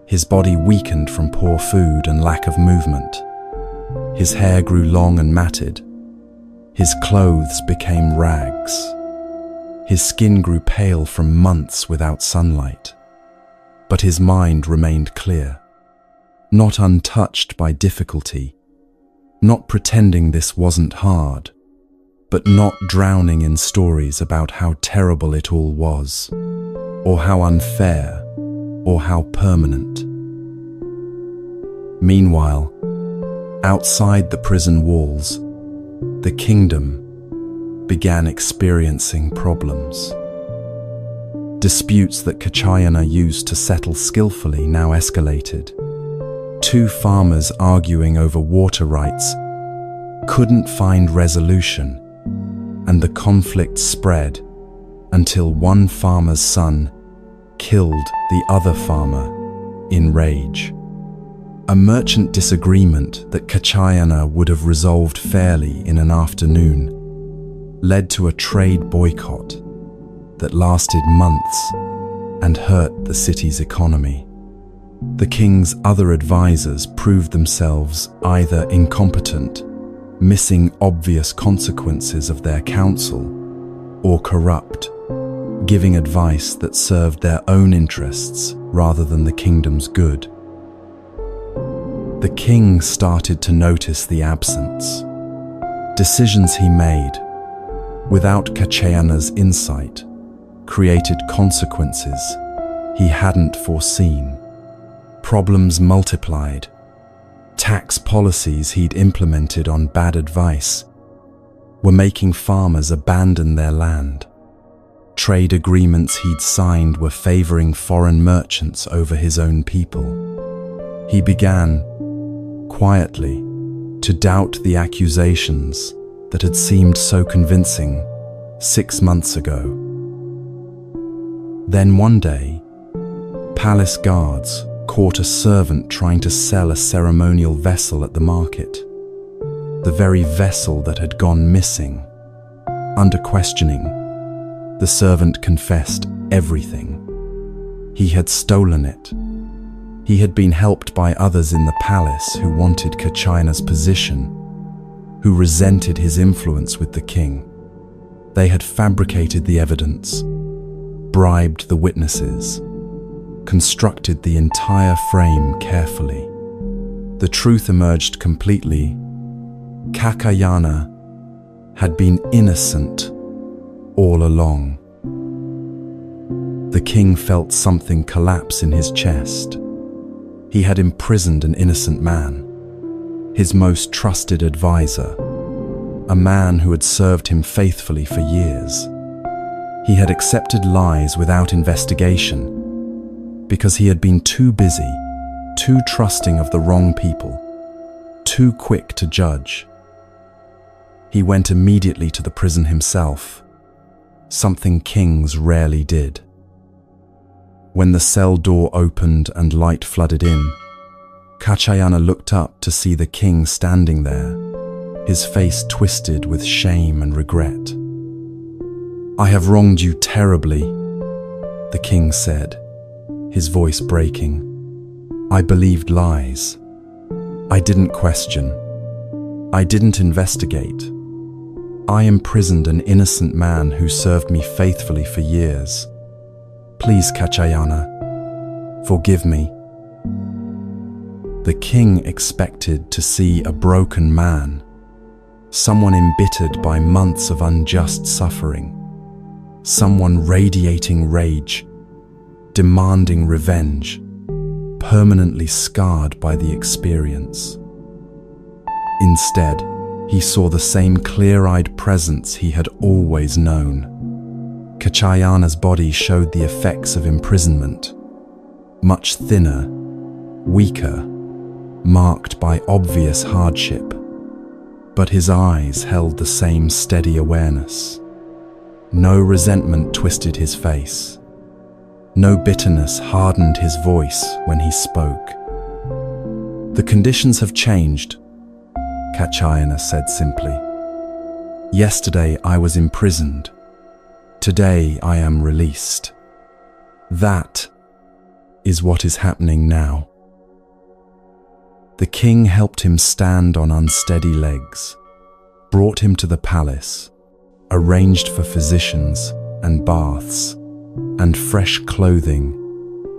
His body weakened from poor food and lack of movement. His hair grew long and matted. His clothes became rags. His skin grew pale from months without sunlight. But his mind remained clear, not untouched by difficulty, not pretending this wasn't hard, but not drowning in stories about how terrible it all was, or how unfair, or how permanent. Meanwhile, outside the prison walls, the kingdom began experiencing problems. Disputes that Kachayana used to settle skillfully now escalated. Two farmers arguing over water rights couldn't find resolution, and the conflict spread until one farmer's son killed the other farmer in rage. A merchant disagreement that Kachayana would have resolved fairly in an afternoon led to a trade boycott that lasted months and hurt the city's economy. The king's other advisors proved themselves either incompetent, missing obvious consequences of their counsel, or corrupt, giving advice that served their own interests rather than the kingdom's good. The king started to notice the absence. Decisions he made, without Kachayana's insight, created consequences he hadn't foreseen. Problems multiplied. Tax policies he'd implemented on bad advice were making farmers abandon their land. Trade agreements he'd signed were favoring foreign merchants over his own people. He began, quietly, to doubt the accusations that had seemed so convincing 6 months ago. Then one day, palace guards caught a servant trying to sell a ceremonial vessel at the market, the very vessel that had gone missing. Under questioning, the servant confessed everything. He had stolen it. He had been helped by others in the palace who wanted Kachayana's position, who resented his influence with the king. They had fabricated the evidence, bribed the witnesses, constructed the entire frame carefully. The truth emerged completely. Kachayana had been innocent all along. The king felt something collapse in his chest. He had imprisoned an innocent man, his most trusted advisor, a man who had served him faithfully for years. He had accepted lies without investigation because he had been too busy, too trusting of the wrong people, too quick to judge. He went immediately to the prison himself, something kings rarely did. When the cell door opened and light flooded in, Kachayana looked up to see the king standing there, his face twisted with shame and regret. "I have wronged you terribly," the king said, his voice breaking. "I believed lies. I didn't question. I didn't investigate. I imprisoned an innocent man who served me faithfully for years. Please, Kachayana, forgive me." The king expected to see a broken man, someone embittered by months of unjust suffering, someone radiating rage, demanding revenge, permanently scarred by the experience. Instead, he saw the same clear-eyed presence he had always known. Kachayana's body showed the effects of imprisonment, much thinner, weaker, marked by obvious hardship, but his eyes held the same steady awareness. No resentment twisted his face. No bitterness hardened his voice when he spoke. "The conditions have changed," Kachayana said simply. "Yesterday I was imprisoned. Today I am released. That is what is happening now." The king helped him stand on unsteady legs, brought him to the palace, arranged for physicians and baths, and fresh clothing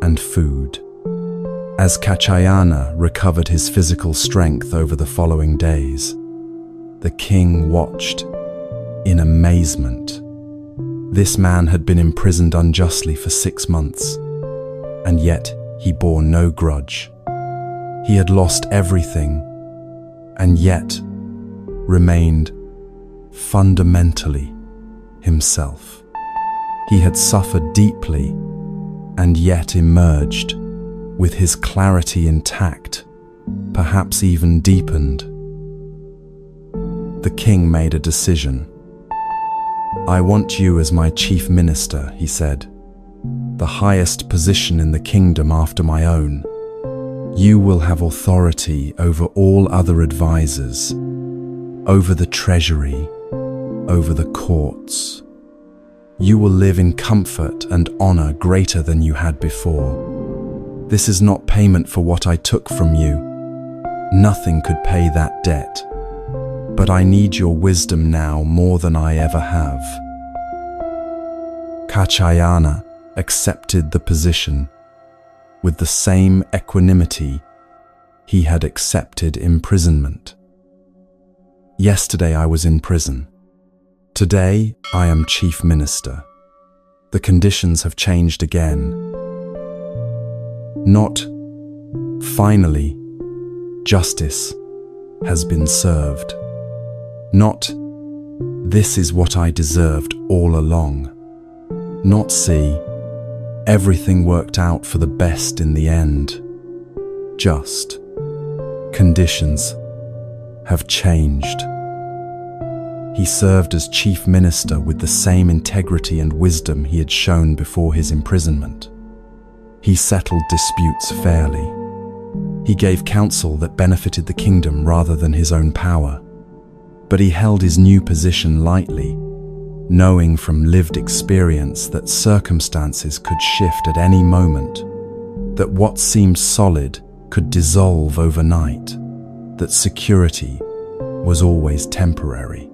and food. As Kachayana recovered his physical strength over the following days, the king watched in amazement. This man had been imprisoned unjustly for 6 months, and yet he bore no grudge. He had lost everything, and yet remained fundamentally himself. He had suffered deeply, and yet emerged with his clarity intact, perhaps even deepened. The king made a decision. "I want you as my chief minister," he said, "the highest position in the kingdom after my own. You will have authority over all other advisors, over the treasury, over the courts. You will live in comfort and honor greater than you had before. This is not payment for what I took from you. Nothing could pay that debt. But I need your wisdom now more than I ever have." Kachayana accepted the position with the same equanimity he had accepted imprisonment. "Yesterday I was in prison. Today I am chief minister. The conditions have changed again." Not finally, justice has been served. Not, this is what I deserved all along. Not, see, everything worked out for the best in the end. Just, conditions have changed. He served as chief minister with the same integrity and wisdom he had shown before his imprisonment. He settled disputes fairly. He gave counsel that benefited the kingdom rather than his own power. But he held his new position lightly, knowing from lived experience that circumstances could shift at any moment, that what seemed solid could dissolve overnight, that security was always temporary.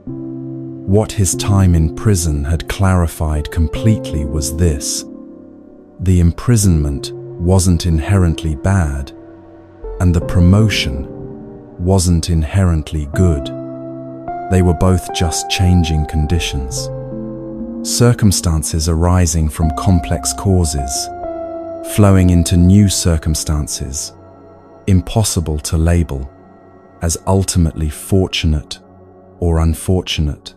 What his time in prison had clarified completely was this: the imprisonment wasn't inherently bad, and the promotion wasn't inherently good. They were both just changing conditions. Circumstances arising from complex causes, flowing into new circumstances, impossible to label as ultimately fortunate or unfortunate,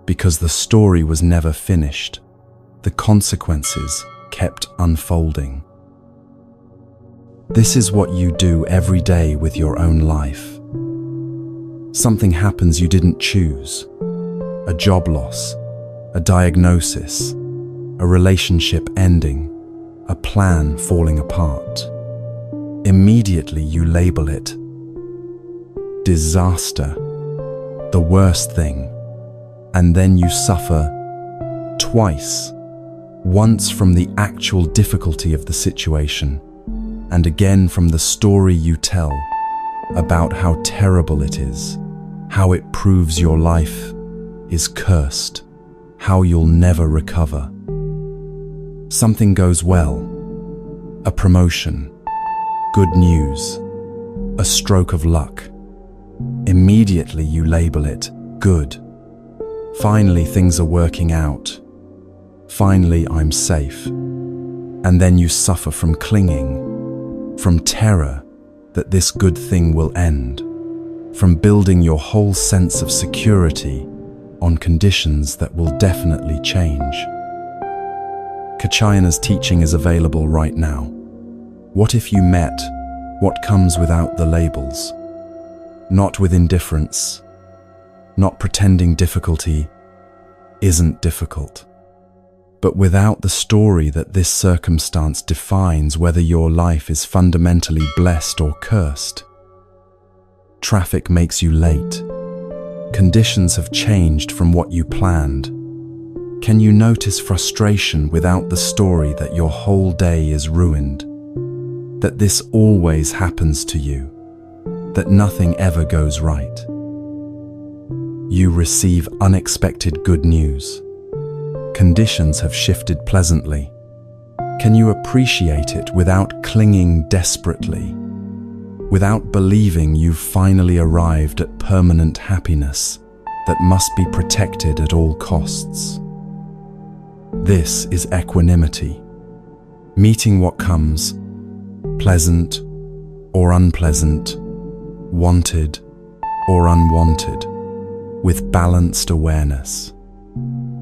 because the story was never finished. The consequences kept unfolding. This is what you do every day with your own life. Something happens you didn't choose. A job loss, a diagnosis, a relationship ending, a plan falling apart. Immediately you label it disaster, the worst thing, and then you suffer twice. Once from the actual difficulty of the situation, and again from the story you tell about how terrible it is, how it proves your life is cursed, how you'll never recover. Something goes well, a promotion, good news, a stroke of luck. Immediately you label it good. Finally things are working out. Finally I'm safe. And then you suffer from clinging, from terror that this good thing will end, from building your whole sense of security on conditions that will definitely change. Kachayana's teaching is available right now. What if you met what comes without the labels? Not with indifference, not pretending difficulty isn't difficult, but without the story that this circumstance defines whether your life is fundamentally blessed or cursed. Traffic makes you late. Conditions have changed from what you planned. Can you notice frustration without the story that your whole day is ruined? That this always happens to you? That nothing ever goes right? You receive unexpected good news. Conditions have shifted pleasantly. Can you appreciate it without clinging desperately? Without believing you've finally arrived at permanent happiness that must be protected at all costs? This is equanimity. Meeting what comes, pleasant or unpleasant, wanted or unwanted, with balanced awareness.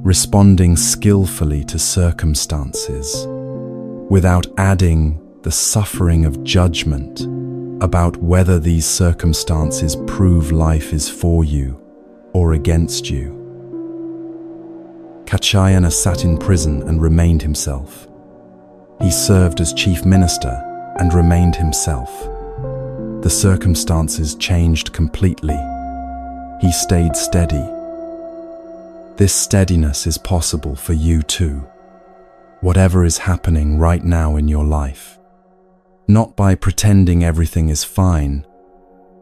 Responding skillfully to circumstances, without adding the suffering of judgment about whether these circumstances prove life is for you or against you. Kachayana sat in prison and remained himself. He served as chief minister and remained himself. The circumstances changed completely. He stayed steady. This steadiness is possible for you too, whatever is happening right now in your life. Not by pretending everything is fine,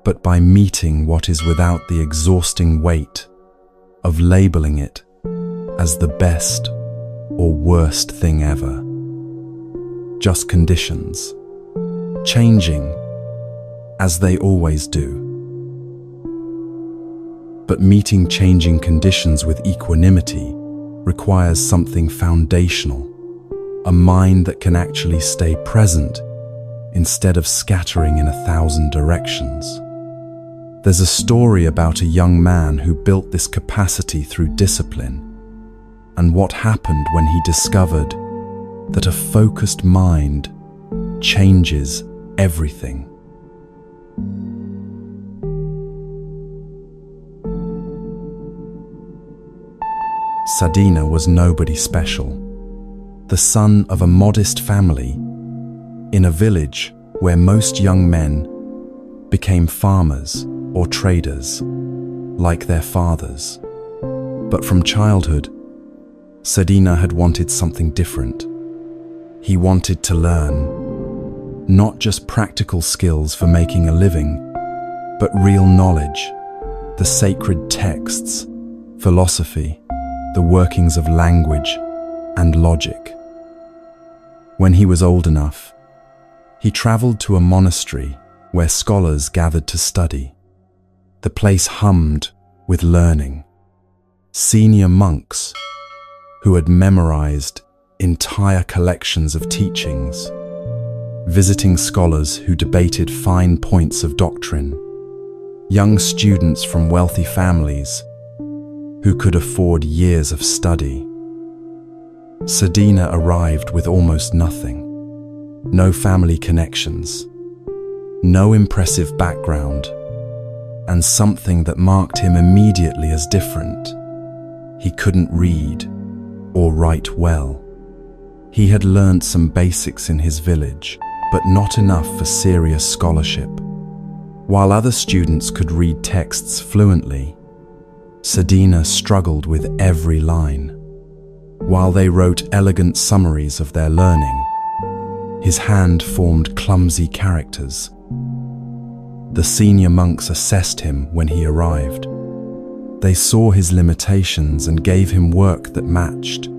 but by meeting what is without the exhausting weight of labeling it as the best or worst thing ever. Just conditions, changing as they always do. But meeting changing conditions with equanimity requires something foundational, a mind that can actually stay present instead of scattering in 1,000 directions. There's a story about a young man who built this capacity through discipline, and what happened when he discovered that a focused mind changes everything. Sadhina was nobody special, the son of a modest family in a village where most young men became farmers or traders, like their fathers. But from childhood, Sadhina had wanted something different. He wanted to learn, not just practical skills for making a living, but real knowledge, the sacred texts, philosophy, the workings of language and logic. When he was old enough, he traveled to a monastery where scholars gathered to study. The place hummed with learning. Senior monks who had memorized entire collections of teachings, visiting scholars who debated fine points of doctrine, young students from wealthy families who could afford years of study. Sadhina arrived with almost nothing. No family connections, no impressive background, and something that marked him immediately as different. He couldn't read or write well. He had learnt some basics in his village, but not enough for serious scholarship. While other students could read texts fluently, Sadhina struggled with every line. While they wrote elegant summaries of their learning, his hand formed clumsy characters. The senior monks assessed him when he arrived. They saw his limitations and gave him work that matched,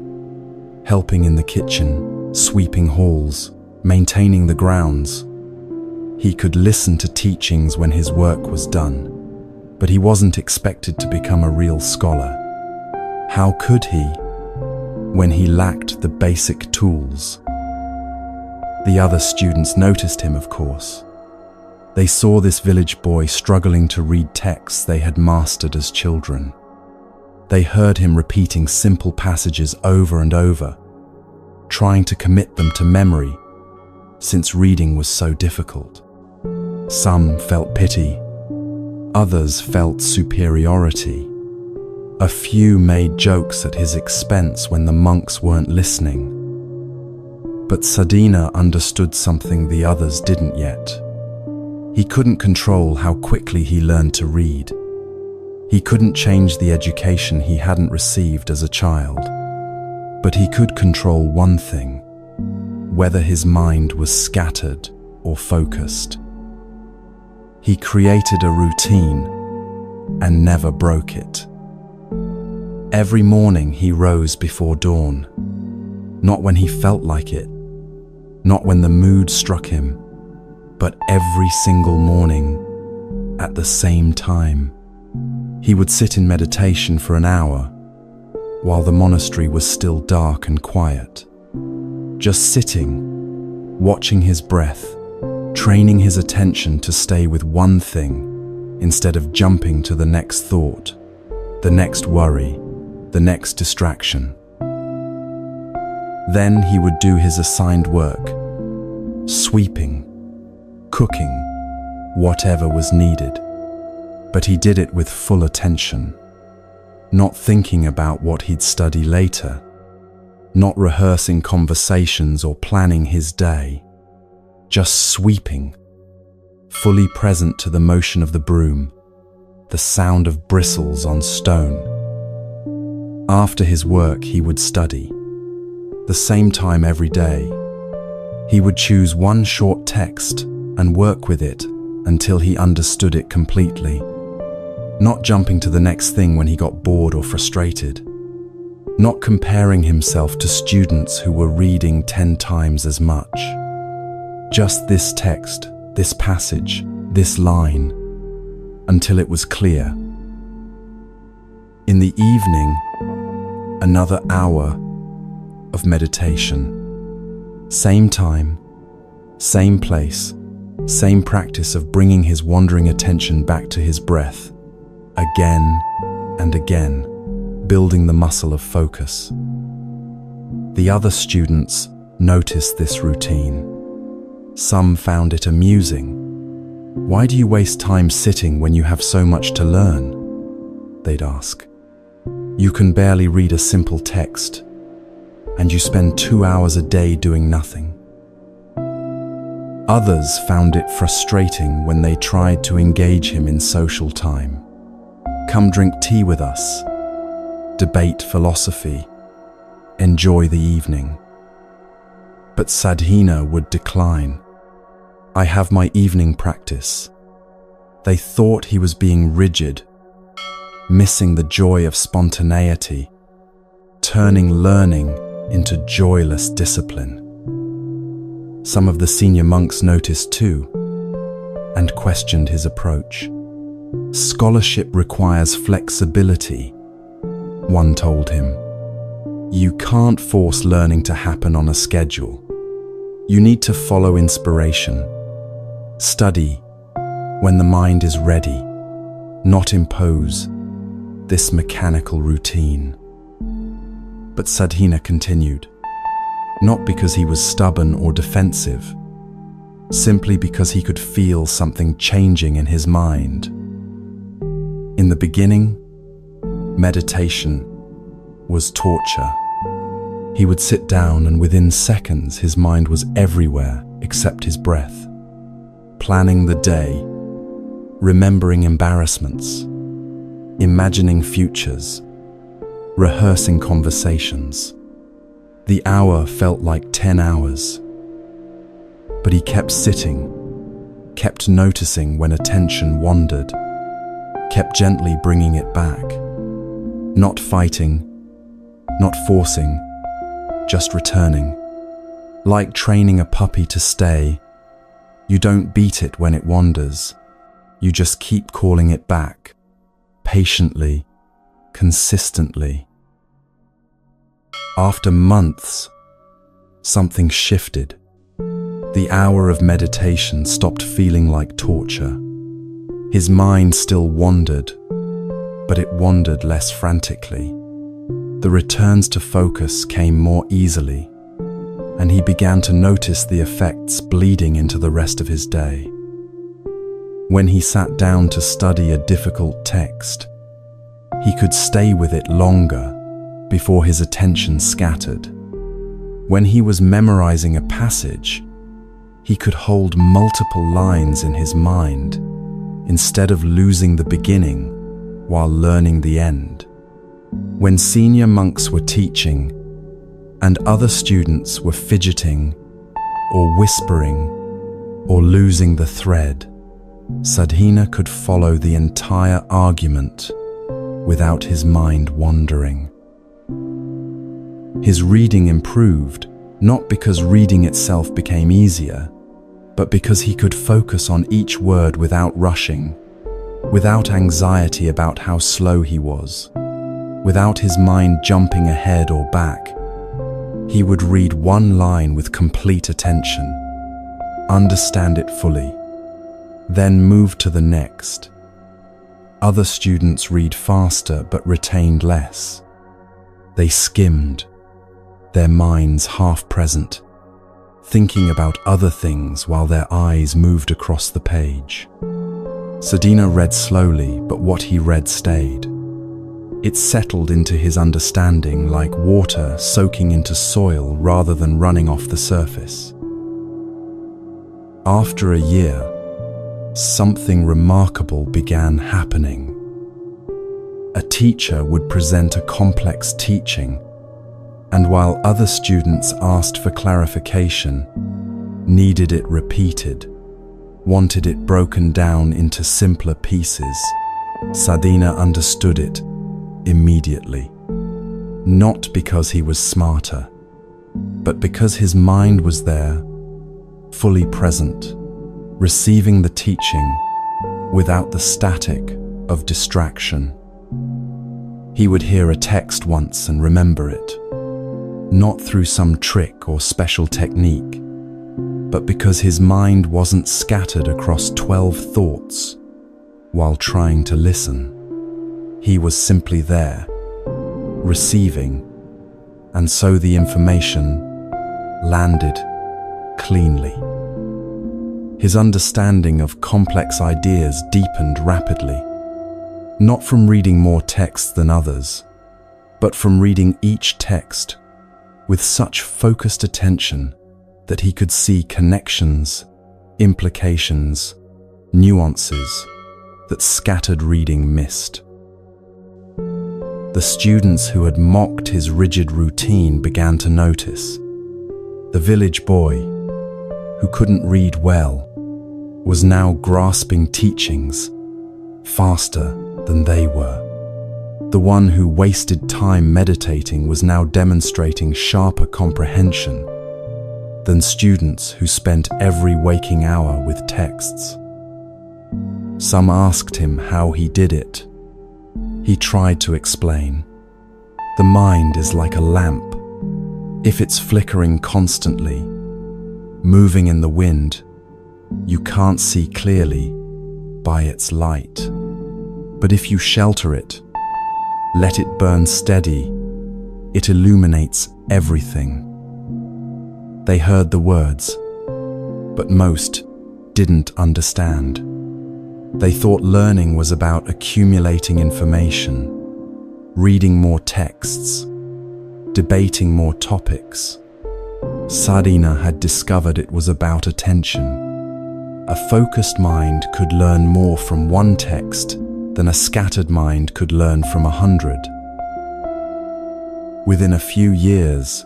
helping in the kitchen, sweeping halls, maintaining the grounds. He could listen to teachings when his work was done, but he wasn't expected to become a real scholar. How could he, when he lacked the basic tools? The other students noticed him, of course. They saw this village boy struggling to read texts they had mastered as children. They heard him repeating simple passages over and over, trying to commit them to memory, since reading was so difficult. Some felt pity. Others felt superiority. A few made jokes at his expense when the monks weren't listening. But Sadhina understood something the others didn't yet. He couldn't control how quickly he learned to read. He couldn't change the education he hadn't received as a child. But he could control one thing: whether his mind was scattered or focused. He created a routine and never broke it. Every morning he rose before dawn, not when he felt like it, not when the mood struck him, but every single morning at the same time. He would sit in meditation for an hour while the monastery was still dark and quiet. Just sitting, watching his breath, training his attention to stay with one thing instead of jumping to the next thought, the next worry, the next distraction. Then he would do his assigned work, sweeping, cooking, whatever was needed. But he did it with full attention, not thinking about what he'd study later, not rehearsing conversations or planning his day, just sweeping, fully present to the motion of the broom, the sound of bristles on stone. After his work, he would study. The same time every day. He would choose one short text and work with it until he understood it completely, not jumping to the next thing when he got bored or frustrated, not comparing himself to students who were reading 10 times as much. Just this text, this passage, this line, until it was clear. In the evening, another hour of meditation. Same time, Same place, same practice of bringing his wandering attention back to his breath, again and again, building the muscle of focus. The other students noticed this routine. Some found it amusing. "Why do you waste time sitting when you have so much to learn?" they'd ask. "You can barely read a simple text, and you spend 2 hours a day doing nothing." Others found it frustrating when they tried to engage him in social time. "Come drink tea with us, debate philosophy, enjoy the evening." But Sadhina would decline. "I have my evening practice." They thought he was being rigid, missing the joy of spontaneity, turning learning into joyless discipline. Some of the senior monks noticed too, and questioned his approach. "Scholarship requires flexibility," one told him. "You can't force learning to happen on a schedule. You need to follow inspiration. Study when the mind is ready, not impose this mechanical routine." But Sadhina continued, not because he was stubborn or defensive, simply because he could feel something changing in his mind. In the beginning, meditation was torture. He would sit down and within seconds his mind was everywhere except his breath, planning the day, remembering embarrassments, imagining futures, rehearsing conversations. The hour felt like 10 hours. But he kept sitting, kept noticing when attention wandered, kept gently bringing it back. Not fighting, not forcing, just returning. Like training a puppy to stay, you don't beat it when it wanders. You just keep calling it back, patiently, consistently. After months, something shifted. The hour of meditation stopped feeling like torture. His mind still wandered, but it wandered less frantically. The returns to focus came more easily, and he began to notice the effects bleeding into the rest of his day. When he sat down to study a difficult text, he could stay with it longer before his attention scattered. When he was memorizing a passage, he could hold multiple lines in his mind instead of losing the beginning while learning the end. When senior monks were teaching and other students were fidgeting or whispering or losing the thread, Sadhina could follow the entire argument without his mind wandering. His reading improved, not because reading itself became easier, but because he could focus on each word without rushing, without anxiety about how slow he was, without his mind jumping ahead or back. He would read one line with complete attention, understand it fully, then move to the next. Other students read faster but retained less. They skimmed, their minds half present, thinking about other things while their eyes moved across the page. Sadhina read slowly, but what he read stayed. It settled into his understanding like water soaking into soil rather than running off the surface. After a year, something remarkable began happening. A teacher would present a complex teaching, and while other students asked for clarification, needed it repeated, wanted it broken down into simpler pieces, Sadhina understood it immediately. Not because he was smarter, but because his mind was there, fully present, receiving the teaching without the static of distraction. He would hear a text once and remember it, not through some trick or special technique, but because his mind wasn't scattered across 12 thoughts while trying to listen. He was simply there, receiving, and so the information landed cleanly. His understanding of complex ideas deepened rapidly, not from reading more texts than others, but from reading each text with such focused attention that he could see connections, implications, nuances that scattered reading missed. The students who had mocked his rigid routine began to notice. The village boy, who couldn't read well, was now grasping teachings faster than they were. The one who wasted time meditating was now demonstrating sharper comprehension than students who spent every waking hour with texts. Some asked him how he did it. He tried to explain. The mind is like a lamp. If it's flickering constantly, moving in the wind, you can't see clearly by its light. But if you shelter it, let it burn steady, it illuminates everything. They heard the words, but most didn't understand. They thought learning was about accumulating information, reading more texts, debating more topics. Sadhina had discovered it was about attention. A focused mind could learn more from one text than a scattered mind could learn from 100. Within a few years,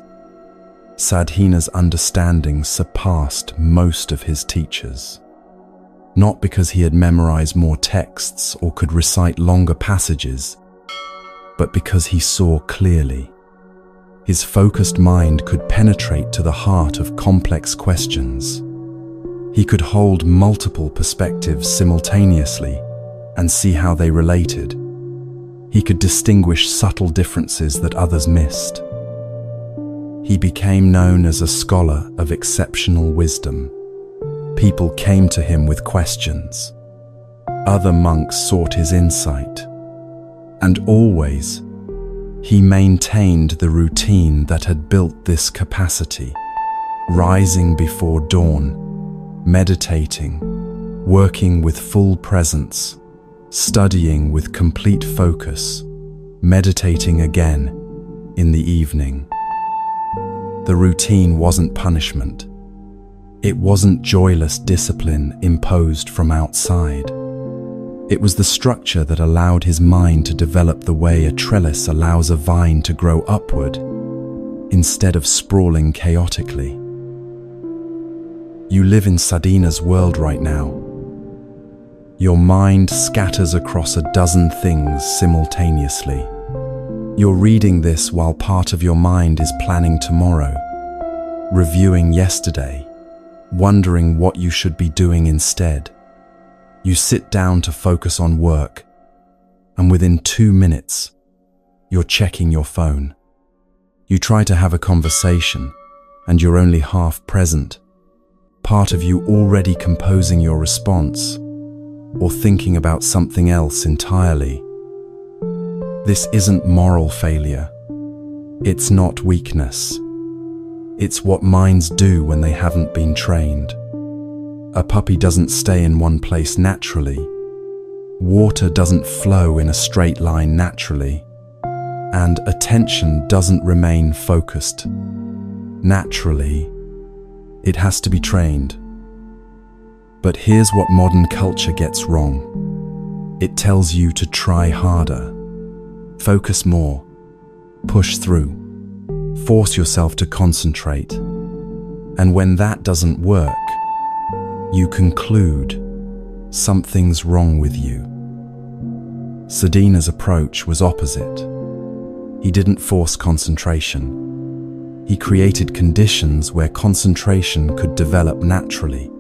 Sadhina's understanding surpassed most of his teachers. Not because he had memorized more texts or could recite longer passages, but because he saw clearly. His focused mind could penetrate to the heart of complex questions. He could hold multiple perspectives simultaneously and see how they related. He could distinguish subtle differences that others missed. He became known as a scholar of exceptional wisdom. People came to him with questions. Other monks sought his insight. And always, he maintained the routine that had built this capacity, rising before dawn, meditating, working with full presence, studying with complete focus, meditating again in the evening. The routine wasn't punishment. It wasn't joyless discipline imposed from outside. It was the structure that allowed his mind to develop the way a trellis allows a vine to grow upward, instead of sprawling chaotically. You live in Sadhina's world right now. Your mind scatters across a dozen things simultaneously. You're reading this while part of your mind is planning tomorrow, reviewing yesterday, wondering what you should be doing instead. You sit down to focus on work, and within 2 minutes, you're checking your phone. You try to have a conversation, and you're only half present, part of you already composing your response, or thinking about something else entirely. This isn't moral failure. It's not weakness. It's what minds do when they haven't been trained. A puppy doesn't stay in one place naturally. Water doesn't flow in a straight line naturally. And attention doesn't remain focused naturally. It has to be trained. But here's what modern culture gets wrong. It tells you to try harder, focus more, push through, force yourself to concentrate. And when that doesn't work, you conclude something's wrong with you. Sadhina's approach was opposite. He didn't force concentration. He created conditions where concentration could develop naturally.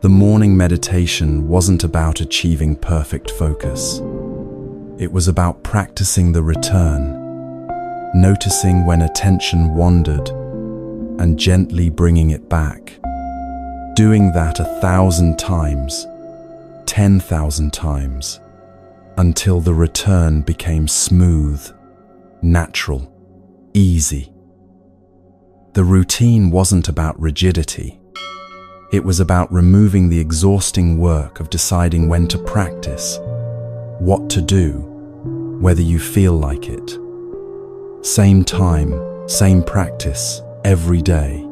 The morning meditation wasn't about achieving perfect focus. It was about practicing the return, noticing when attention wandered and gently bringing it back. doing that 1,000 times, 10,000 times, until the return became smooth, natural, easy. The routine wasn't about rigidity. It was about removing the exhausting work of deciding when to practice, what to do, whether you feel like it. Same time, same practice, every day.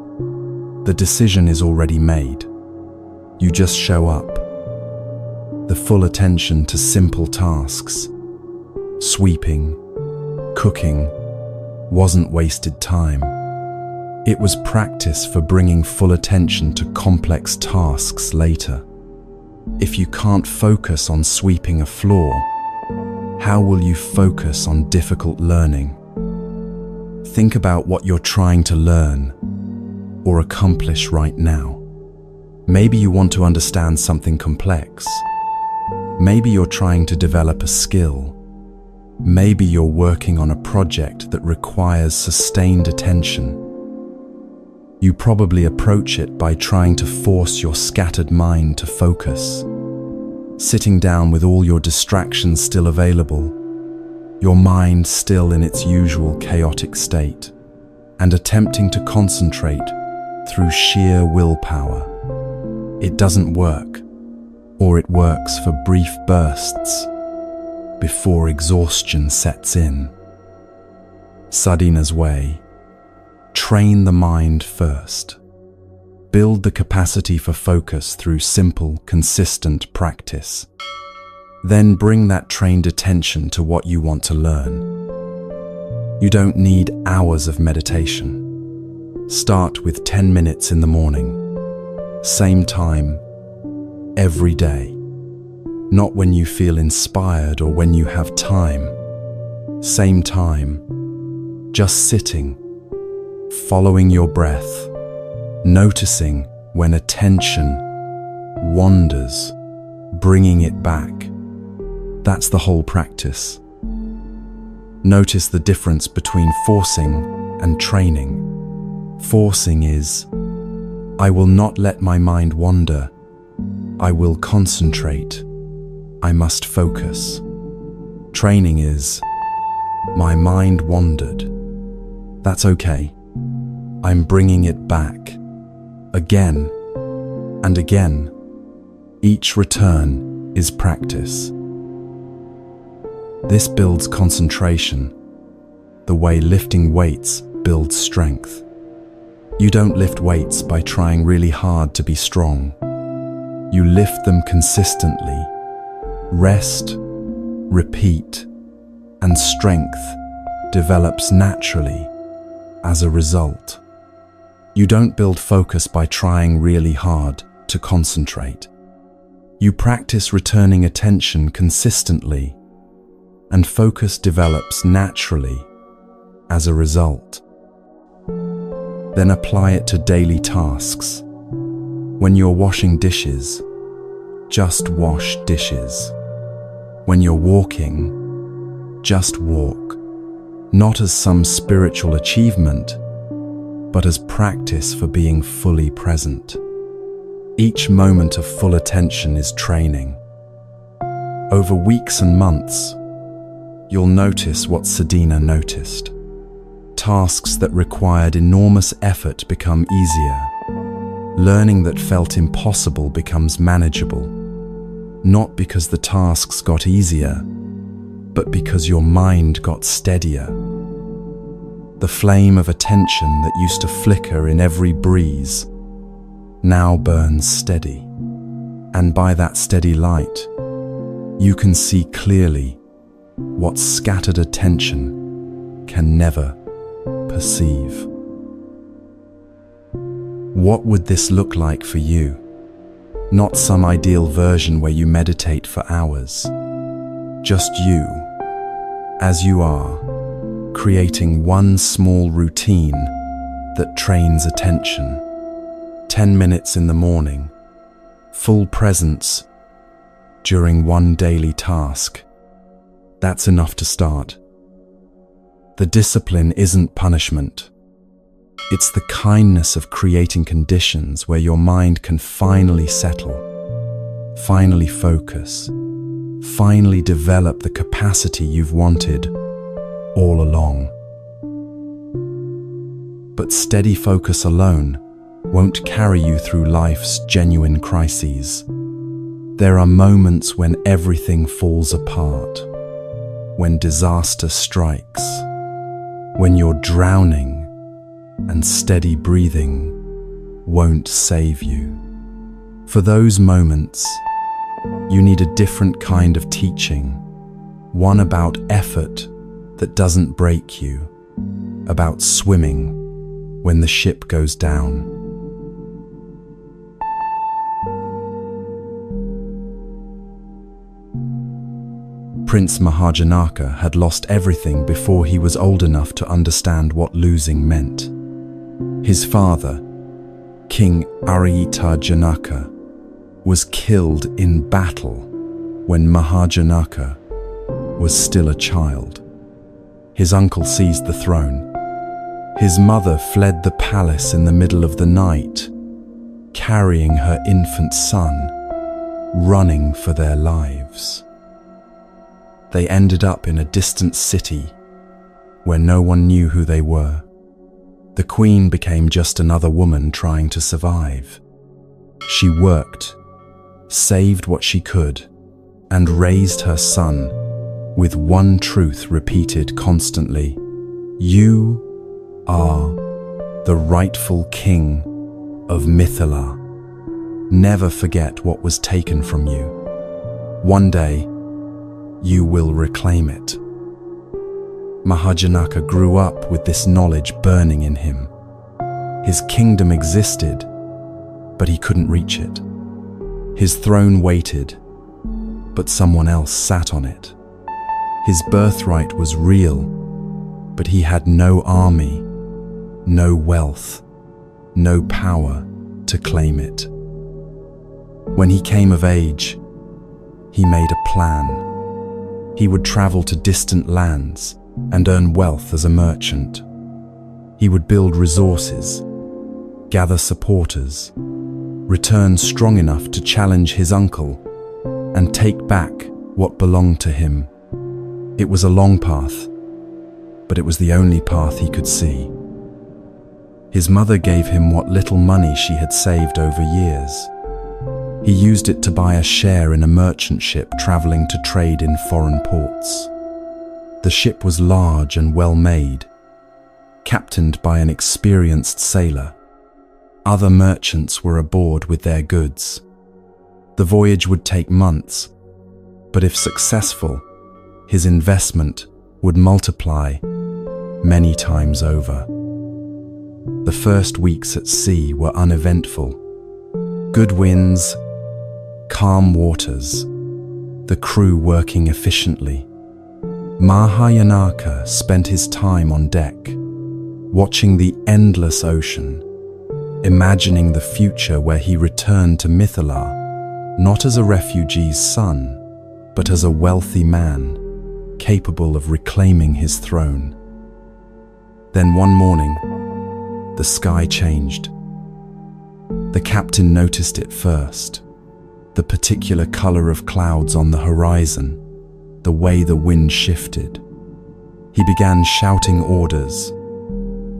The decision is already made. You just show up. The full attention to simple tasks. Sweeping, cooking, wasn't wasted time. It was practice for bringing full attention to complex tasks later. If you can't focus on sweeping a floor, how will you focus on difficult learning? Think about what you're trying to learn or accomplish right now. Maybe you want to understand something complex. Maybe you're trying to develop a skill. Maybe you're working on a project that requires sustained attention. You probably approach it by trying to force your scattered mind to focus. Sitting down with all your distractions still available, your mind still in its usual chaotic state, and attempting to concentrate through sheer willpower. It doesn't work, or it works for brief bursts before exhaustion sets in. Sadhana's way. Train the mind first. Build the capacity for focus through simple, consistent practice. Then bring that trained attention to what you want to learn. You don't need hours of meditation. Start with 10 minutes in the morning. Same time, every day. Not when you feel inspired or when you have time. Same time, just sitting, following your breath, noticing when attention wanders, bringing it back. That's the whole practice. Notice the difference between forcing and training. Forcing is, I will not let my mind wander. I will concentrate. I must focus. Training is, my mind wandered. That's okay. I'm bringing it back. Again and again. Each return is practice. This builds concentration, the way lifting weights builds strength. You don't lift weights by trying really hard to be strong. You lift them consistently. Rest, repeat, and strength develops naturally as a result. You don't build focus by trying really hard to concentrate. You practice returning attention consistently, and focus develops naturally as a result. Then apply it to daily tasks. When you're washing dishes, just wash dishes. When you're walking, just walk. Not as some spiritual achievement, but as practice for being fully present. Each moment of full attention is training. Over weeks and months, you'll notice what Sadhana noticed. Tasks that required enormous effort become easier. Learning that felt impossible becomes manageable. Not because the tasks got easier, but because your mind got steadier. The flame of attention that used to flicker in every breeze now burns steady. And by that steady light, you can see clearly what scattered attention can never perceive. What would this look like for you? Not some ideal version where you meditate for hours. Just you, as you are, creating one small routine that trains attention. 10 minutes in the morning, full presence during one daily task. That's enough to start. The discipline isn't punishment. It's the kindness of creating conditions where your mind can finally settle, finally focus, finally develop the capacity you've wanted all along. But steady focus alone won't carry you through life's genuine crises. There are moments when everything falls apart, when disaster strikes, when you're drowning and steady breathing won't save you. For those moments, you need a different kind of teaching, one about effort that doesn't break you, about swimming when the ship goes down. Prince Mahajanaka had lost everything before he was old enough to understand what losing meant. His father, King Arita Janaka, was killed in battle when Mahajanaka was still a child. His uncle seized the throne. His mother fled the palace in the middle of the night, carrying her infant son, running for their lives. They ended up in a distant city where no one knew who they were. The queen became just another woman trying to survive. She worked, saved what she could, and raised her son with one truth repeated constantly: you are the rightful king of Mithila. Never forget what was taken from you. One day, you will reclaim it. Mahajanaka grew up with this knowledge burning in him. His kingdom existed, but he couldn't reach it. His throne waited, but someone else sat on it. His birthright was real, but he had no army, no wealth, no power to claim it. When he came of age, he made a plan. He would travel to distant lands and earn wealth as a merchant. He would build resources, gather supporters, return strong enough to challenge his uncle, and take back what belonged to him. It was a long path, but it was the only path he could see. His mother gave him what little money she had saved over years. He used it to buy a share in a merchant ship traveling to trade in foreign ports. The ship was large and well made, captained by an experienced sailor. Other merchants were aboard with their goods. The voyage would take months, but if successful, his investment would multiply many times over. The first weeks at sea were uneventful. Good winds, calm waters, the crew working efficiently. Mahajanaka spent his time on deck, watching the endless ocean, imagining the future where he returned to Mithila, not as a refugee's son, but as a wealthy man, capable of reclaiming his throne. Then one morning, the sky changed. The captain noticed it first, the particular color of clouds on the horizon, the way the wind shifted. He began shouting orders.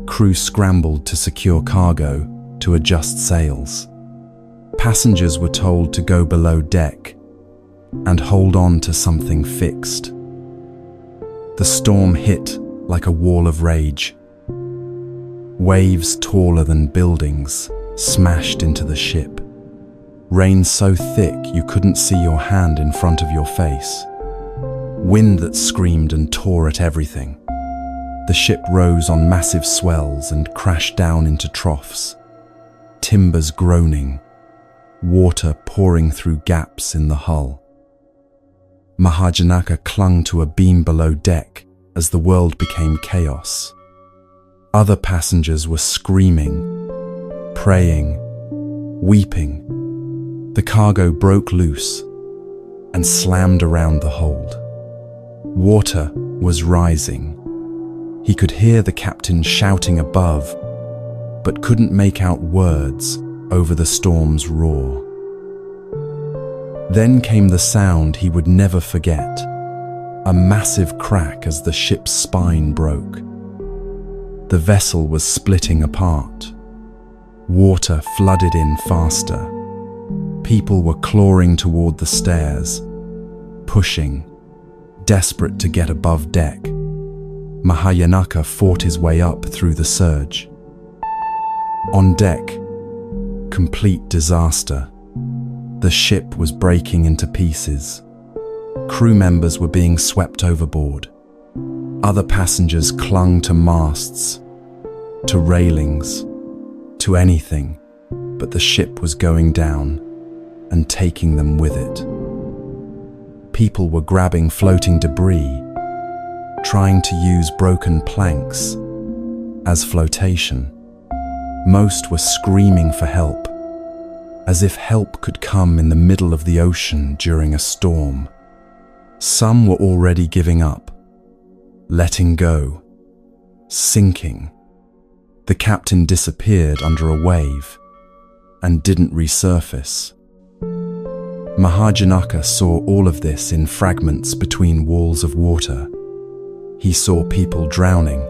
Crew scrambled to secure cargo, to adjust sails. Passengers were told to go below deck and hold on to something fixed. The storm hit like a wall of rage. Waves taller than buildings smashed into the ship. Rain so thick you couldn't see your hand in front of your face. Wind that screamed and tore at everything. The ship rose on massive swells and crashed down into troughs. Timbers groaning, water pouring through gaps in the hull. Mahajanaka clung to a beam below deck as the world became chaos. Other passengers were screaming, praying, weeping. The cargo broke loose and slammed around the hold. Water was rising. He could hear the captain shouting above, but couldn't make out words over the storm's roar. Then came the sound he would never forget, a massive crack as the ship's spine broke. The vessel was splitting apart. Water flooded in faster. People were clawing toward the stairs, pushing, desperate to get above deck. Mahayanaka fought his way up through the surge. On deck, complete disaster. The ship was breaking into pieces. Crew members were being swept overboard. Other passengers clung to masts, to railings, to anything, but the ship was going down and taking them with it. People were grabbing floating debris, trying to use broken planks as flotation. Most were screaming for help, as if help could come in the middle of the ocean during a storm. Some were already giving up, letting go, sinking. The captain disappeared under a wave and didn't resurface. Mahajanaka saw all of this in fragments between walls of water. He saw people drowning.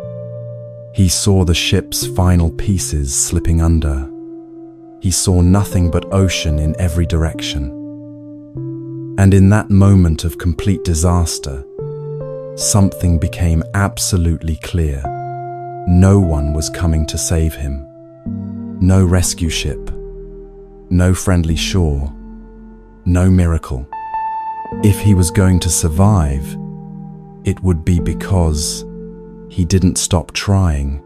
He saw the ship's final pieces slipping under. He saw nothing but ocean in every direction. And in that moment of complete disaster, something became absolutely clear. No one was coming to save him. No rescue ship. No friendly shore. No miracle. If he was going to survive, it would be because he didn't stop trying.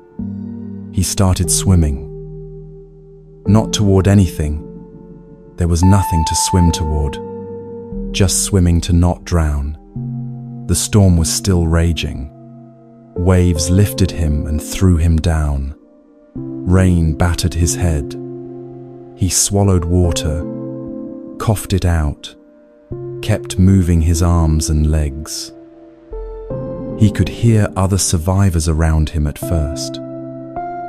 He started swimming. Not toward anything. There was nothing to swim toward. Just swimming to not drown. The storm was still raging. Waves lifted him and threw him down. Rain battered his head. He swallowed water, coughed it out, kept moving his arms and legs. He could hear other survivors around him at first,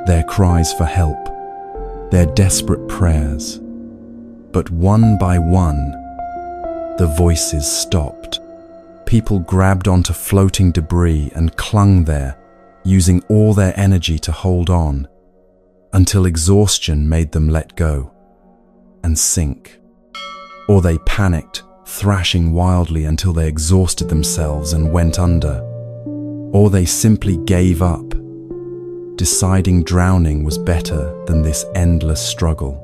their cries for help, their desperate prayers. But one by one, the voices stopped. People grabbed onto floating debris and clung there, using all their energy to hold on, until exhaustion made them let go and sink. Or they panicked, thrashing wildly until they exhausted themselves and went under. Or they simply gave up, deciding drowning was better than this endless struggle.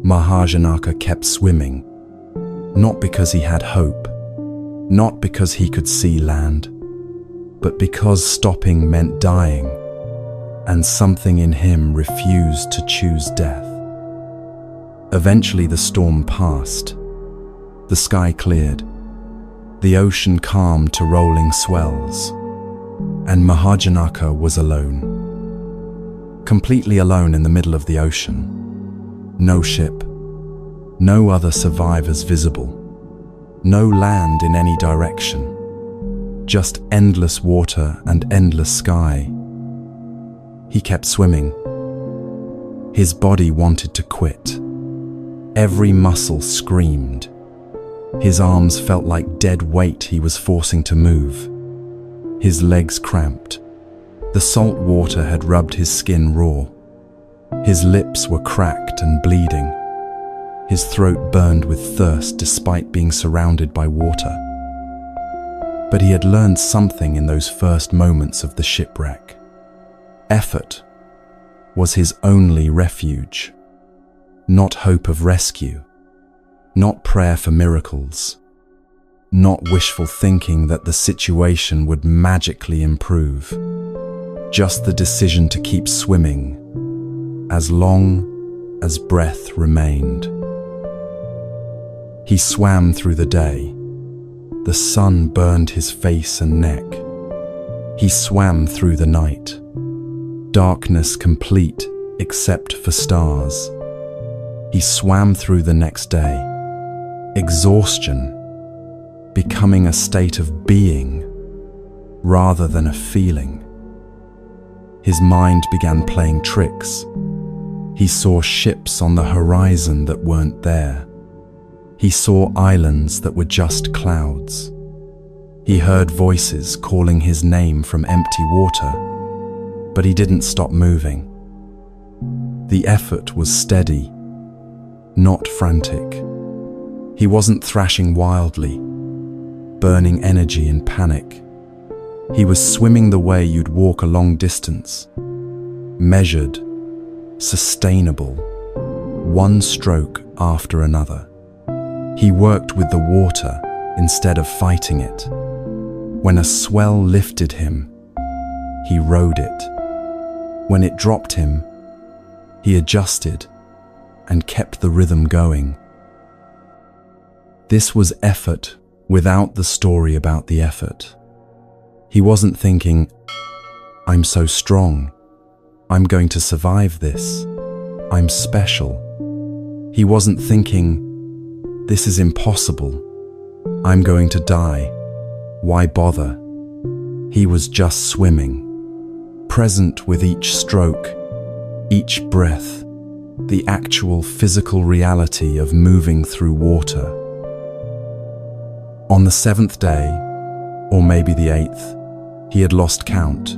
Mahajanaka kept swimming, not because he had hope, not because he could see land, but because stopping meant dying, and something in him refused to choose death. Eventually the storm passed. The sky cleared. The ocean calmed to rolling swells. And Mahajanaka was alone. Completely alone in the middle of the ocean. No ship. No other survivors visible. No land in any direction. Just endless water and endless sky. He kept swimming. His body wanted to quit. Every muscle screamed. His arms felt like dead weight he was forcing to move. His legs cramped. The salt water had rubbed his skin raw. His lips were cracked and bleeding. His throat burned with thirst despite being surrounded by water. But he had learned something in those first moments of the shipwreck. Effort was his only refuge. Not hope of rescue, not prayer for miracles, not wishful thinking that the situation would magically improve. Just the decision to keep swimming as long as breath remained. He swam through the day. The sun burned his face and neck. He swam through the night. Darkness complete except for stars. He swam through the next day. Exhaustion becoming a state of being rather than a feeling. his mind began playing tricks. He saw ships on the horizon that weren't there. He saw islands that were just clouds. He heard voices calling his name from empty water, but he didn't stop moving. The effort was steady, not frantic. He wasn't thrashing wildly, burning energy in panic. He was swimming the way you'd walk a long distance, measured, sustainable, one stroke after another. He worked with the water instead of fighting it. When a swell lifted him, he rode it. When it dropped him, he adjusted and kept the rhythm going. This was effort without the story about the effort. He wasn't thinking, "I'm so strong. I'm going to survive this. I'm special." He wasn't thinking, "This is impossible. I'm going to die. Why bother?" He was just swimming, present with each stroke, each breath, the actual physical reality of moving through water. On the 7th day, or maybe the 8th, he had lost count.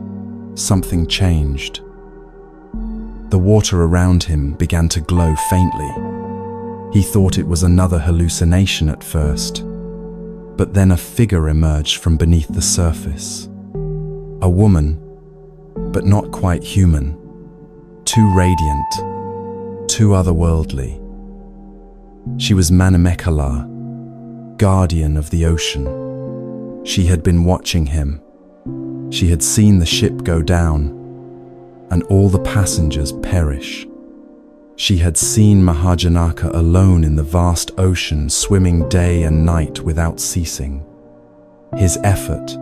Something changed. The water around him began to glow faintly. He thought it was another hallucination at first, but then a figure emerged from beneath the surface. A woman, but not quite human, too radiant, too otherworldly. She was Manimekala, guardian of the ocean. She had been watching him. She had seen the ship go down and all the passengers perish. She had seen Mahajanaka alone in the vast ocean, swimming day and night without ceasing. His effort,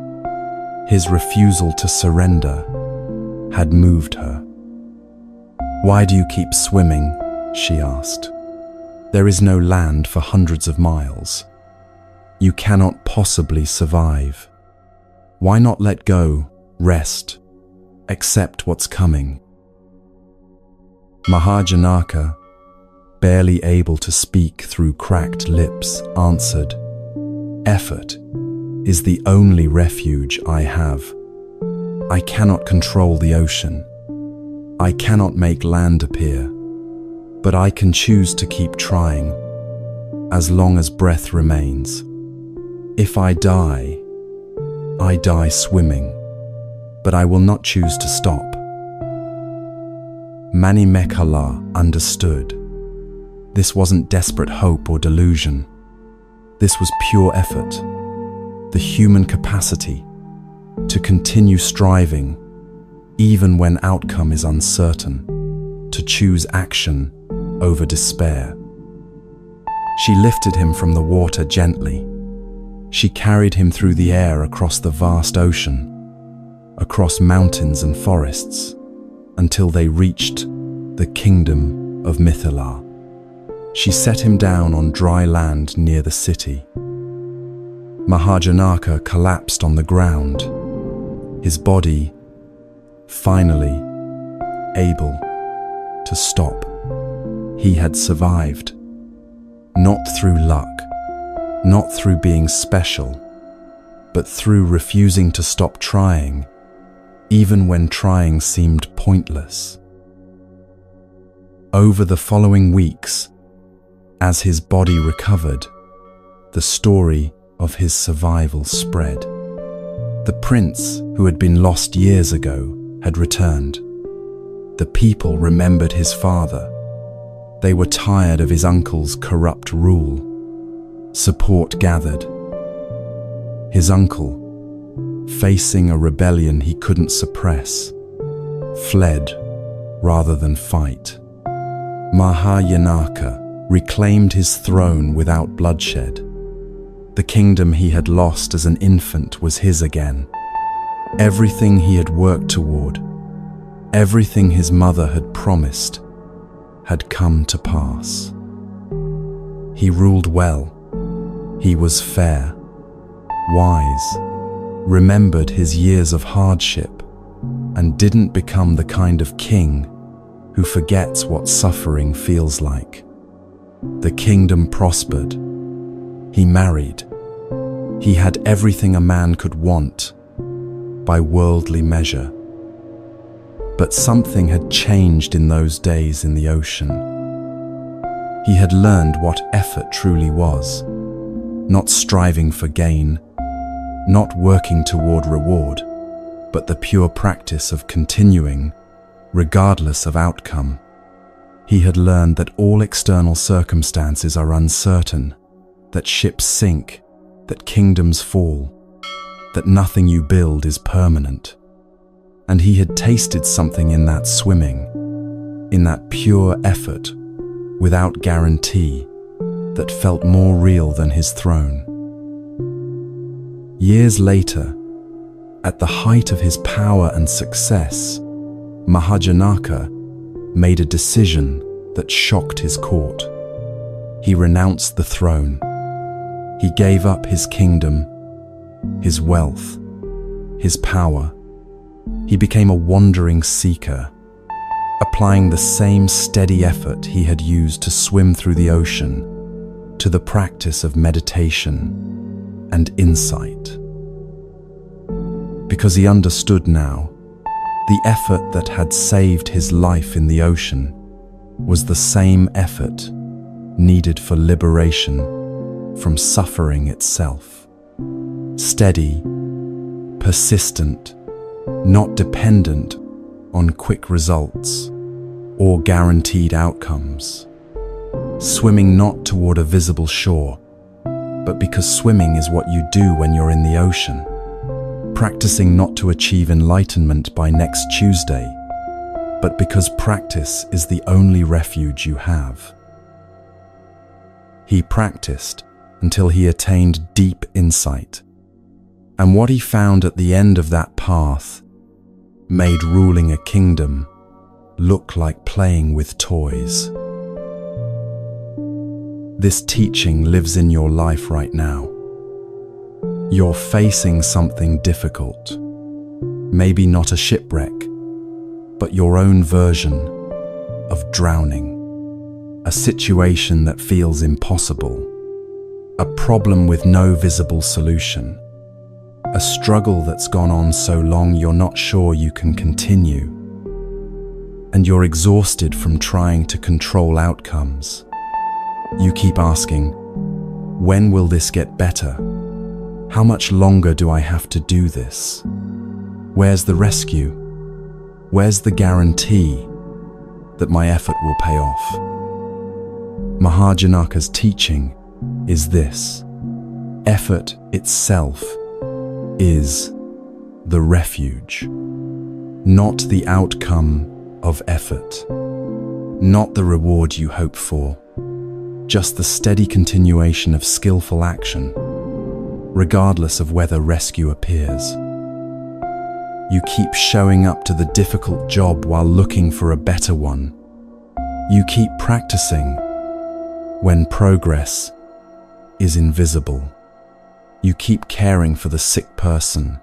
his refusal to surrender, had moved her. "Why do you keep swimming?" she asked. "There is no land for hundreds of miles. You cannot possibly survive. Why not let go, rest, accept what's coming?" Mahajanaka, barely able to speak through cracked lips, answered, "Effort is the only refuge I have. I cannot control the ocean. I cannot make land appear, but I can choose to keep trying, as long as breath remains. If I die swimming, but I will not choose to stop." Manimekala understood. This wasn't desperate hope or delusion. This was pure effort, the human capacity to continue striving even when outcome is uncertain, to choose action over despair. She lifted him from the water gently. She carried him through the air across the vast ocean, across mountains and forests, until they reached the kingdom of Mithila. She set him down on dry land near the city. Mahajanaka collapsed on the ground, his body finally able to stop. He had survived, not through luck, not through being special, but through refusing to stop trying, even when trying seemed pointless. Over the following weeks, as his body recovered, the story of his survival spread. The prince, who had been lost years ago, had returned. The people remembered his father. They were tired of his uncle's corrupt rule. Support gathered. His uncle, facing a rebellion he couldn't suppress, fled rather than fight. Mahajanaka reclaimed his throne without bloodshed. The kingdom he had lost as an infant was his again. Everything he had worked toward, everything his mother had promised, had come to pass. He ruled well. He was fair, wise, remembered his years of hardship, and didn't become the kind of king who forgets what suffering feels like. The kingdom prospered. He married. He had everything a man could want by worldly measure. But something had changed in those days in the ocean. He had learned what effort truly was, not striving for gain, not working toward reward, but the pure practice of continuing, regardless of outcome. He had learned that all external circumstances are uncertain, that ships sink, that kingdoms fall, that nothing you build is permanent. And he had tasted something in that swimming, in that pure effort, without guarantee, that felt more real than his throne. Years later, at the height of his power and success, Mahajanaka made a decision that shocked his court. He renounced the throne. He gave up his kingdom, his wealth, his power. He became a wandering seeker, applying the same steady effort he had used to swim through the ocean to the practice of meditation and insight. Because he understood now, the effort that had saved his life in the ocean was the same effort needed for liberation from suffering itself. Steady, persistent, not dependent on quick results or guaranteed outcomes. Swimming not toward a visible shore, but because swimming is what you do when you're in the ocean. Practicing not to achieve enlightenment by next Tuesday, but because practice is the only refuge you have. He practiced until he attained deep insight, and what he found at the end of that path made ruling a kingdom look like playing with toys. This teaching lives in your life right now. You're facing something difficult, maybe not a shipwreck, but your own version of drowning, a situation that feels impossible, a problem with no visible solution, a struggle that's gone on so long you're not sure you can continue, and you're exhausted from trying to control outcomes. You keep asking, when will this get better? How much longer do I have to do this? Where's the rescue? Where's the guarantee that my effort will pay off? Mahajanaka's teaching is this: effort itself is the refuge, not the outcome of effort, not the reward you hope for, just the steady continuation of skillful action, regardless of whether rescue appears. You keep showing up to the difficult job while looking for a better one. You keep practicing when progress is invisible. You keep caring for the sick person,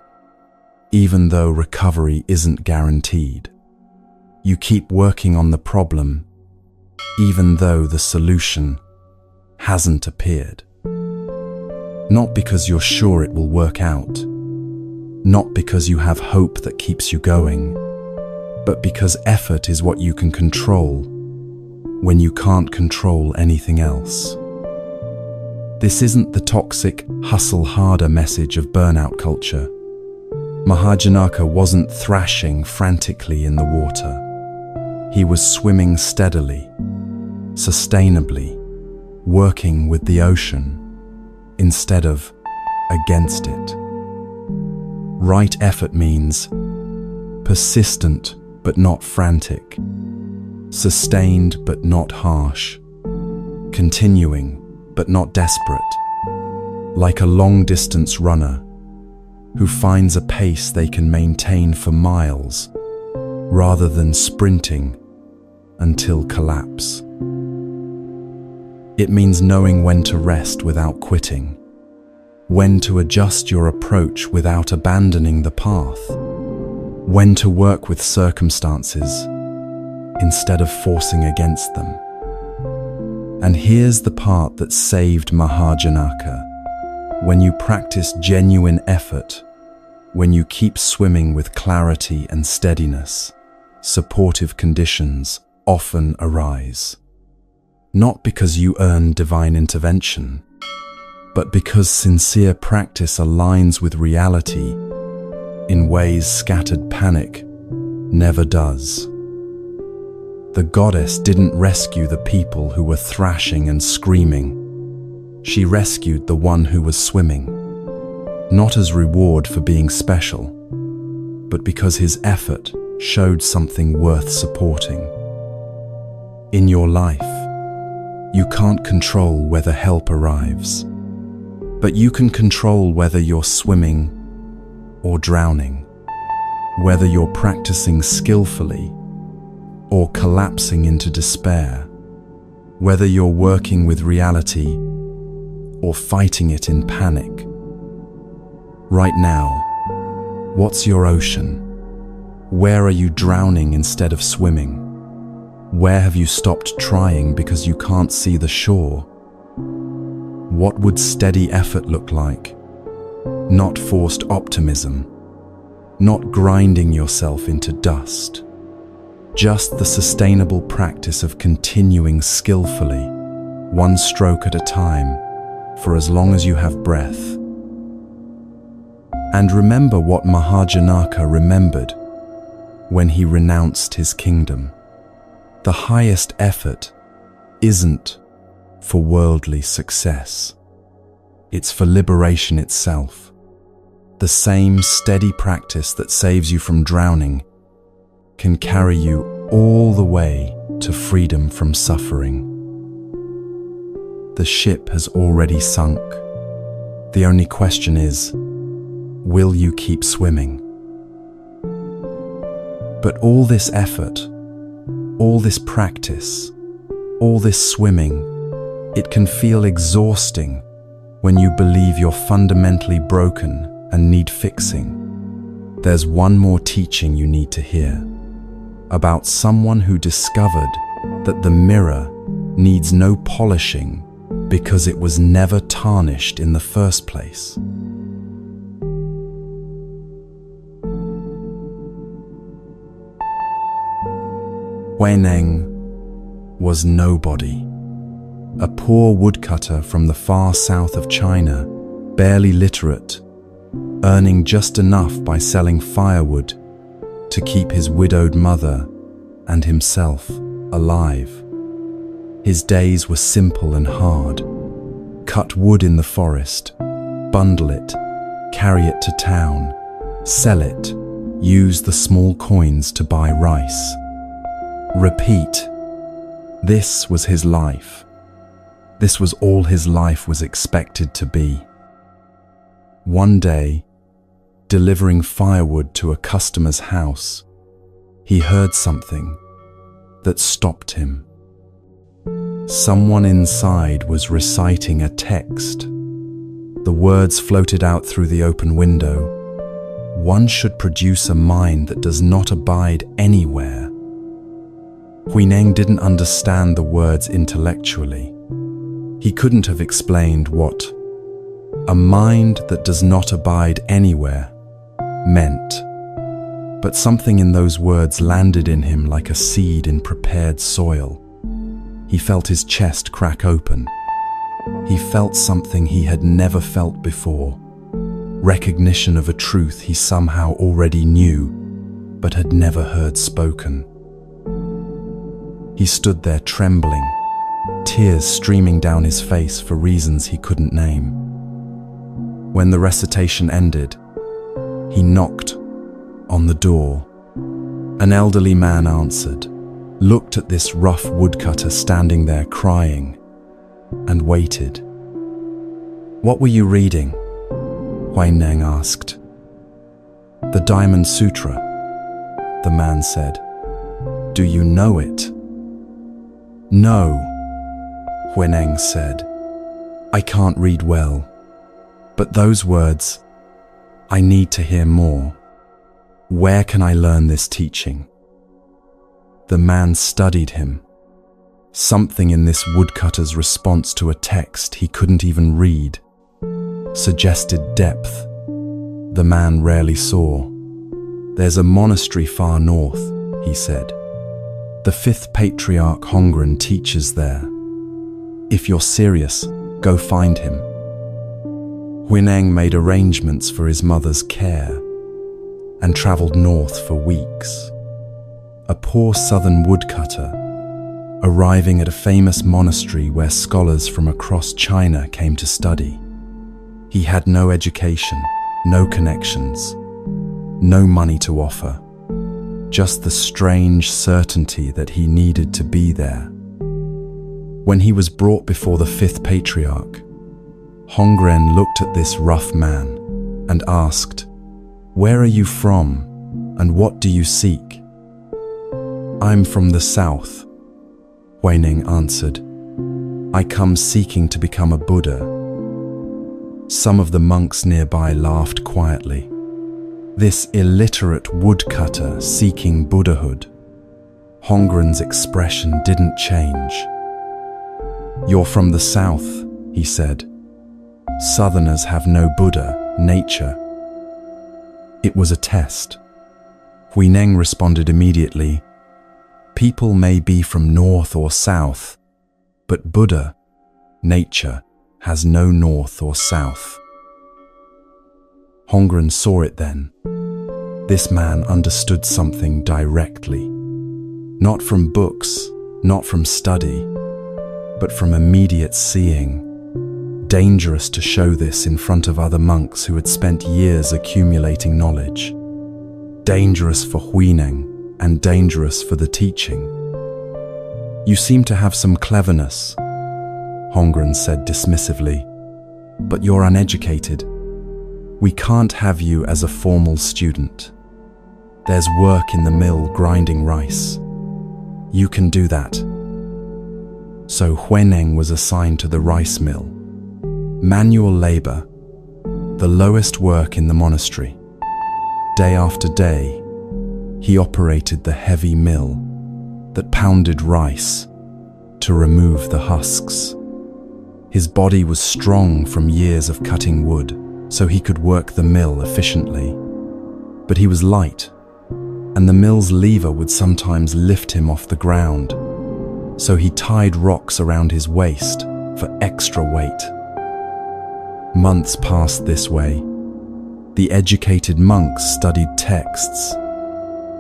even though recovery isn't guaranteed. You keep working on the problem, even though the solution hasn't appeared. Not because you're sure it will work out, not because you have hope that keeps you going, but because effort is what you can control when you can't control anything else. This isn't the toxic, hustle harder message of burnout culture. Mahajanaka wasn't thrashing frantically in the water. He was swimming steadily, sustainably, working with the ocean instead of against it. Right effort means persistent but not frantic, sustained but not harsh, continuing but not desperate, like a long-distance runner who finds a pace they can maintain for miles rather than sprinting until collapse. It means knowing when to rest without quitting, when to adjust your approach without abandoning the path, when to work with circumstances instead of forcing against them. And here's the part that saved Mahajanaka. When you practice genuine effort, when you keep swimming with clarity and steadiness, supportive conditions often arise. Not because you earn divine intervention, but because sincere practice aligns with reality in ways scattered panic never does. The goddess didn't rescue the people who were thrashing and screaming. She rescued the one who was swimming, not as reward for being special, but because his effort showed something worth supporting. In your life, you can't control whether help arrives, but you can control whether you're swimming or drowning, whether you're practicing skillfully or collapsing into despair, whether you're working with reality or fighting it in panic. Right now, what's your ocean? Where are you drowning instead of swimming? Where have you stopped trying because you can't see the shore? What would steady effort look like? Not forced optimism, not grinding yourself into dust. Just the sustainable practice of continuing skillfully, one stroke at a time, for as long as you have breath. And remember what Mahajanaka remembered when he renounced his kingdom. The highest effort isn't for worldly success. It's for liberation itself. The same steady practice that saves you from drowning can carry you all the way to freedom from suffering. The ship has already sunk. The only question is, will you keep swimming? But all this effort, all this practice, all this swimming, it can feel exhausting when you believe you're fundamentally broken and need fixing. There's one more teaching you need to hear, about someone who discovered that the mirror needs no polishing because it was never tarnished in the first place. Huineng was nobody, a poor woodcutter from the far south of China, barely literate, earning just enough by selling firewood to keep his widowed mother and himself alive. His days were simple and hard. Cut wood in the forest, bundle it, carry it to town, sell it, use the small coins to buy rice. Repeat. This was his life. This was all his life was expected to be. One day, delivering firewood to a customer's house, he heard something that stopped him. Someone inside was reciting a text. The words floated out through the open window. One should produce a mind that does not abide anywhere. Huineng didn't understand the words intellectually. He couldn't have explained what a mind that does not abide anywhere meant. But something in those words landed in him like a seed in prepared soil. He felt his chest crack open. He felt something he had never felt before. Recognition of a truth he somehow already knew, but had never heard spoken. He stood there trembling, tears streaming down his face for reasons he couldn't name. When the recitation ended, he knocked on the door. An elderly man answered, looked at this rough woodcutter standing there crying, and waited. "What were you reading?" Huineng asked. "The Diamond Sutra," the man said. "Do you know it?" "No," Huineng said. "I can't read well. But those words, I need to hear more." Where can I learn this teaching? The man studied him. Something in this woodcutter's response to a text he couldn't even read suggested depth the man rarely saw. There's a monastery far north, he said. The fifth patriarch Hongren teaches there. If you're serious, go find him. Huineng made arrangements for his mother's care and traveled north for weeks. A poor southern woodcutter, arriving at a famous monastery where scholars from across China came to study. He had no education, no connections, no money to offer, just the strange certainty that he needed to be there. When he was brought before the fifth patriarch, Hongren looked at this rough man and asked, "Where are you from, and what do you seek?" "I'm from the south," Huineng answered. "I come seeking to become a Buddha." Some of the monks nearby laughed quietly. This illiterate woodcutter seeking Buddhahood. Hongren's expression didn't change. "You're from the south," he said. "Southerners have no Buddha, nature." It was a test. Huineng responded immediately, "People may be from north or south, but Buddha, nature, has no north or south." Hongren saw it then. This man understood something directly. Not from books, not from study, but from immediate seeing. Dangerous to show this in front of other monks who had spent years accumulating knowledge. Dangerous for Huineng and dangerous for the teaching. "You seem to have some cleverness," Hongren said dismissively, "but you're uneducated. We can't have you as a formal student. There's work in the mill grinding rice. You can do that." So Huineng was assigned to the rice mill. Manual labor, the lowest work in the monastery. Day after day, he operated the heavy mill that pounded rice to remove the husks. His body was strong from years of cutting wood, so he could work the mill efficiently. But he was light, and the mill's lever would sometimes lift him off the ground, so he tied rocks around his waist for extra weight. Months passed this way. The educated monks studied texts,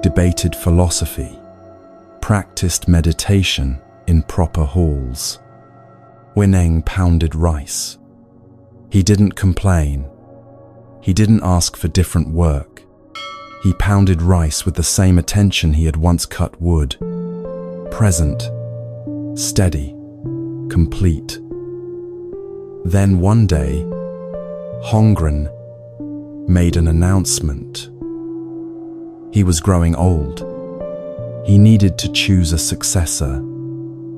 debated philosophy, practiced meditation in proper halls. Huineng pounded rice. He didn't complain. He didn't ask for different work. He pounded rice with the same attention he had once cut wood. Present, steady, complete. Then one day, Hongren made an announcement. He was growing old. He needed to choose a successor,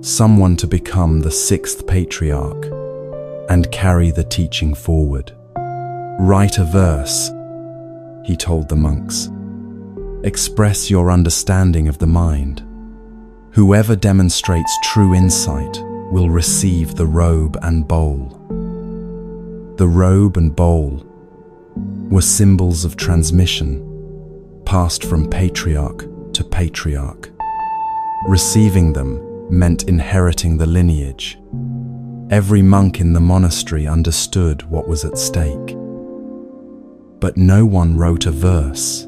someone to become the sixth patriarch and carry the teaching forward. "Write a verse," he told the monks. "Express your understanding of the mind. Whoever demonstrates true insight will receive the robe and bowl." The robe and bowl were symbols of transmission, passed from patriarch to patriarch. Receiving them meant inheriting the lineage. Every monk in the monastery understood what was at stake. But no one wrote a verse.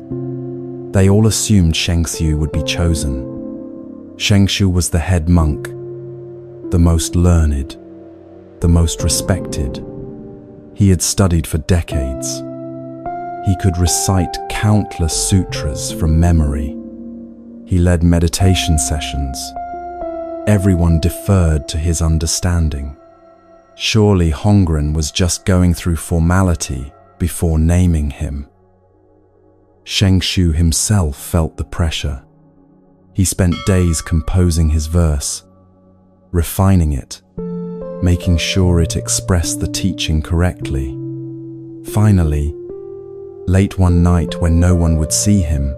They all assumed Shengxiu would be chosen. Shengxiu was the head monk, the most learned, the most respected. He had studied for decades. He could recite countless sutras from memory. He led meditation sessions. Everyone deferred to his understanding. Surely Hongren was just going through formality before naming him. Shengxiu himself felt the pressure. He spent days composing his verse, refining it, making sure it expressed the teaching correctly. Finally, Late one night, when no one would see him,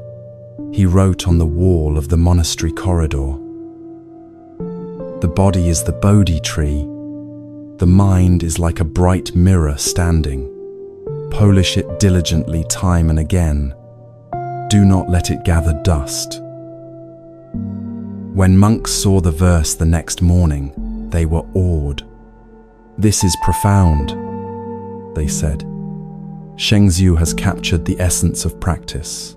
he wrote on the wall of the monastery corridor, "The body is the Bodhi tree. The mind is like a bright mirror standing. Polish it diligently time and again. Do not let it gather dust." When monks saw the verse the next morning, they were awed. "This is profound," they said. "Shengzhu has captured the essence of practice."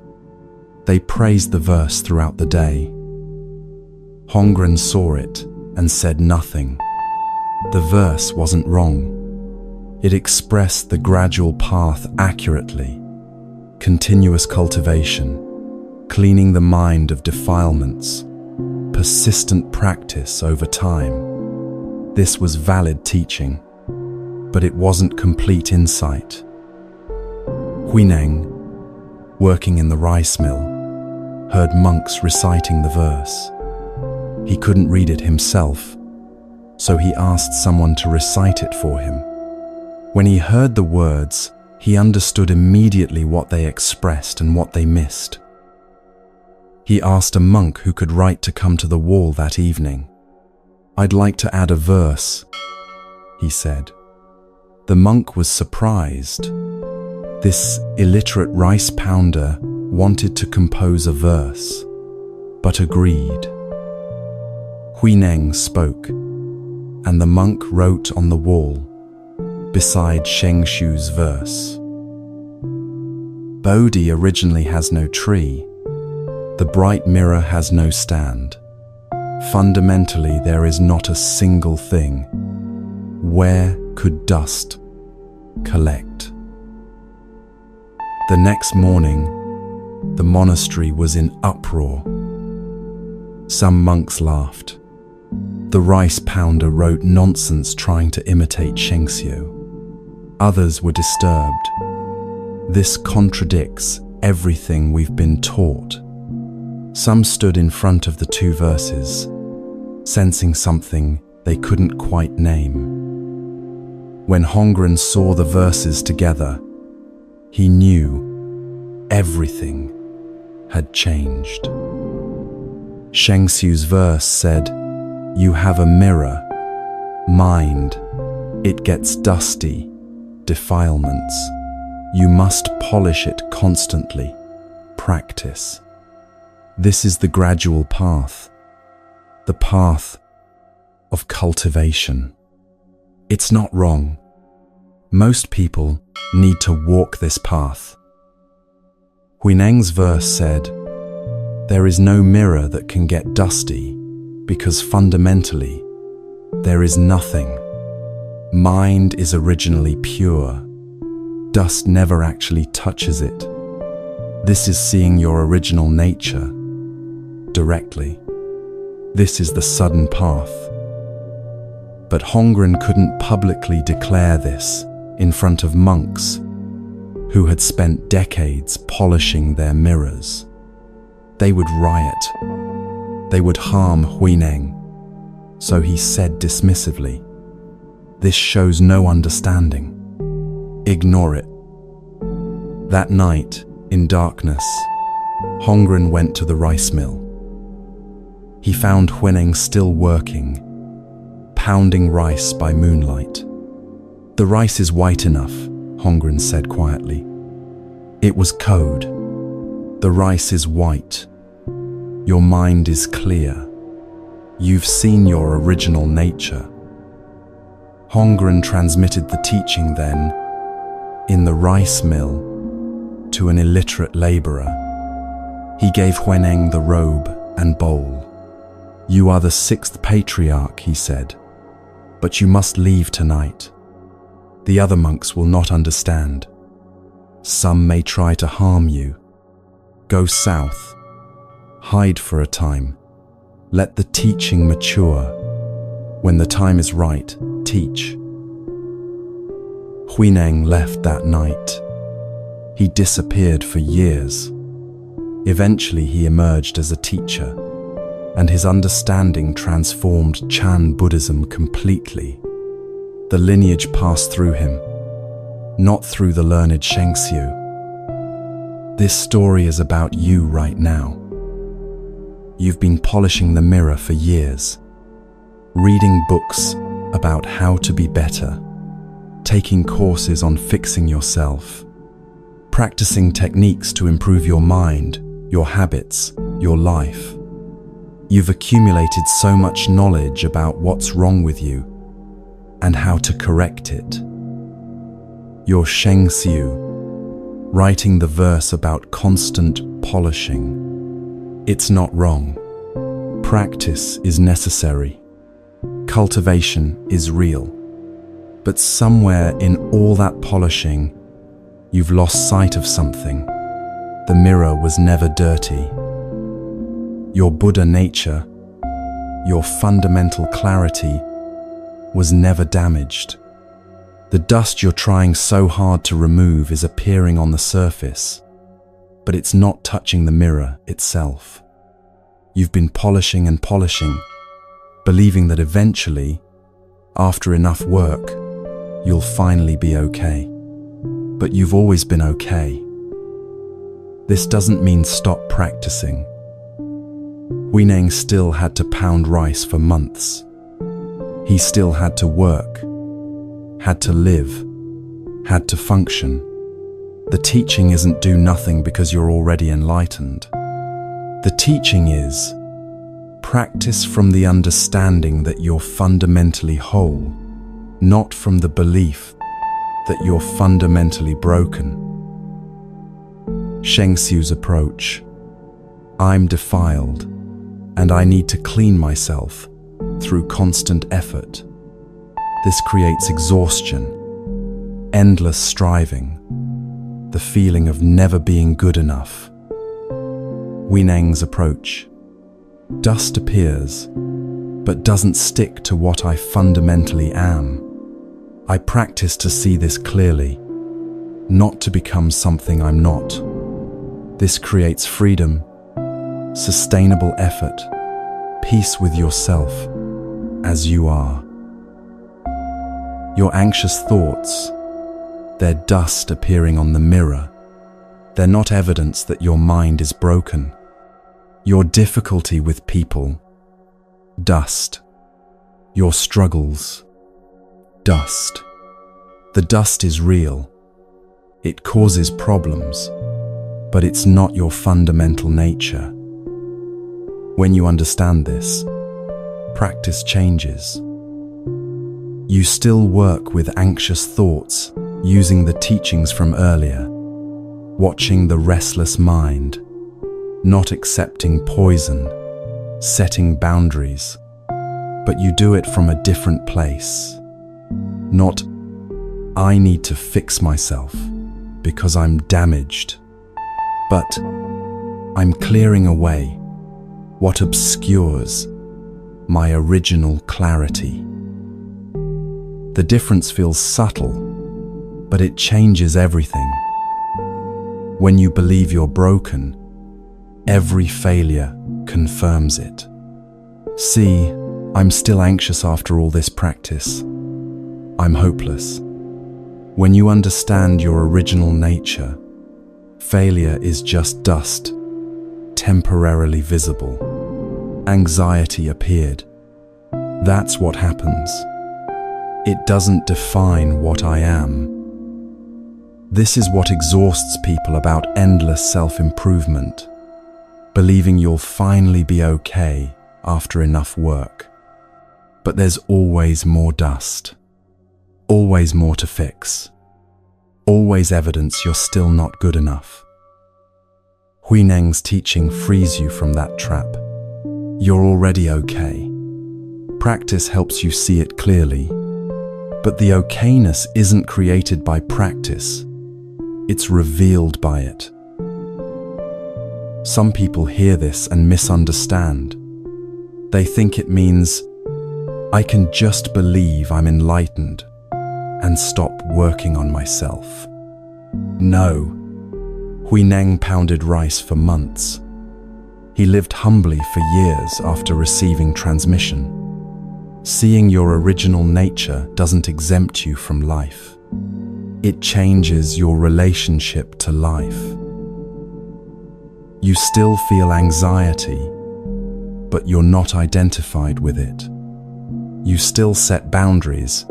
They praised the verse throughout the day. Hongren saw it and said nothing. The verse wasn't wrong. It expressed the gradual path accurately. Continuous cultivation, cleaning the mind of defilements, persistent practice over time. This was valid teaching, but it wasn't complete insight. Huineng, working in the rice mill, heard monks reciting the verse. He couldn't read it himself, so he asked someone to recite it for him. When he heard the words, he understood immediately what they expressed and what they missed. He asked a monk who could write to come to the wall that evening. "I'd like to add a verse," he said. The monk was surprised. This illiterate rice pounder wanted to compose a verse, but agreed. Huineng spoke, and the monk wrote on the wall, beside Shengshu's verse. "Bodhi originally has no tree. The bright mirror has no stand. Fundamentally, there is not a single thing. Where could dust collect?" The next morning, the monastery was in uproar. Some monks laughed. The rice pounder wrote nonsense trying to imitate Shengxiu. Others were disturbed. This contradicts everything we've been taught. Some stood in front of the two verses, sensing something they couldn't quite name. When Hongren saw the verses together, he knew everything had changed. Shengxiu's verse said, "You have a mirror, mind. It gets dusty, defilements. You must polish it constantly, practice." This is the gradual path, the path of cultivation. It's not wrong. Most people need to walk this path. Huineng's verse said, "There is no mirror that can get dusty, because fundamentally, there is nothing. Mind is originally pure. Dust never actually touches it. This is seeing your original nature directly. This is the sudden path." But Hongren couldn't publicly declare this in front of monks who had spent decades polishing their mirrors. They would riot. They would harm Huineng. So he said dismissively, "This shows no understanding. Ignore it." That night, in darkness, Hongren went to the rice mill. He found Huineng still working, pounding rice by moonlight. "The rice is white enough," Hongren said quietly. It was code. "The rice is white. Your mind is clear. You've seen your original nature." Hongren transmitted the teaching then, in the rice mill, to an illiterate laborer. He gave Huineng the robe and bowl. "You are the sixth patriarch," he said, "but you must leave tonight. The other monks will not understand. Some may try to harm you. Go south. Hide for a time. Let the teaching mature. When the time is right, teach." Huineng left that night. He disappeared for years. Eventually he emerged as a teacher, and his understanding transformed Chan Buddhism completely. The lineage passed through him, not through the learned Shengxiu, This story is about you right now. You've been polishing the mirror for years, reading books about how to be better, taking courses on fixing yourself, practicing techniques to improve your mind, your habits, your life. You've accumulated so much knowledge about what's wrong with you and how to correct it. You're Sheng Xiu, writing the verse about constant polishing. It's not wrong. Practice is necessary. Cultivation is real. But somewhere in all that polishing, you've lost sight of something. The mirror was never dirty. Your Buddha nature, your fundamental clarity, was never damaged. The dust you're trying so hard to remove is appearing on the surface, but it's not touching the mirror itself. You've been polishing and polishing, believing that eventually, after enough work, you'll finally be okay. But you've always been okay. This doesn't mean stop practicing. Huineng still had to pound rice for months. He still had to work, had to live, had to function. The teaching isn't do nothing because you're already enlightened. The teaching is practice from the understanding that you're fundamentally whole, not from the belief that you're fundamentally broken. Sheng Xiu's approach: I'm defiled, and I need to clean myself through constant effort. This creates exhaustion, endless striving, the feeling of never being good enough. Huineng's approach: dust appears, but doesn't stick to what I fundamentally am. I practice to see this clearly, not to become something I'm not. This creates freedom, sustainable effort, peace with yourself as you are. Your anxious thoughts, they're dust appearing on the mirror. They're not evidence that your mind is broken. Your difficulty with people, dust. Your struggles, dust. The dust is real. It causes problems, but it's not your fundamental nature. When you understand this, practice changes. You still work with anxious thoughts, using the teachings from earlier, watching the restless mind, not accepting poison, setting boundaries, but you do it from a different place. Not, I need to fix myself because I'm damaged, but I'm clearing away what obscures my original clarity. The difference feels subtle, but it changes everything. When you believe you're broken, every failure confirms it. See, I'm still anxious after all this practice. I'm hopeless. When you understand your original nature, failure is just dust, temporarily visible. Anxiety appeared. That's what happens. It doesn't define what I am. This is what exhausts people about endless self-improvement, believing you'll finally be okay after enough work. But there's always more dust, always more to fix, always evidence you're still not good enough. Huineng's teaching frees you from that trap. You're already okay. Practice helps you see it clearly. But the okayness isn't created by practice. It's revealed by it. Some people hear this and misunderstand. They think it means, I can just believe I'm enlightened and stop working on myself. No. Huineng pounded rice for months. He lived humbly for years after receiving transmission. Seeing your original nature doesn't exempt you from life. It changes your relationship to life. You still feel anxiety, but you're not identified with it. You still set boundaries,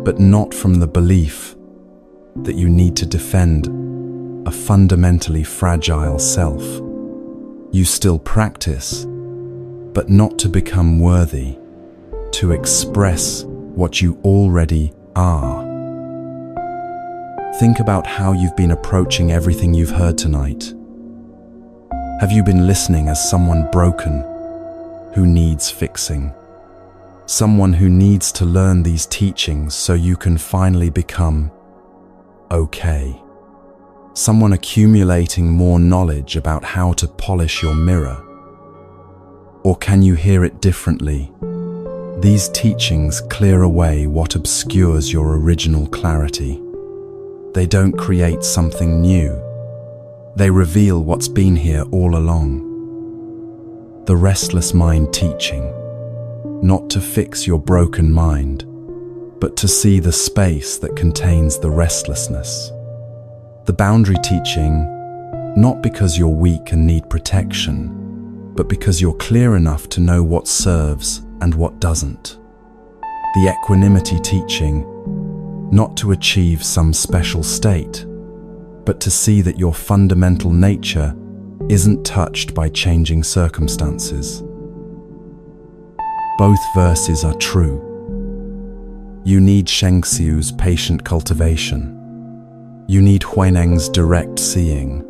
but not from the belief that you need to defend a fundamentally fragile self. You still practice, but not to become worthy, to express what you already are. Think about how you've been approaching everything you've heard tonight. Have you been listening as someone broken who needs fixing? Someone who needs to learn these teachings so you can finally become okay. Someone accumulating more knowledge about how to polish your mirror. Or can you hear it differently? These teachings clear away what obscures your original clarity. They don't create something new. They reveal what's been here all along. The restless mind teaching, not to fix your broken mind, but to see the space that contains the restlessness. The boundary teaching, not because you're weak and need protection, but because you're clear enough to know what serves and what doesn't. The equanimity teaching, not to achieve some special state, but to see that your fundamental nature isn't touched by changing circumstances. Both verses are true. You need Shengxiu's patient cultivation. You need Huineng's direct seeing.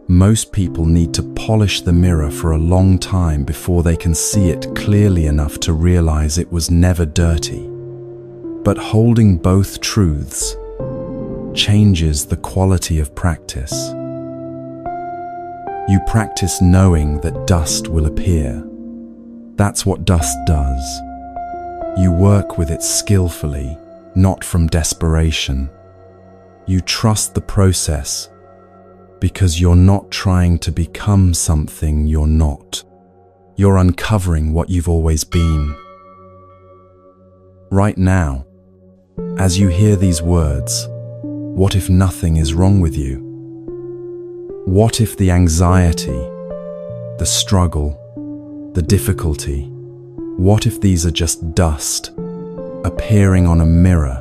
Most people need to polish the mirror for a long time before they can see it clearly enough to realize it was never dirty. But holding both truths changes the quality of practice. You practice knowing that dust will appear. That's what dust does. You work with it skillfully, not from desperation. You trust the process because you're not trying to become something you're not. You're uncovering what you've always been. Right now, as you hear these words, what if nothing is wrong with you? What if the anxiety, the struggle, the difficulty, what if these are just dust appearing on a mirror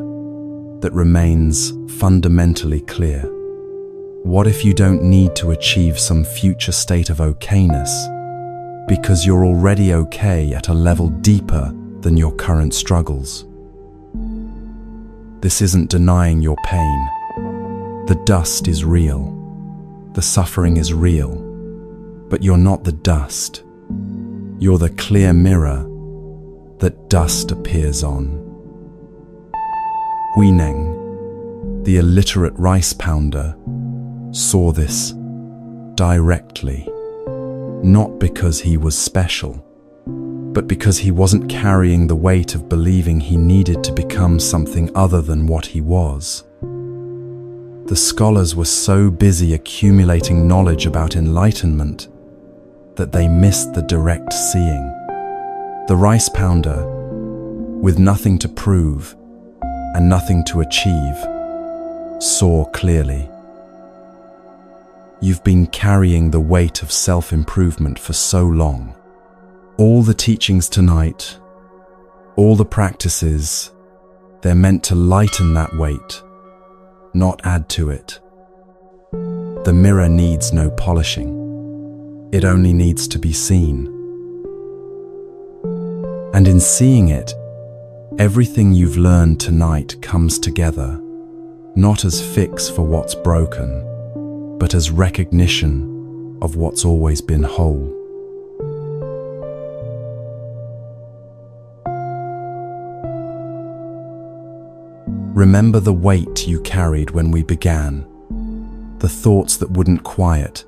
that remains fundamentally clear? What if you don't need to achieve some future state of okayness because you're already okay at a level deeper than your current struggles? This isn't denying your pain. The dust is real. The suffering is real. But you're not the dust. You're the clear mirror that dust appears on. Huineng, the illiterate rice pounder, saw this directly, not because he was special, but because he wasn't carrying the weight of believing he needed to become something other than what he was. The scholars were so busy accumulating knowledge about enlightenment that they missed the direct seeing. The rice pounder, with nothing to prove and nothing to achieve, saw clearly. You've been carrying the weight of self-improvement for so long. All the teachings tonight, all the practices, they're meant to lighten that weight, not add to it. The mirror needs no polishing. It only needs to be seen. And in seeing it, everything you've learned tonight comes together, not as fix for what's broken, but as recognition of what's always been whole. Remember the weight you carried when we began, the thoughts that wouldn't quiet,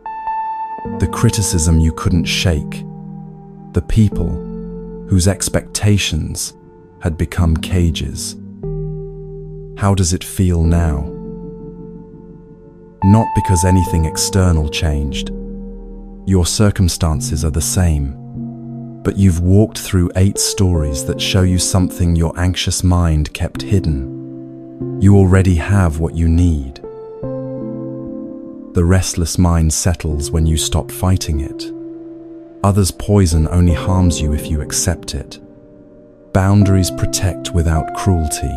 the criticism you couldn't shake, the people whose expectations had become cages. How does it feel now? Not because anything external changed. Your circumstances are the same, but you've walked through 8 stories that show you something your anxious mind kept hidden. You already have what you need. The restless mind settles when you stop fighting it. Others' poison only harms you if you accept it. Boundaries protect without cruelty.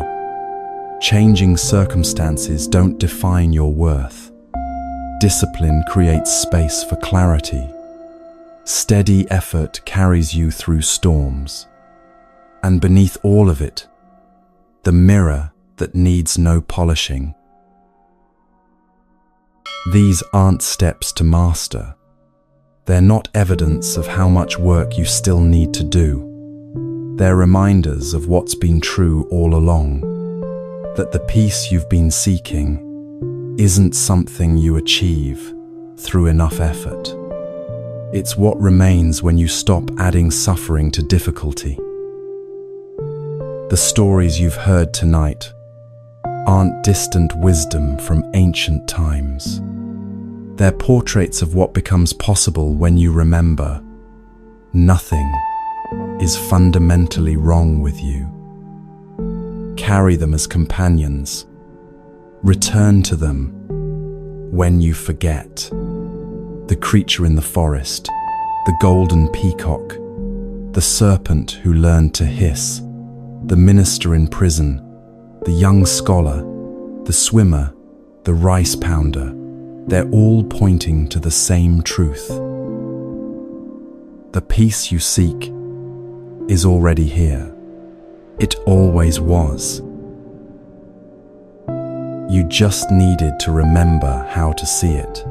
Changing circumstances don't define your worth. Discipline creates space for clarity. Steady effort carries you through storms. And beneath all of it, the mirror that needs no polishing. These aren't steps to master. They're not evidence of how much work you still need to do. They're reminders of what's been true all along, that the peace you've been seeking isn't something you achieve through enough effort. It's what remains when you stop adding suffering to difficulty. The stories you've heard tonight aren't distant wisdom from ancient times. They're portraits of what becomes possible when you remember nothing is fundamentally wrong with you. Carry them as companions. Return to them when you forget. The creature in the forest, the golden peacock, the serpent who learned to hiss, the minister in prison, the young scholar, the swimmer, the rice pounder, they're all pointing to the same truth. The peace you seek is already here. It always was. You just needed to remember how to see it.